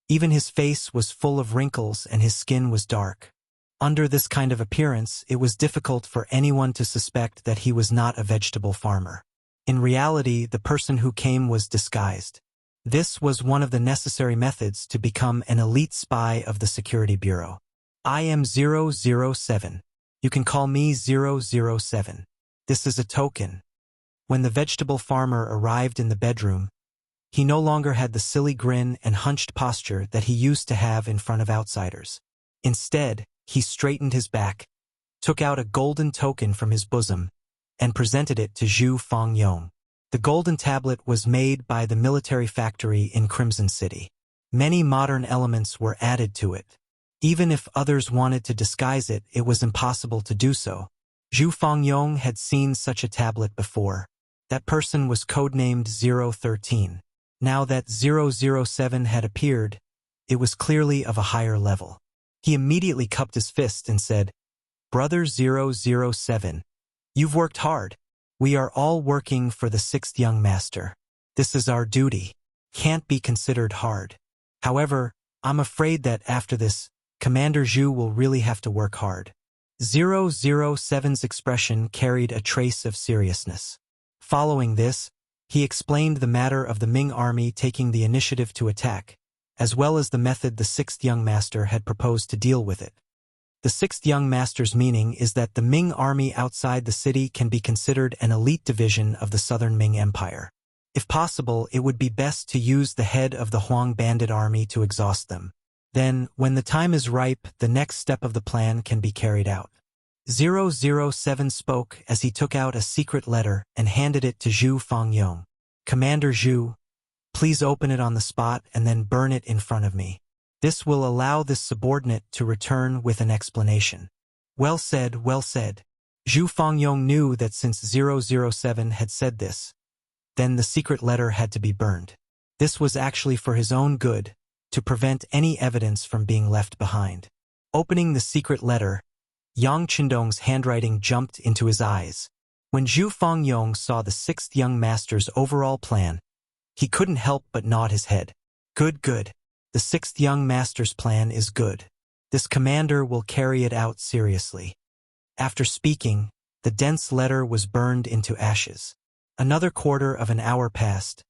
Even his face was full of wrinkles and his skin was dark. Under this kind of appearance, it was difficult for anyone to suspect that he was not a vegetable farmer. In reality, the person who came was disguised. This was one of the necessary methods to become an elite spy of the Security Bureau. I am 007. You can call me 007. This is a token. When the vegetable farmer arrived in the bedroom, he no longer had the silly grin and hunched posture that he used to have in front of outsiders. Instead, he straightened his back, took out a golden token from his bosom, and presented it to Zhu Fangyong. The golden tablet was made by the military factory in Crimson City. Many modern elements were added to it. Even if others wanted to disguise it, it was impossible to do so. Zhu Fangyong had seen such a tablet before. That person was codenamed 013. Now that 007 had appeared, it was clearly of a higher level. He immediately cupped his fist and said, "Brother 007, you've worked hard. We are all working for the sixth young master. This is our duty. Can't be considered hard. However, I'm afraid that after this, Commander Zhu will really have to work hard." 007's expression carried a trace of seriousness. Following this, he explained the matter of the Ming army taking the initiative to attack, as well as the method the sixth young master had proposed to deal with it. The sixth young master's meaning is that the Ming army outside the city can be considered an elite division of the southern Ming Empire. If possible, it would be best to use the head of the Huang bandit army to exhaust them. Then, when the time is ripe, the next step of the plan can be carried out. 007 spoke as he took out a secret letter and handed it to Zhu Fangyong. "Commander Zhu, please open it on the spot and then burn it in front of me. This will allow this subordinate to return with an explanation." "Well said, well said." Zhu Fangyong knew that since 007 had said this, then the secret letter had to be burned. This was actually for his own good, to prevent any evidence from being left behind. Opening the secret letter, Yang Qindong's handwriting jumped into his eyes. When Zhu Fangyong saw the sixth young master's overall plan, he couldn't help but nod his head. Good, good. The sixth young master's plan is good. This commander will carry it out seriously. After speaking, the dense letter was burned into ashes. Another quarter of an hour passed,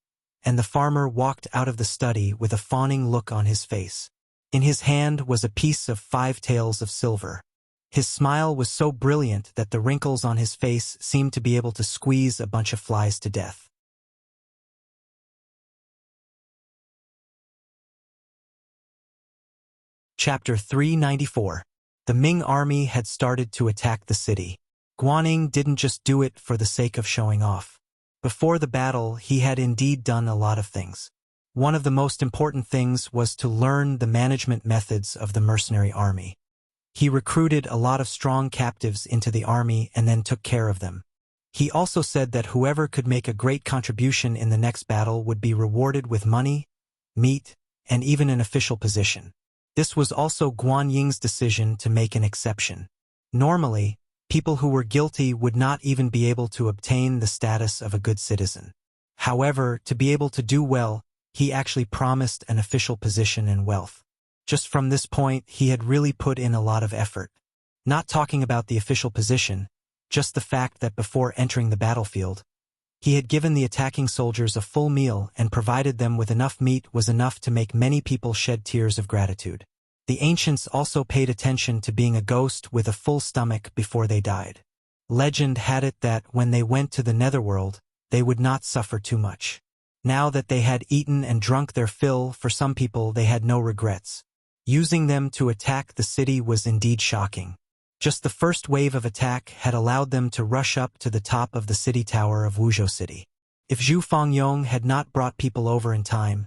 and the farmer walked out of the study with a fawning look on his face. In his hand was a piece of 5 taels of silver. His smile was so brilliant that the wrinkles on his face seemed to be able to squeeze a bunch of flies to death. Chapter 394. The Ming army had started to attack the city. Guanning didn't just do it for the sake of showing off. Before the battle, he had indeed done a lot of things. One of the most important things was to learn the management methods of the mercenary army. He recruited a lot of strong captives into the army and then took care of them. He also said that whoever could make a great contribution in the next battle would be rewarded with money, meat, and even an official position. This was also Guan Ying's decision to make an exception. Normally, people who were guilty would not even be able to obtain the status of a good citizen. However, to be able to do well, he actually promised an official position and wealth. Just from this point, he had really put in a lot of effort. Not talking about the official position, just the fact that before entering the battlefield, he had given the attacking soldiers a full meal and provided them with enough meat was enough to make many people shed tears of gratitude. The ancients also paid attention to being a ghost with a full stomach before they died. Legend had it that when they went to the netherworld, they would not suffer too much. Now that they had eaten and drunk their fill, for some people they had no regrets. Using them to attack the city was indeed shocking. Just the first wave of attack had allowed them to rush up to the top of the city tower of Wuzhou City. If Zhu Fangyong had not brought people over in time,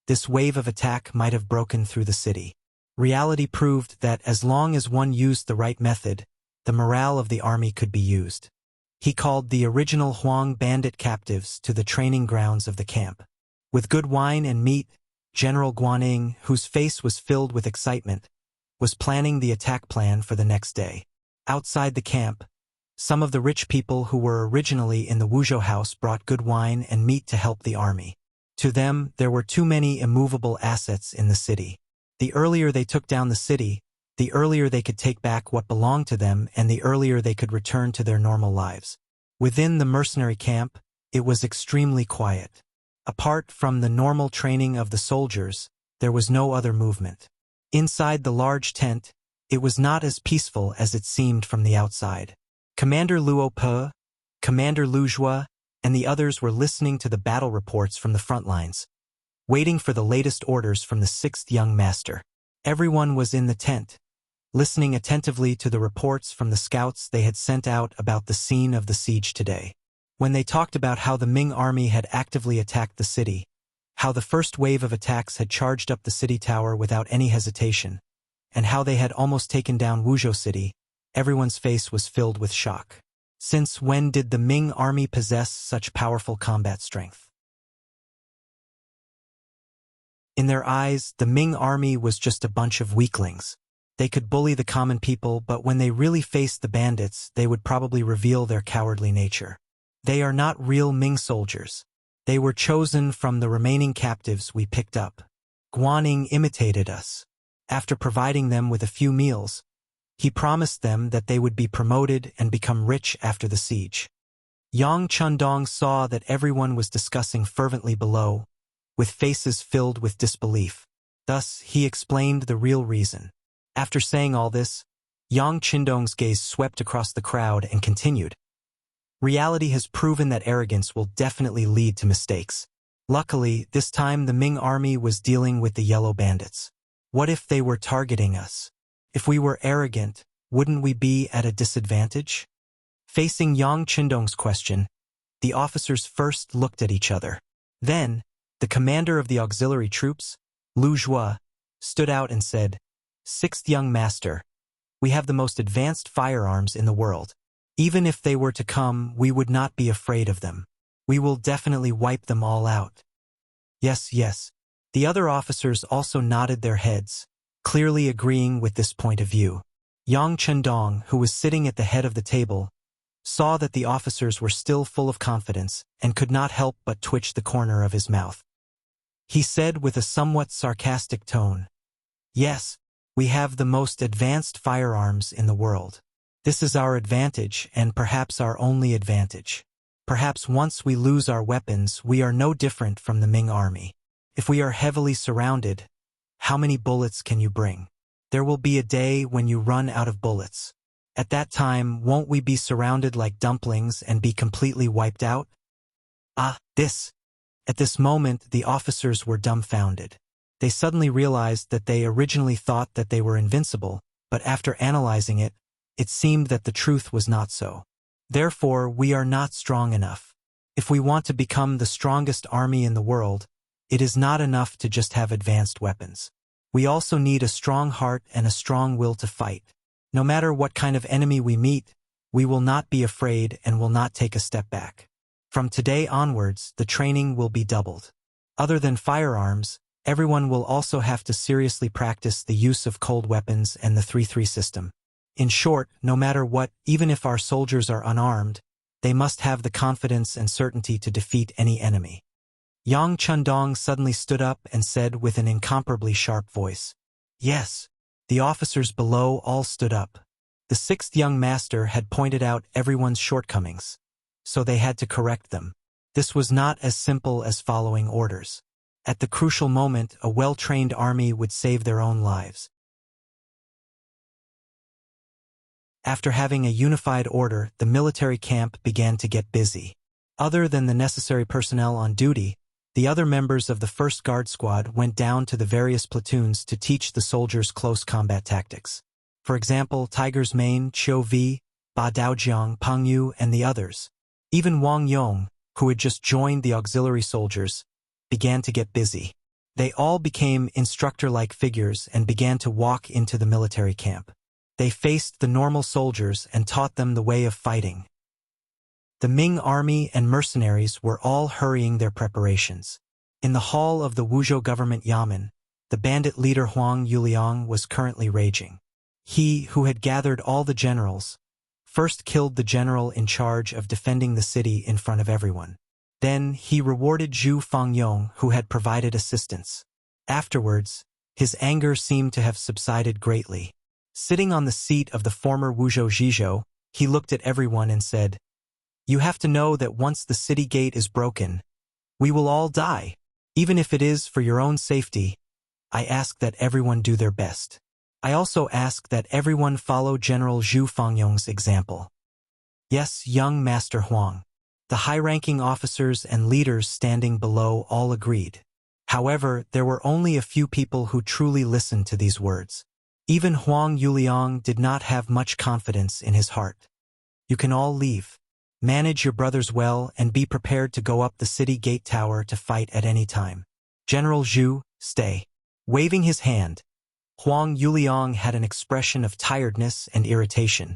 this wave of attack might have broken through the city. Reality proved that as long as one used the right method, the morale of the army could be used. He called the original Huang bandit captives to the training grounds of the camp. With good wine and meat, General Guanning, whose face was filled with excitement, was planning the attack plan for the next day. Outside the camp, some of the rich people who were originally in the Wuzhou house brought good wine and meat to help the army. To them, there were too many immovable assets in the city. The earlier they took down the city, the earlier they could take back what belonged to them and the earlier they could return to their normal lives. Within the mercenary camp, it was extremely quiet. Apart from the normal training of the soldiers, there was no other movement. Inside the large tent, it was not as peaceful as it seemed from the outside. Commander Luo Pe, Commander Lu Zhua, and the others were listening to the battle reports from the front lines, waiting for the latest orders from the sixth young master. Everyone was in the tent, listening attentively to the reports from the scouts they had sent out about the scene of the siege today. When they talked about how the Ming army had actively attacked the city, how the first wave of attacks had charged up the city tower without any hesitation, and how they had almost taken down Wuzhou City, everyone's face was filled with shock. Since when did the Ming army possess such powerful combat strength? In their eyes, the Ming army was just a bunch of weaklings. They could bully the common people, but when they really faced the bandits, they would probably reveal their cowardly nature. They are not real Ming soldiers. They were chosen from the remaining captives we picked up. Guaning imitated us. After providing them with a few meals, he promised them that they would be promoted and become rich after the siege. Yang Chundong saw that everyone was discussing fervently below, with faces filled with disbelief. Thus, he explained the real reason. After saying all this, Yang Chindong's gaze swept across the crowd and continued. Reality has proven that arrogance will definitely lead to mistakes. Luckily, this time the Ming army was dealing with the yellow bandits. What if they were targeting us? If we were arrogant, wouldn't we be at a disadvantage? Facing Yang Chindong's question, the officers first looked at each other. Then, the commander of the auxiliary troops, Lu Zhua, stood out and said, "Sixth young master, we have the most advanced firearms in the world. Even if they were to come, we would not be afraid of them. We will definitely wipe them all out." Yes, yes. The other officers also nodded their heads, clearly agreeing with this point of view. Yang Chundong, who was sitting at the head of the table, saw that the officers were still full of confidence and could not help but twitch the corner of his mouth. He said with a somewhat sarcastic tone, "Yes, we have the most advanced firearms in the world. This is our advantage and perhaps our only advantage. Perhaps once we lose our weapons, we are no different from the Ming army. If we are heavily surrounded, how many bullets can you bring? There will be a day when you run out of bullets. At that time, won't we be surrounded like dumplings and be completely wiped out?" At this moment, the officers were dumbfounded. They suddenly realized that they originally thought that they were invincible, but after analyzing it, it seemed that the truth was not so. Therefore, we are not strong enough. If we want to become the strongest army in the world, it is not enough to just have advanced weapons. We also need a strong heart and a strong will to fight. No matter what kind of enemy we meet, we will not be afraid and will not take a step back. From today onwards, the training will be doubled. Other than firearms, everyone will also have to seriously practice the use of cold weapons and the 3-3 system. In short, no matter what, even if our soldiers are unarmed, they must have the confidence and certainty to defeat any enemy. Yang Chundong suddenly stood up and said with an incomparably sharp voice, "Yes." The officers below all stood up. The sixth young master had pointed out everyone's shortcomings, so they had to correct them. This was not as simple as following orders. At the crucial moment, a well-trained army would save their own lives. After having a unified order, the military camp began to get busy. Other than the necessary personnel on duty, the other members of the 1st Guard Squad went down to the various platoons to teach the soldiers close combat tactics. For example, Tiger's Mane, Qiu Vi, Ba Daojiang, Pang Yu, and the others. Even Wang Yong, who had just joined the auxiliary soldiers, began to get busy. They all became instructor-like figures and began to walk into the military camp. They faced the normal soldiers and taught them the way of fighting. The Ming army and mercenaries were all hurrying their preparations. In the hall of the Wuzhou government yamen, the bandit leader Huang Yuliang was currently raging. He, who had gathered all the generals, first killed the general in charge of defending the city in front of everyone. Then he rewarded Zhu Fangyong, who had provided assistance. Afterwards, his anger seemed to have subsided greatly. Sitting on the seat of the former Wuzhou Zhizhou, he looked at everyone and said, "You have to know that once the city gate is broken, we will all die. Even if it is for your own safety, I ask that everyone do their best. I also ask that everyone follow General Zhu Fangyong's example." Yes, young Master Huang. The high-ranking officers and leaders standing below all agreed. However, there were only a few people who truly listened to these words. Even Huang Yuliang did not have much confidence in his heart. "You can all leave. Manage your brothers well and be prepared to go up the city gate tower to fight at any time. General Zhu, stay." Waving his hand, Huang Yuliang had an expression of tiredness and irritation.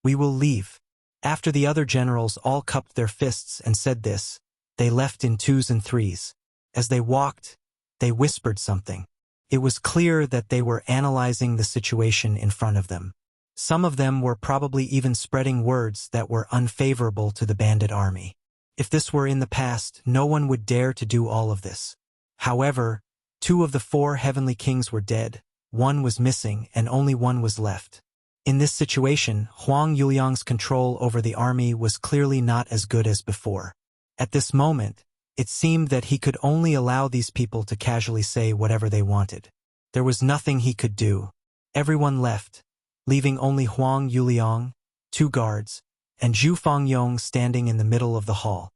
"We will leave." After the other generals all cupped their fists and said this, they left in 2s and 3s. As they walked, they whispered something. It was clear that they were analyzing the situation in front of them. Some of them were probably even spreading words that were unfavorable to the bandit army. If this were in the past, no one would dare to do all of this. However, 2 of the 4 heavenly kings were dead, 1 was missing, and only 1 was left. In this situation, Huang Yuliang's control over the army was clearly not as good as before. At this moment, it seemed that he could only allow these people to casually say whatever they wanted. There was nothing he could do. Everyone left, leaving only Huang Yuliang, 2 guards, and Zhu Fangyong standing in the middle of the hall.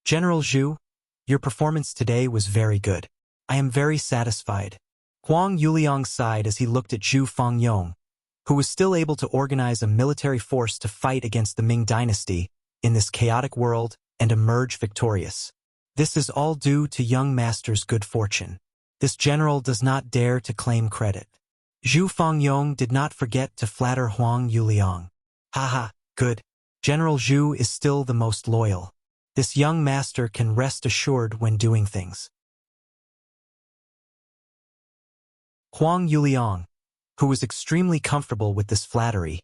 General Zhu, your performance today was very good. I am very satisfied. Huang Yuliang sighed as he looked at Zhu Fangyong, who was still able to organize a military force to fight against the Ming dynasty in this chaotic world and emerge victorious. This is all due to young master's good fortune. This general does not dare to claim credit. Zhu Fangyong did not forget to flatter Huang Yuliang. Haha, good. General Zhu is still the most loyal. This young master can rest assured when doing things. Huang Yuliang, who was extremely comfortable with this flattery,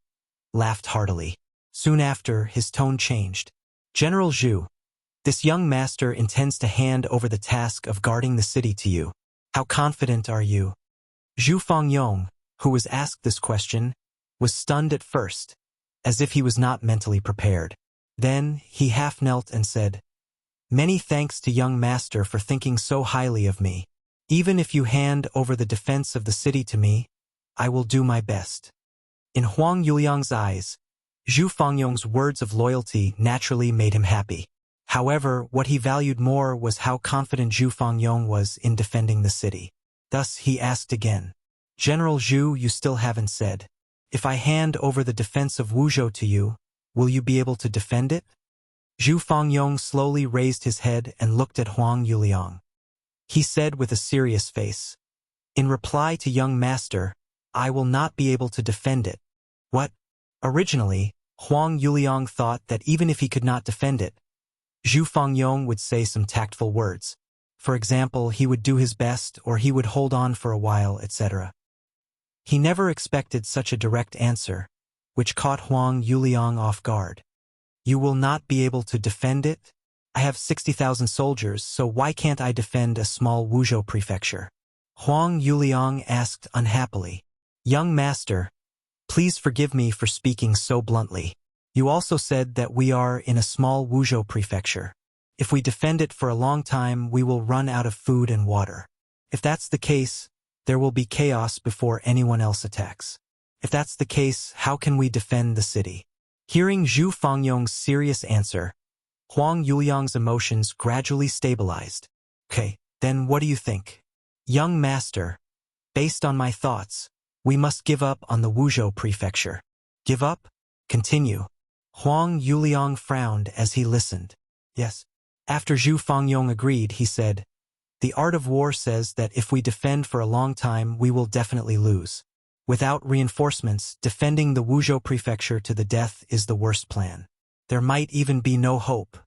laughed heartily. Soon after, his tone changed. General Zhu, this young master intends to hand over the task of guarding the city to you. How confident are you? Zhu Fangyong, who was asked this question, was stunned at first, as if he was not mentally prepared. Then he half knelt and said, Many thanks to young master for thinking so highly of me. Even if you hand over the defense of the city to me, I will do my best. In Huang Yuliang's eyes, Zhu Fangyong's words of loyalty naturally made him happy. However, what he valued more was how confident Zhu Fangyong was in defending the city. Thus he asked again, General Zhu, you still haven't said. If I hand over the defense of Wuzhou to you, will you be able to defend it? Zhu Fangyong slowly raised his head and looked at Huang Yuliang. He said with a serious face, In reply to young master, I will not be able to defend it. What? Originally, Huang Yuliang thought that even if he could not defend it, Zhu Fangyong would say some tactful words. For example, he would do his best or he would hold on for a while, etc. He never expected such a direct answer, which caught Huang Yuliang off guard. You will not be able to defend it? I have 60,000 soldiers, so why can't I defend a small Wuzhou prefecture? Huang Yuliang asked unhappily. Young master, please forgive me for speaking so bluntly. You also said that we are in a small Wuzhou prefecture. If we defend it for a long time, we will run out of food and water. If that's the case, there will be chaos before anyone else attacks. If that's the case, how can we defend the city? Hearing Zhu Fangyong's serious answer, Huang Yuliang's emotions gradually stabilized. Okay, then what do you think? Young master, based on my thoughts, we must give up on the Wuzhou prefecture. Give up? Continue. Huang Yuliang frowned as he listened. Yes. After Zhu Fangyong agreed, he said, The art of war says that if we defend for a long time, we will definitely lose. Without reinforcements, defending the Wuzhou prefecture to the death is the worst plan. There might even be no hope.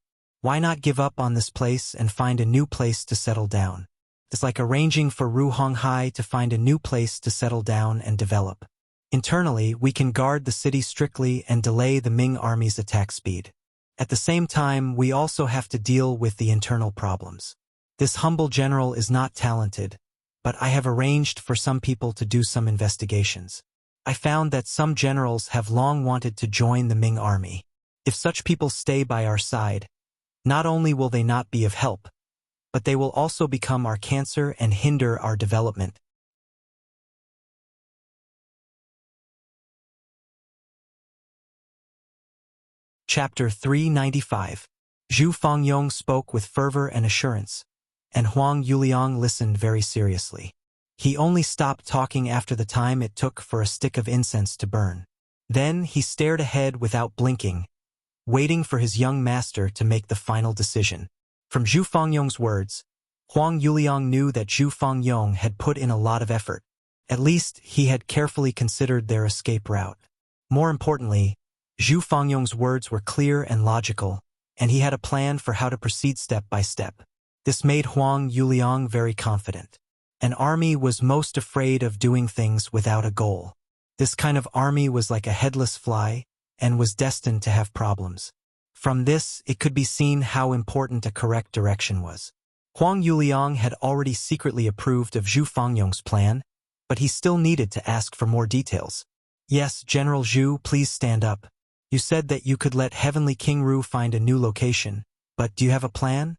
Why not give up on this place and find a new place to settle down? It's like arranging for Ru Honghai to find a new place to settle down and develop. Internally, we can guard the city strictly and delay the Ming army's attack speed. At the same time, we also have to deal with the internal problems. This humble general is not talented, but I have arranged for some people to do some investigations. I found that some generals have long wanted to join the Ming army. If such people stay by our side, not only will they not be of help, but they will also become our cancer and hinder our development. Chapter 395. Zhu Fangyong spoke with fervor and assurance, and Huang Yuliang listened very seriously. He only stopped talking after the time it took for a stick of incense to burn. Then he stared ahead without blinking, waiting for his young master to make the final decision. From Zhu Fangyong's words, Huang Yuliang knew that Zhu Fangyong had put in a lot of effort. At least, he had carefully considered their escape route. More importantly, Zhu Fangyong's words were clear and logical, and he had a plan for how to proceed step by step. This made Huang Yuliang very confident. An army was most afraid of doing things without a goal. This kind of army was like a headless fly and was destined to have problems. From this, it could be seen how important a correct direction was. Huang Yuliang had already secretly approved of Zhu Fangyong's plan, but he still needed to ask for more details. Yes, General Zhu, please stand up. You said that you could let Heavenly King Ru find a new location, but do you have a plan?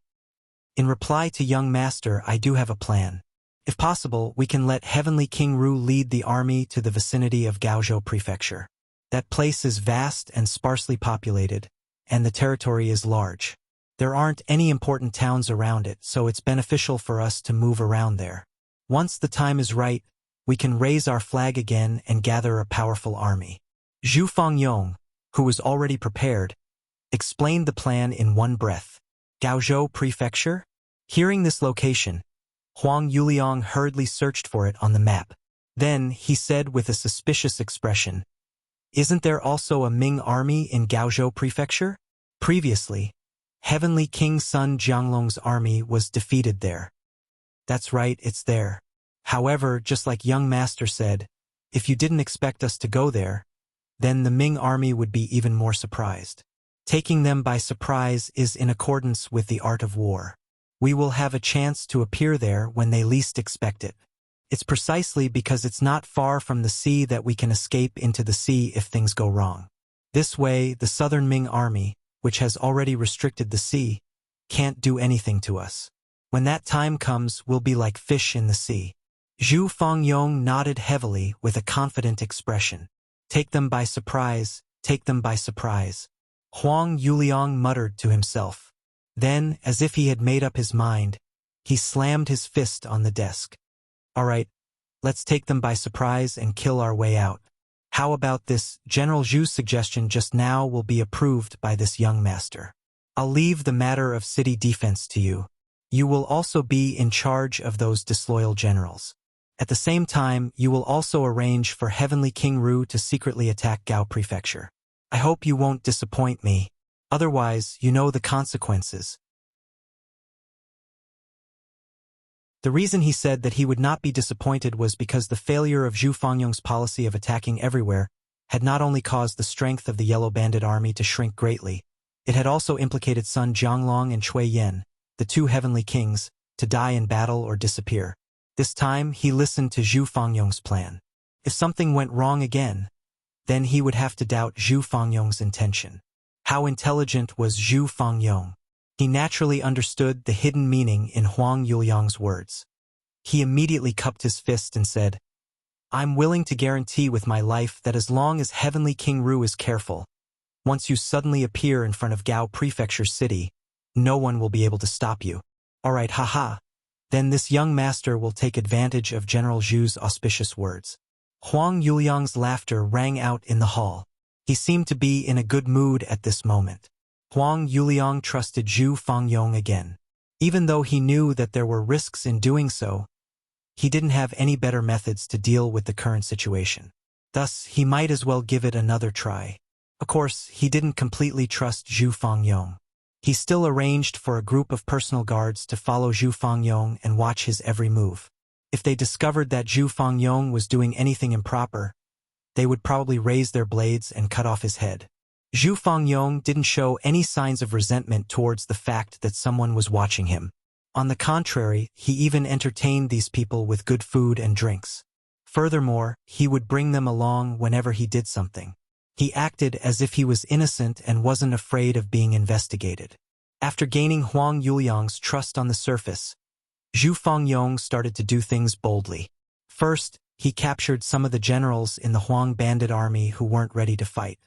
In reply to young master, I do have a plan. If possible, we can let Heavenly King Ru lead the army to the vicinity of Gaozhou Prefecture. That place is vast and sparsely populated, and the territory is large. There aren't any important towns around it, so it's beneficial for us to move around there. Once the time is right, we can raise our flag again and gather a powerful army. Zhu Fangyong, who was already prepared, explained the plan in one breath. Gaozhou Prefecture? Hearing this location, Huang Yuliang hurriedly searched for it on the map. Then he said with a suspicious expression, "Isn't there also a Ming army in Gaozhou Prefecture? Previously, Heavenly King Sun Jianglong's army was defeated there." That's right, it's there. However, just like young master said, if you didn't expect us to go there, then the Ming army would be even more surprised. Taking them by surprise is in accordance with the art of war. We will have a chance to appear there when they least expect it. It's precisely because it's not far from the sea that we can escape into the sea if things go wrong. This way, the Southern Ming army, which has already restricted the sea, can't do anything to us. When that time comes, we'll be like fish in the sea. Zhu Fangyong nodded heavily with a confident expression. Take them by surprise, take them by surprise. Huang Yuliang muttered to himself. Then, as if he had made up his mind, he slammed his fist on the desk. All right, let's take them by surprise and kill our way out. How about this? General Zhu's suggestion just now will be approved by this young master. I'll leave the matter of city defense to you. You will also be in charge of those disloyal generals. At the same time, you will also arrange for Heavenly King Ru to secretly attack Gao Prefecture. I hope you won't disappoint me. Otherwise, you know the consequences. The reason he said that he would not be disappointed was because the failure of Zhu Fangyong's policy of attacking everywhere had not only caused the strength of the Yellow Bandit army to shrink greatly, it had also implicated Sun Jianglong and Cui Yen, the two heavenly kings, to die in battle or disappear. This time, he listened to Zhu Fangyong's plan. If something went wrong again, then he would have to doubt Zhu Fangyong's intention. How intelligent was Zhu Fangyong? He naturally understood the hidden meaning in Huang Yuliang's words. He immediately cupped his fist and said, I'm willing to guarantee with my life that as long as Heavenly King Ru is careful, once you suddenly appear in front of Gao Prefecture City, no one will be able to stop you. All right, haha. Then this young master will take advantage of General Zhu's auspicious words. Huang Yuliang's laughter rang out in the hall. He seemed to be in a good mood at this moment. Huang Yuliang trusted Zhu Fangyong again. Even though he knew that there were risks in doing so, he didn't have any better methods to deal with the current situation. Thus, he might as well give it another try. Of course, he didn't completely trust Zhu Fangyong. He still arranged for a group of personal guards to follow Zhu Fangyong and watch his every move. If they discovered that Zhu Fangyong was doing anything improper, they would probably raise their blades and cut off his head. Zhu Fangyong didn't show any signs of resentment towards the fact that someone was watching him. On the contrary, he even entertained these people with good food and drinks. Furthermore, he would bring them along whenever he did something. He acted as if he was innocent and wasn't afraid of being investigated. After gaining Huang Yuliang's trust on the surface, Zhu Fangyong started to do things boldly. First, he captured some of the generals in the Huang bandit army who weren't ready to fight.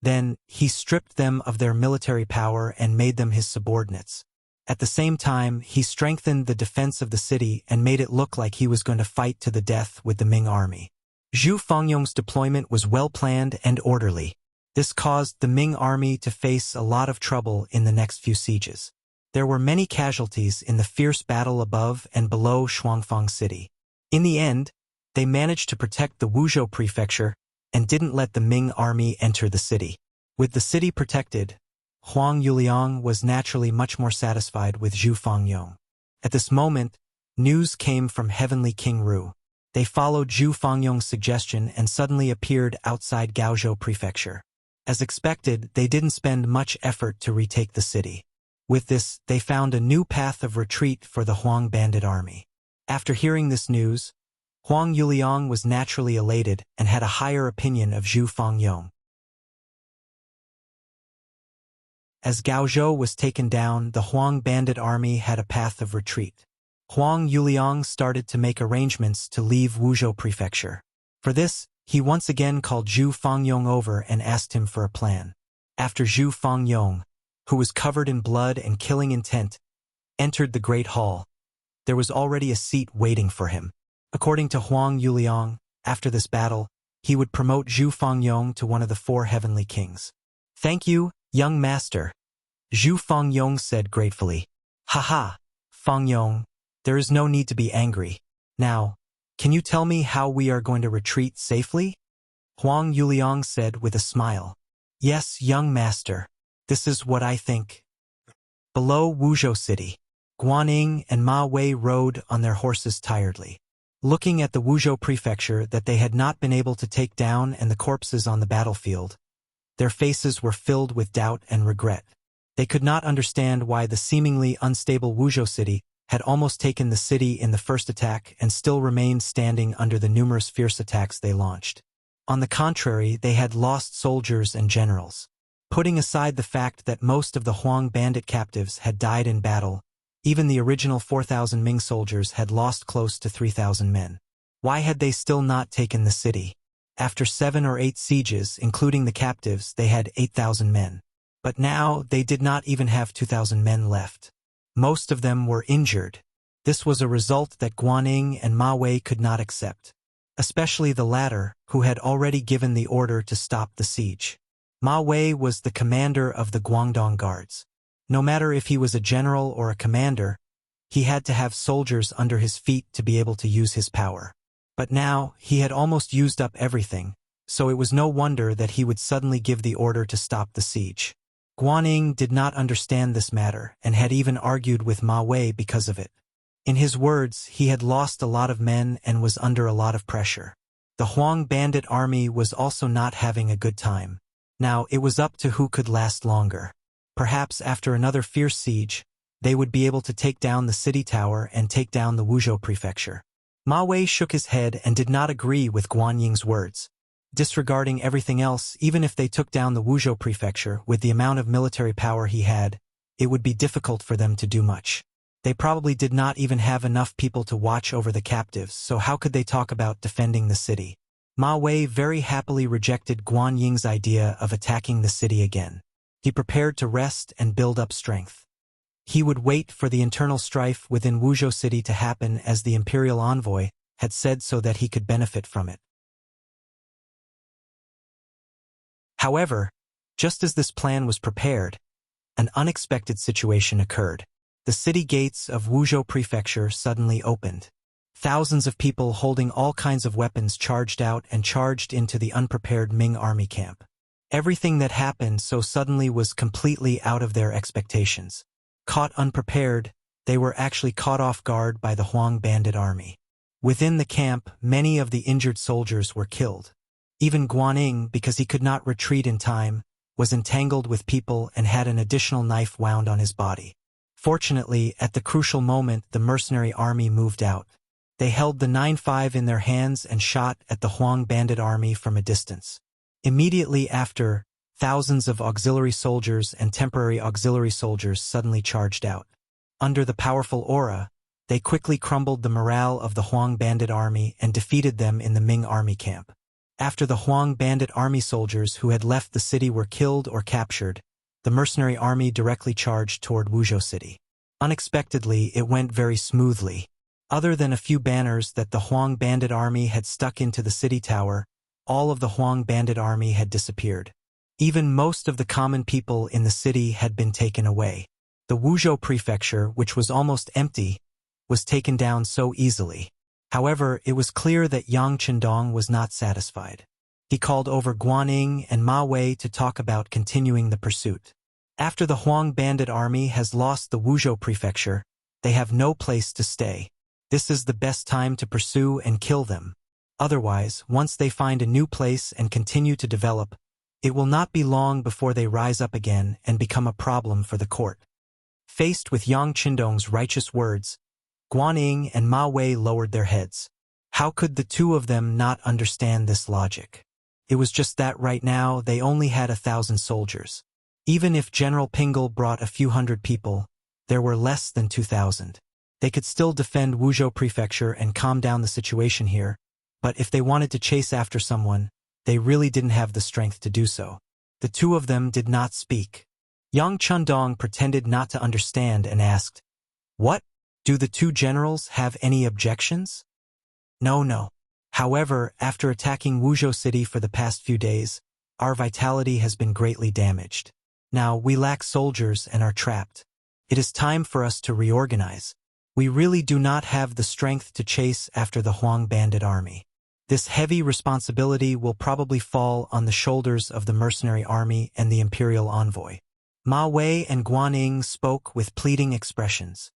Then, he stripped them of their military power and made them his subordinates. At the same time, he strengthened the defense of the city and made it look like he was going to fight to the death with the Ming army. Zhu Fangyong's deployment was well-planned and orderly. This caused the Ming army to face a lot of trouble in the next few sieges. There were many casualties in the fierce battle above and below Shuangfang City. In the end, they managed to protect the Wuzhou prefecture and didn't let the Ming army enter the city. With the city protected, Huang Yuliang was naturally much more satisfied with Zhu Fangyong. At this moment, News came from Heavenly King Ru. They followed Zhu Fangyong's suggestion and suddenly appeared outside Gaozhou Prefecture. As expected, they didn't spend much effort to retake the city. With this, they found a new path of retreat for the Huang bandit army. After hearing this news, Huang Yuliang was naturally elated and had a higher opinion of Zhu Fangyong. As Gaozhou was taken down, the Huang bandit army had a path of retreat. Huang Yuliang started to make arrangements to leave Wuzhou Prefecture. For this, he once again called Zhu Fangyong over and asked him for a plan. After Zhu Fangyong, who was covered in blood and killing intent, entered the Great Hall, there was already a seat waiting for him. According to Huang Yuliang, after this battle, he would promote Zhu Fangyong to one of the 4 heavenly kings. "Thank you, young master," Zhu Fangyong said gratefully. "Haha, Fangyong, there is no need to be angry. Now, can you tell me how we are going to retreat safely?" Huang Yuliang said with a smile. "Yes, young master. This is what I think." Below Wuzhou City, Guanning and Ma Wei rode on their horses tiredly. Looking at the Wuzhou Prefecture that they had not been able to take down and the corpses on the battlefield, their faces were filled with doubt and regret. They could not understand why the seemingly unstable Wuzhou City had almost taken the city in the first attack and still remained standing under the numerous fierce attacks they launched. On the contrary, they had lost soldiers and generals. Putting aside the fact that most of the Huang bandit captives had died in battle, even the original 4,000 Ming soldiers had lost close to 3,000 men. Why had they still not taken the city? After 7 or 8 sieges, including the captives, they had 8,000 men. But now they did not even have 2,000 men left. Most of them were injured. This was a result that Guanning and Ma Wei could not accept, especially the latter, who had already given the order to stop the siege. Ma Wei was the commander of the Guangdong Guards. No matter if he was a general or a commander, he had to have soldiers under his feet to be able to use his power. But now, he had almost used up everything, so it was no wonder that he would suddenly give the order to stop the siege. Guanning did not understand this matter and had even argued with Ma Wei because of it. In his words, he had lost a lot of men and was under a lot of pressure. The Huang bandit army was also not having a good time. Now, it was up to who could last longer. Perhaps after another fierce siege, they would be able to take down the city tower and take down the Wuzhou Prefecture. Ma Wei shook his head and did not agree with Guanying's words. Disregarding everything else, even if they took down the Wuzhou Prefecture with the amount of military power he had, it would be difficult for them to do much. They probably did not even have enough people to watch over the captives, so how could they talk about defending the city? Ma Wei very happily rejected Guanying's idea of attacking the city again. He prepared to rest and build up strength. He would wait for the internal strife within Wuzhou City to happen as the imperial envoy had said so that he could benefit from it. However, just as this plan was prepared, an unexpected situation occurred. The city gates of Wuzhou Prefecture suddenly opened. Thousands of people holding all kinds of weapons charged out and charged into the unprepared Ming army camp. Everything that happened so suddenly was completely out of their expectations. Caught unprepared, they were actually caught off guard by the Huang bandit army. Within the camp, many of the injured soldiers were killed. Even Guanning, because he could not retreat in time, was entangled with people and had an additional knife wound on his body. Fortunately, at the crucial moment, the mercenary army moved out. They held the 9.5 in their hands and shot at the Huang bandit army from a distance. Immediately after, thousands of auxiliary soldiers and temporary auxiliary soldiers suddenly charged out. Under the powerful aura, they quickly crumbled the morale of the Huang bandit army and defeated them in the Ming army camp. After the Huang bandit army soldiers who had left the city were killed or captured, the mercenary army directly charged toward Wuzhou City. Unexpectedly, it went very smoothly. Other than a few banners that the Huang bandit army had stuck into the city tower, all of the Huang bandit army had disappeared. Even most of the common people in the city had been taken away. The Wuzhou Prefecture, which was almost empty, was taken down so easily. However, it was clear that Yang Qindong was not satisfied. He called over Guanning and Ma Wei to talk about continuing the pursuit. After the Huang bandit army has lost the Wuzhou Prefecture, they have no place to stay. This is the best time to pursue and kill them. Otherwise, once they find a new place and continue to develop, it will not be long before they rise up again and become a problem for the court. Faced with Yang Qindong's righteous words, Guanyin and Ma Wei lowered their heads. How could the two of them not understand this logic? It was just that right now they only had 1,000 soldiers. Even if General Pingle brought a few hundred people, there were less than 2,000. They could still defend Wuzhou Prefecture and calm down the situation here, but if they wanted to chase after someone, they really didn't have the strength to do so. The two of them did not speak. Yang Chundong pretended not to understand and asked, "What? Do the two generals have any objections?" No. However, after attacking Wuzhou City for the past few days, our vitality has been greatly damaged. Now we lack soldiers and are trapped. It is time for us to reorganize. We really do not have the strength to chase after the Huang bandit army. This heavy responsibility will probably fall on the shoulders of the mercenary army and the imperial envoy. Ma Wei and Guanyin spoke with pleading expressions.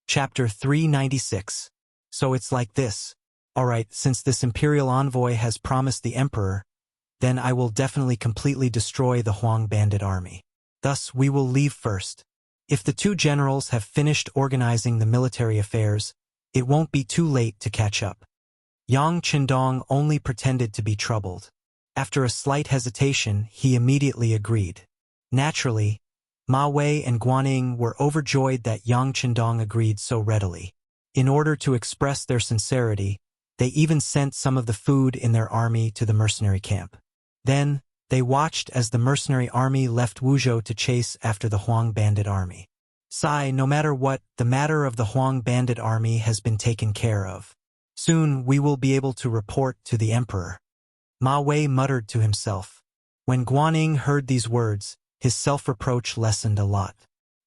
Chapter 396. So it's like this. Alright, since this imperial envoy has promised the emperor, then I will definitely completely destroy the Huang bandit army. Thus, we will leave first. If the two generals have finished organizing the military affairs, it won't be too late to catch up. Yang Qindong only pretended to be troubled. After a slight hesitation, he immediately agreed. Naturally, Ma Wei and Guanyin were overjoyed that Yang Qindong agreed so readily. In order to express their sincerity, they even sent some of the food in their army to the mercenary camp. Then, they watched as the mercenary army left Wuzhou to chase after the Huang bandit army. No matter what, the matter of the Huang bandit army has been taken care of. Soon we will be able to report to the emperor. Ma Wei muttered to himself. When Guanyin heard these words, his self-reproach lessened a lot.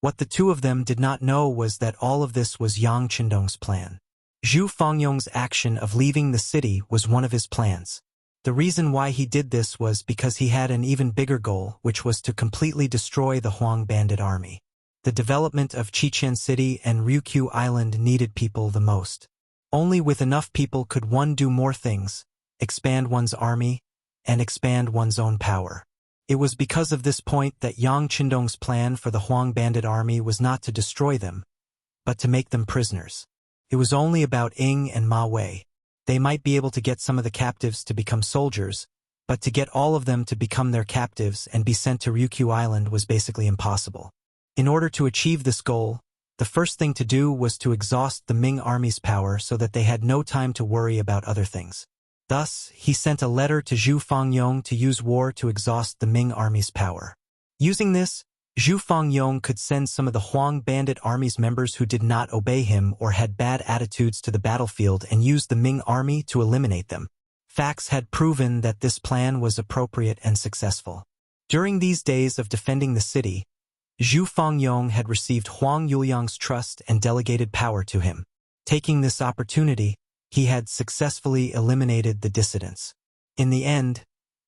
What the two of them did not know was that all of this was Yang Qindong's plan. Zhu Fangyong's action of leaving the city was one of his plans. The reason why he did this was because he had an even bigger goal, which was to completely destroy the Huang bandit army. The development of Qiqian City and Ryukyu Island needed people the most. Only with enough people could one do more things, expand one's army, and expand one's own power. It was because of this point that Yang Qindong's plan for the Huang bandit army was not to destroy them, but to make them prisoners. It was only about Ying and Ma Wei. They might be able to get some of the captives to become soldiers, but to get all of them to become their captives and be sent to Ryukyu Island was basically impossible. In order to achieve this goal, the first thing to do was to exhaust the Ming army's power so that they had no time to worry about other things. Thus, he sent a letter to Zhu Fangyong to use war to exhaust the Ming army's power. Using this, Zhu Fangyong could send some of the Huang bandit army's members who did not obey him or had bad attitudes to the battlefield and use the Ming army to eliminate them. Facts had proven that this plan was appropriate and successful. During these days of defending the city, Zhu Fangyong had received Huang Yuliang's trust and delegated power to him. Taking this opportunity, he had successfully eliminated the dissidents. In the end,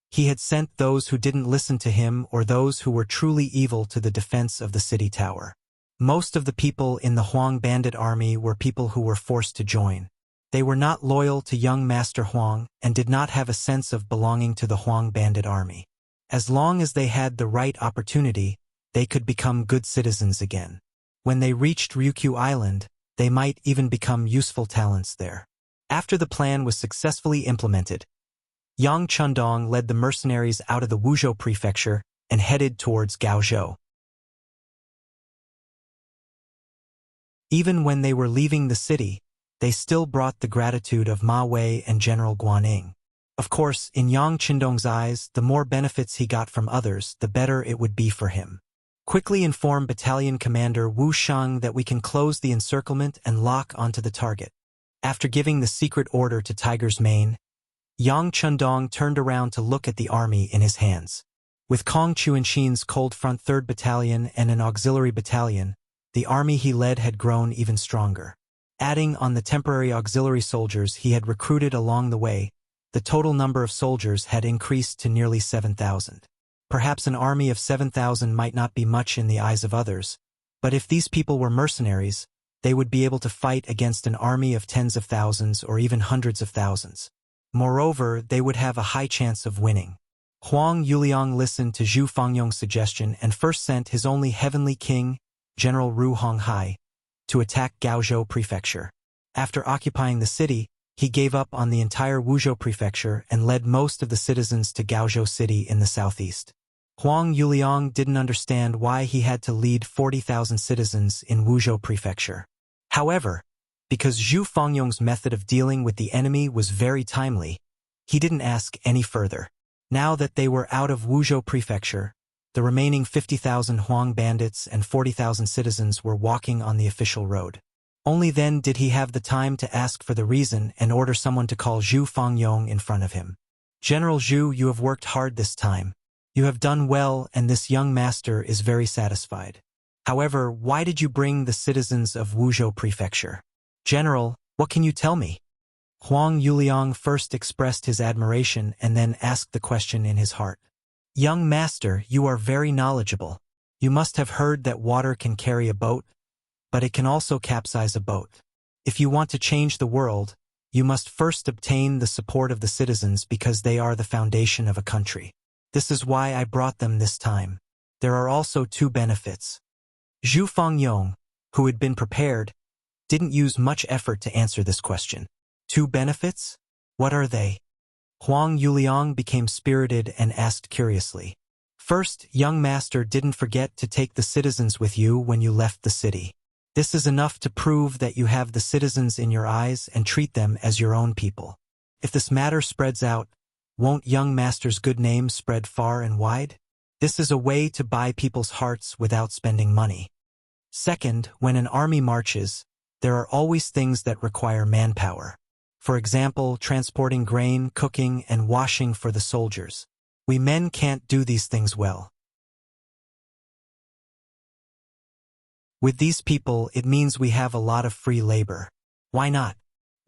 he had sent those who didn't listen to him or those who were truly evil to the defense of the city tower. Most of the people in the Huang bandit army were people who were forced to join. They were not loyal to young Master Huang and did not have a sense of belonging to the Huang bandit army. As long as they had the right opportunity, they could become good citizens again. When they reached Ryukyu Island, they might even become useful talents there. After the plan was successfully implemented, Yang Qindong led the mercenaries out of the Wuzhou prefecture and headed towards Gaozhou. Even when they were leaving the city, they still brought the gratitude of Ma Wei and General Guanyin. Of course, in Yang Qindong's eyes, the more benefits he got from others, the better it would be for him. Quickly inform Battalion Commander Wu Shang that we can close the encirclement and lock onto the target. After giving the secret order to Tiger's Mane, Yang Qindong turned around to look at the army in his hands. With Kong Chuanshin's Cold Front 3rd Battalion and an auxiliary battalion, the army he led had grown even stronger. Adding on the temporary auxiliary soldiers he had recruited along the way, the total number of soldiers had increased to nearly 7,000. Perhaps an army of 7,000 might not be much in the eyes of others, but if these people were mercenaries, they would be able to fight against an army of tens of thousands or even hundreds of thousands. Moreover, they would have a high chance of winning. Huang Yuliang listened to Zhu Fangyong's suggestion and first sent his only heavenly king, General Ru Honghai, to attack Gaozhou Prefecture. After occupying the city, he gave up on the entire Wuzhou Prefecture and led most of the citizens to Gaozhou City in the southeast. Huang Yuliang didn't understand why he had to lead 40,000 citizens in Wuzhou Prefecture. However, because Zhu Fangyong's method of dealing with the enemy was very timely, he didn't ask any further. Now that they were out of Wuzhou Prefecture, the remaining 50,000 Huang bandits and 40,000 citizens were walking on the official road. Only then did he have the time to ask for the reason and order someone to call Zhu Fangyong in front of him. General Zhu, you have worked hard this time. You have done well, and this young master is very satisfied. However, why did you bring the citizens of Wuzhou Prefecture? General, what can you tell me? Huang Yuliang first expressed his admiration and then asked the question in his heart. Young master, you are very knowledgeable. You must have heard that water can carry a boat, but it can also capsize a boat. If you want to change the world, you must first obtain the support of the citizens because they are the foundation of a country. This is why I brought them this time. There are also two benefits. Zhu Fangyong, who had been prepared, didn't use much effort to answer this question. Two benefits? What are they? Huang Yuliang became spirited and asked curiously. First, young master didn't forget to take the citizens with you when you left the city. This is enough to prove that you have the citizens in your eyes and treat them as your own people. If this matter spreads out, won't young master's good name spread far and wide? This is a way to buy people's hearts without spending money. Second, when an army marches, there are always things that require manpower. For example, transporting grain, cooking, and washing for the soldiers. We men can't do these things well. With these people, it means we have a lot of free labor. Why not?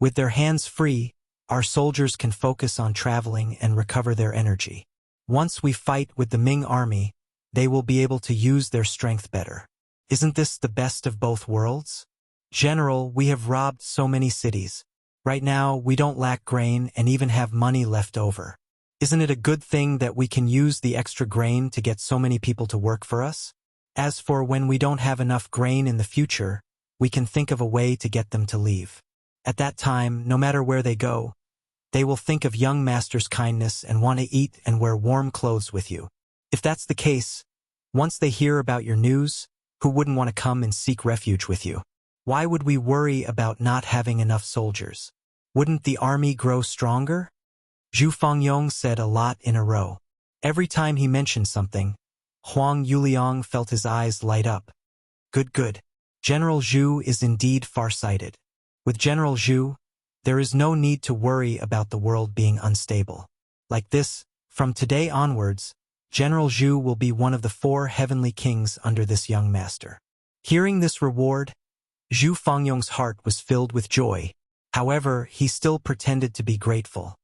With their hands free, our soldiers can focus on traveling and recover their energy. Once we fight with the Ming army, they will be able to use their strength better. Isn't this the best of both worlds? General, we have robbed so many cities. Right now, we don't lack grain and even have money left over. Isn't it a good thing that we can use the extra grain to get so many people to work for us? As for when we don't have enough grain in the future, we can think of a way to get them to leave. At that time, no matter where they go, they will think of young master's kindness and want to eat and wear warm clothes with you. If that's the case, once they hear about your news, who wouldn't want to come and seek refuge with you? Why would we worry about not having enough soldiers? Wouldn't the army grow stronger? Zhu Fangyong said a lot in a row. Every time he mentioned something, Huang Yuliang felt his eyes light up. Good. General Zhu is indeed far-sighted. With General Zhu, there is no need to worry about the world being unstable. Like this, from today onwards, General Zhu will be one of the 4 heavenly kings under this young master. Hearing this reward, Zhu Fangyong's heart was filled with joy. However, he still pretended to be grateful.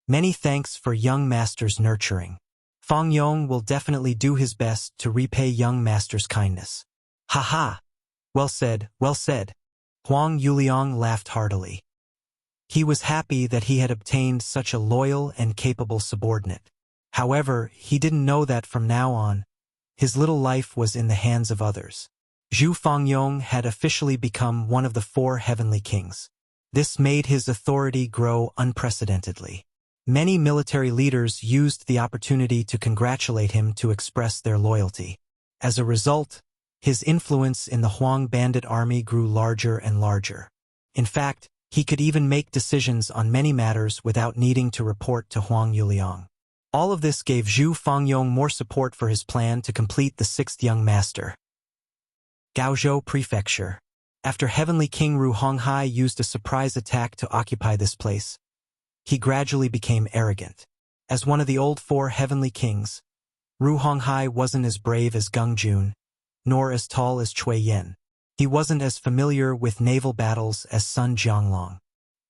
Many thanks for young master's nurturing. Fangyong will definitely do his best to repay young master's kindness. Ha! Well said. Huang Yuliang laughed heartily. He was happy that he had obtained such a loyal and capable subordinate. However, he didn't know that from now on, his little life was in the hands of others. Zhu Fangyong had officially become one of the 4 heavenly kings. This made his authority grow unprecedentedly. Many military leaders used the opportunity to congratulate him to express their loyalty. As a result, his influence in the Huang bandit army grew larger and larger. In fact, he could even make decisions on many matters without needing to report to Huang Yuliang. All of this gave Zhu Fangyong more support for his plan to complete the 6th young master. Gaozhou Prefecture. After Heavenly King Ru Honghai used a surprise attack to occupy this place, he gradually became arrogant. As one of the old 4 heavenly kings, Ru Honghai wasn't as brave as Gung Jun, nor as tall as Cui Yen. He wasn't as familiar with naval battles as Sun Jianglong.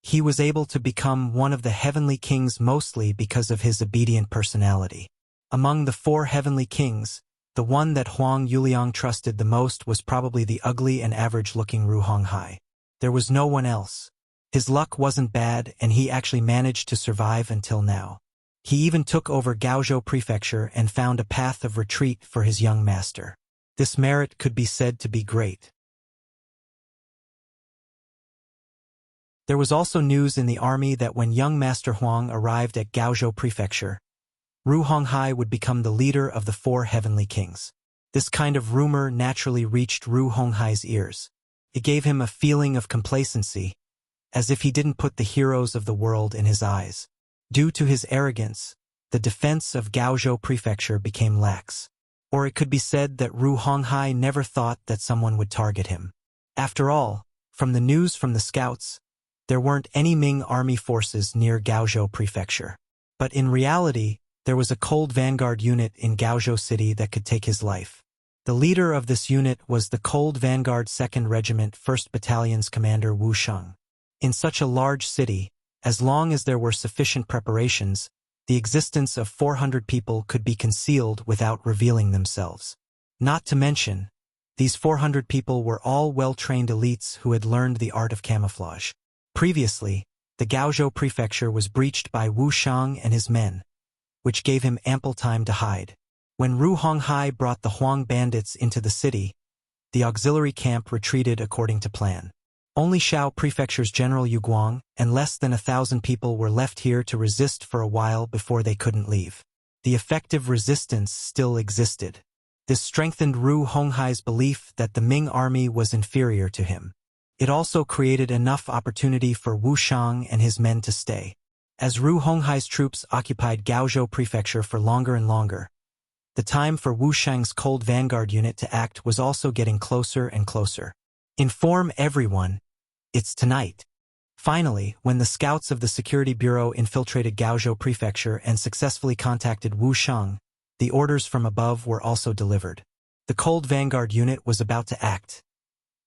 He was able to become one of the heavenly kings mostly because of his obedient personality. Among the 4 heavenly kings, the one that Huang Yuliang trusted the most was probably the ugly and average-looking Ru Honghai. There was no one else. His luck wasn't bad, and he actually managed to survive until now. He even took over Gaozhou Prefecture and found a path of retreat for his young master. This merit could be said to be great. There was also news in the army that when young Master Huang arrived at Gaozhou Prefecture, Ru Honghai would become the leader of the 4 heavenly kings. This kind of rumor naturally reached Ru Honghai's ears. It gave him a feeling of complacency, as if he didn't put the heroes of the world in his eyes. Due to his arrogance, the defense of Gaozhou Prefecture became lax. Or it could be said that Ru Honghai never thought that someone would target him. After all, from the news from the scouts, there weren't any Ming army forces near Gaozhou Prefecture. But in reality, there was a cold vanguard unit in Gaozhou City that could take his life. The leader of this unit was the Cold Vanguard 2nd Regiment 1st Battalion's commander Wu Sheng. In such a large city, as long as there were sufficient preparations, the existence of 400 people could be concealed without revealing themselves. Not to mention, these 400 people were all well-trained elites who had learned the art of camouflage. Previously, the Gaozhou Prefecture was breached by Wu Sheng and his men, which gave him ample time to hide. When Ru Honghai brought the Huang bandits into the city, the auxiliary camp retreated according to plan. Only Shao Prefecture's General Yu Guang and less than 1,000 people were left here to resist for a while before they couldn't leave. The effective resistance still existed. This strengthened Ru Honghai's belief that the Ming army was inferior to him. It also created enough opportunity for Wu Sheng and his men to stay. As Ru Honghai's troops occupied Gaozhou Prefecture for longer and longer, the time for Wu Sheng's Cold Vanguard unit to act was also getting closer and closer. Inform everyone, it's tonight. Finally, when the scouts of the Security Bureau infiltrated Gaozhou Prefecture and successfully contacted Wu Sheng, the orders from above were also delivered. The Cold Vanguard unit was about to act.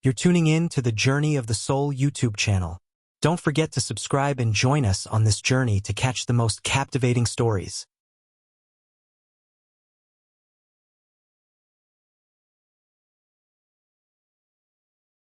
You're tuning in to the Journey of the Soul YouTube channel. Don't forget to subscribe and join us on this journey to catch the most captivating stories.